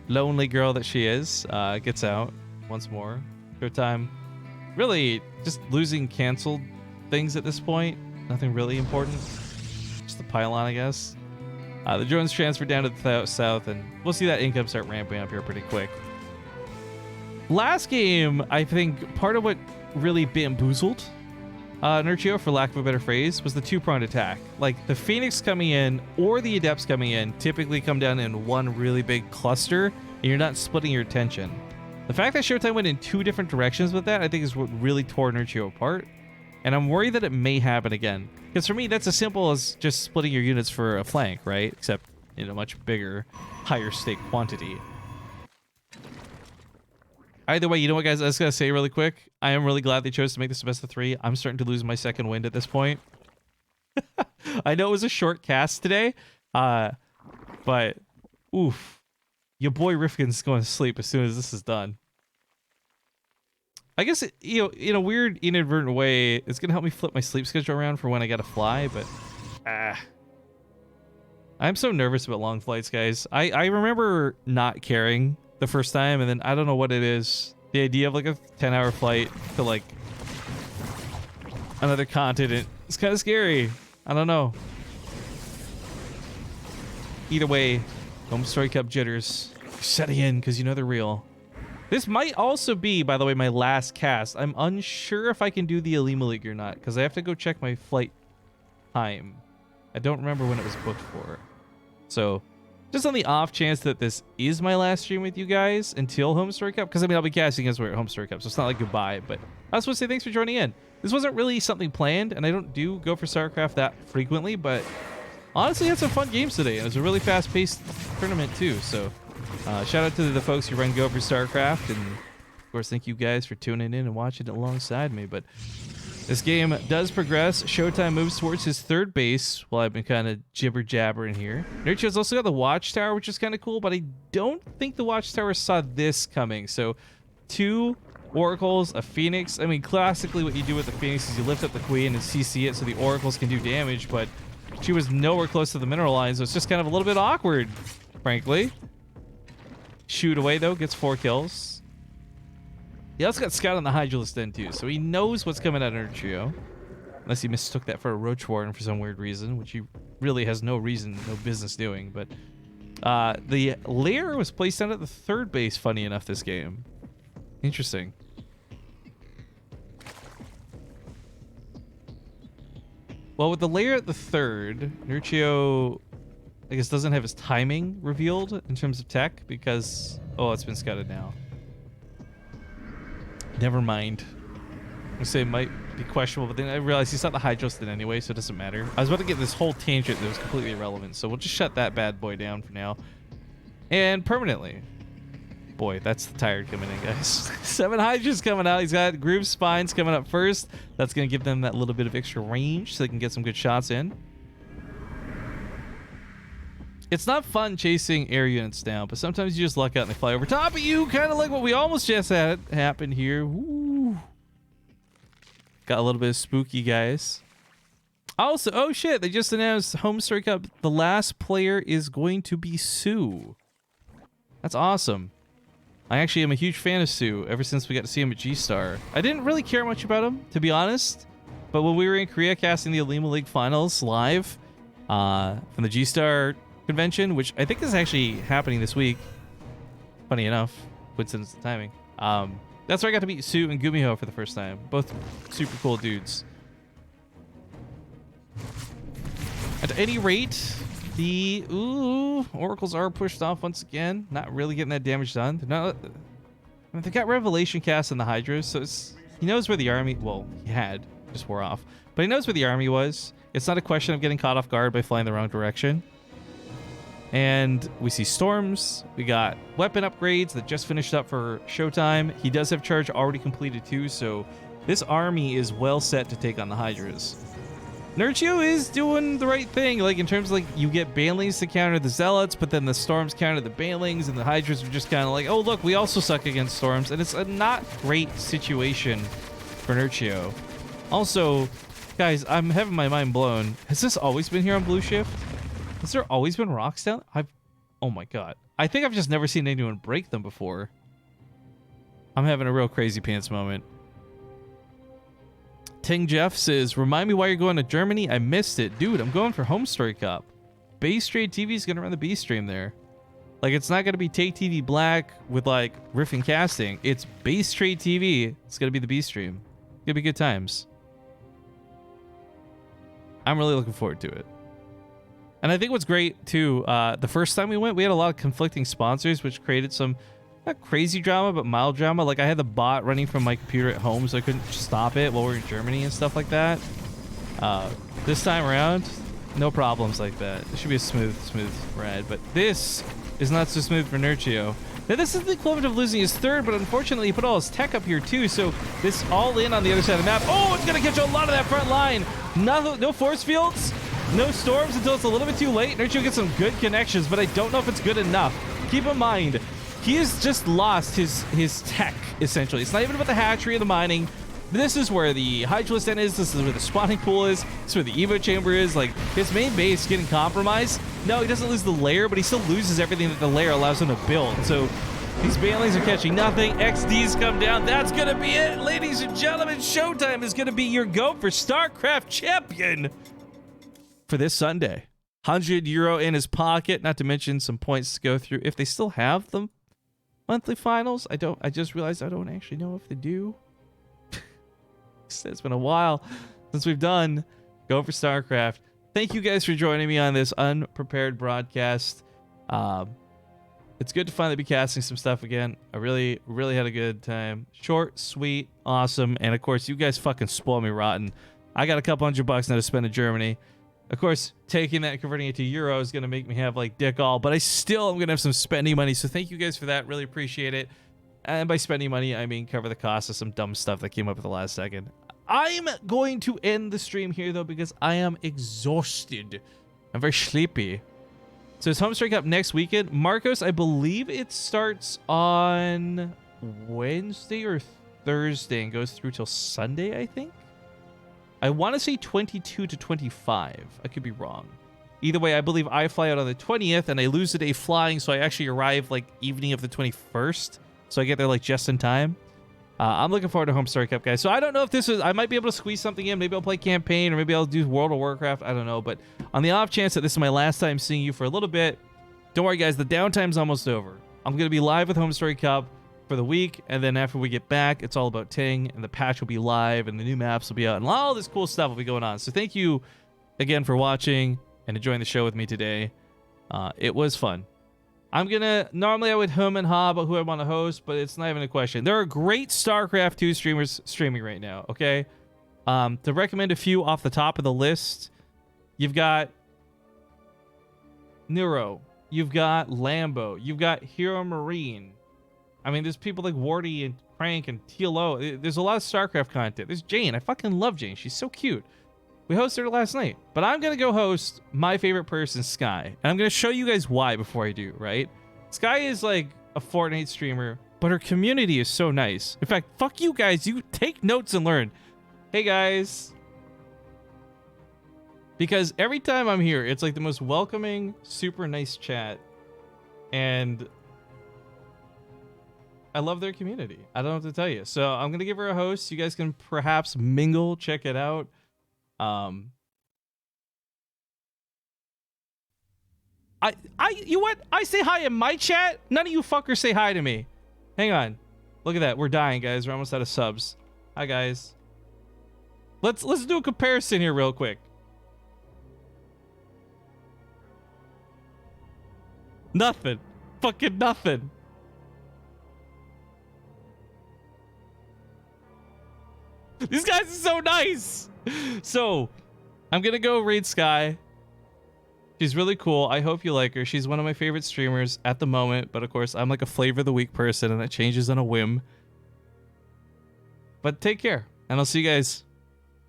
lonely girl that she is, gets out once more. Showtime really just losing canceled things at this point. Nothing really important. Just the pylon, I guess. The drones transfer down to the south, and we'll see that income start ramping up here pretty quick. Last game, I think part of what really bamboozled Nurchio, for lack of a better phrase, was the two-pronged attack. Like, the Phoenix coming in or the Adepts coming in typically come down in one really big cluster, and you're not splitting your attention. The fact that Showtime went in 2 different directions with that, I think, is what really tore Nurchio apart. And I'm worried that it may happen again. Because for me, that's as simple as just splitting your units for a flank, right? Except in a much bigger, higher stake quantity. Either way, you know what, guys? I was going to say really quick. I am really glad they chose to make this a best of 3. I'm starting to lose my second wind at this point. I know it was a short cast today. But, oof. Your boy Rifkin's going to sleep as soon as this is done. I guess, in a weird, inadvertent way, it's going to help me flip my sleep schedule around for when I got to fly, but... I'm so nervous about long flights, guys. I remember not caring the first time, and then I don't know what it is. The idea of like a 10-hour flight to like another continent, it's kind of scary. I don't know. Either way, Home Story Cup jitters setting in because you know they're real. This might also be, by the way, my last cast. I'm unsure if I can do the Alima League or not because I have to go check my flight time. I don't remember when it was booked for. So, just on the off chance that this is my last stream with you guys until Home Story Cup, because I mean, I'll be casting as we're at Home Story Cup, so it's not like goodbye, but I just want to say thanks for joining in. This wasn't really something planned, and I don't do Go for StarCraft that frequently, but honestly, had some fun games today, and it was a really fast-paced tournament too, so shout out to the folks who run Go for StarCraft, and of course, thank you guys for tuning in and watching it alongside me, but this game does progress. Showtime moves towards his third base while I've been kind of jibber-jabbering here. Nurchio's also got the Watchtower, which is kind of cool, but I don't think the Watchtower saw this coming. So 2 Oracles, a Phoenix. I mean, classically what you do with the Phoenix is you lift up the Queen and CC it so the Oracles can do damage, but she was nowhere close to the mineral line, so it's just kind of a little bit awkward, frankly. shoot away, though. Gets 4 kills. He also got Scout on the Hydrolist then, too. So he knows what's coming out of Nurtrio. Unless he mistook that for a Roach Warden for some weird reason, which he really has no reason, no business doing. But the lair was placed down at the 3rd base, funny enough, this game. Interesting. Well, with the lair at the 3rd, Nurtrio, I guess, doesn't have his timing revealed in terms of tech because... Oh, it's been scouted now. Never mind. I say it might be questionable, but then I realized he's not the Hydrostin anyway, so it doesn't matter. I was about to get this whole tangent that was completely irrelevant, so we'll just shut that bad boy down for now. And permanently. Boy, that's the tired coming in, guys. 7 Hydras coming out. He's got Groove Spines coming up first. That's going to give them that little bit of extra range so they can get some good shots in. It's not fun chasing air units down, but sometimes you just luck out and they fly over top of you, kind of like what we almost just had happen here. Ooh. Got a little bit of spooky, guys. Also, oh shit, they just announced Home Story Cup. The last player is going to be Sue. That's awesome. I actually am a huge fan of Sue ever since we got to see him at G-Star. I didn't really care much about him, to be honest. But when we were in Korea casting the Alima League Finals live from the G-Star convention, which I think is actually happening this week. Funny enough, coincidence of timing. That's where I got to meet Sue and Gumiho for the first time. Both super cool dudes. At any rate, the oracles are pushed off once again. Not really getting that damage done. They're not. I mean, they got Revelation cast in the Hydras, so he knows where the army. Well, he had just wore off, but he knows where the army was. It's not a question of getting caught off guard by flying the wrong direction. And we see storms. We got weapon upgrades that just finished up for Showtime. He does have charge already completed too, so this army is well set to take on the Hydras. Nurtrio is doing the right thing, like in terms of like you get Banelings to counter the Zealots, but then the Storms counter the Banelings, and the Hydras are just kind of like, oh look, we also suck against Storms, and it's a not great situation for Nurtrio. Also, guys, I'm having my mind blown. Has this always been here on Blue Shift? Has there always been rocks down? Oh my god. I think I've just never seen anyone break them before. I'm having a real crazy pants moment. Ting Jeff says, remind me why you're going to Germany. I missed it. Dude, I'm going for Home Story Cup. BaseTradeTV is going to run the B stream there. Like, it's not going to be Take TV Black with, like, riffing casting. It's BaseTradeTV. It's going to be the B stream. It's going to be good times. I'm really looking forward to it. And I think what's great, too, the first time we went, we had a lot of conflicting sponsors, which created some, not crazy drama, but mild drama. Like, I had the bot running from my computer at home, so I couldn't stop it while we were in Germany and stuff like that. This time around, no problems like that. It should be a smooth ride. But this is not so smooth for Nurtrio. Now, this is the equivalent of losing his 3rd, but unfortunately, he put all his tech up here, too. So this all in on the other side of the map. Oh, it's going to catch a lot of that front line. No force fields. No storms until it's a little bit too late. Nurtrio gets some good connections, but I don't know if it's good enough. Keep in mind, he has just lost his tech, essentially. It's not even about the hatchery or the mining. This is where the Hydralist Den is. This is where the spawning pool is. This is where the Evo chamber is. Like, his main base getting compromised. No, he doesn't lose the lair, but he still loses everything that the lair allows him to build. So these Banelings are catching nothing. XDs come down. That's going to be it, ladies and gentlemen. Showtime is going to be your Go for StarCraft champion for this Sunday. €100 in his pocket, not to mention some points to go through if they still have the monthly finals. I just realized I don't actually know if they do. It's been a while since we've done Go for StarCraft. Thank you guys for joining me on this unprepared broadcast. It's good to finally be casting some stuff again. I really had a good time. Short, sweet, awesome, and of course you guys fucking spoil me rotten. I got a couple $100 now to spend in Germany. Of course, taking that and converting it to euro is going to make me have like dick all, but I still am going to have some spending money. So thank you guys for that. Really appreciate it. And by spending money, I mean cover the cost of some dumb stuff that came up at the last second. I'm going to end the stream here though because I am exhausted. I'm very sleepy. So it's Home Story Cup next weekend. Marcos, I believe it starts on Wednesday or Thursday and goes through till Sunday, I think. I want to say 22 to 25. I could be wrong. Either way, I believe I fly out on the 20th, and I lose the day flying, so I actually arrive like evening of the 21st. So I get there like just in time. I'm looking forward to Homestory Cup, guys. So I don't know if this is... I might be able to squeeze something in. Maybe I'll play campaign, or maybe I'll do World of Warcraft. I don't know. But on the off chance that this is my last time seeing you for a little bit, don't worry, guys. The downtime's almost over. I'm going to be live with Homestory Cup for the week, and then after we get back, it's all about Ting, and the patch will be live, and the new maps will be out, and all this cool stuff will be going on. So thank you again for watching and enjoying the show with me today. It was fun. I'm gonna... Normally I would hum and ha about who I want to host, but it's not even a question. There are great StarCraft 2 streamers streaming right now, okay? To recommend a few off the top of the list, you've got Neuro, you've got Lambo, you've got Hero Marine. I mean, there's people like Wardy and Crank and TLO. There's a lot of StarCraft content. There's Jane. I fucking love Jane. She's so cute. We hosted her last night. But I'm going to go host my favorite person, Sky. And I'm going to show you guys why before I do, right? Sky is like a Fortnite streamer, but her community is so nice. In fact, fuck you guys. You take notes and learn. Hey, guys. Because every time I'm here, it's like the most welcoming, super nice chat. And I love their community. I don't know what to tell you. So I'm going to give her a host. You guys can perhaps mingle, check it out. You what? I say hi in my chat. None of you fuckers say hi to me. Hang on. Look at that. We're dying, guys. We're almost out of subs. Hi, guys. Let's do a comparison here real quick. Nothing. Fucking nothing. These guys are so nice. So, I'm gonna go raid Sky. She's really cool. I hope you like her. She's one of my favorite streamers at the moment, but of course, I'm like a flavor of the week person, and that changes on a whim. But take care, and I'll see you guys.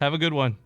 Have a good one.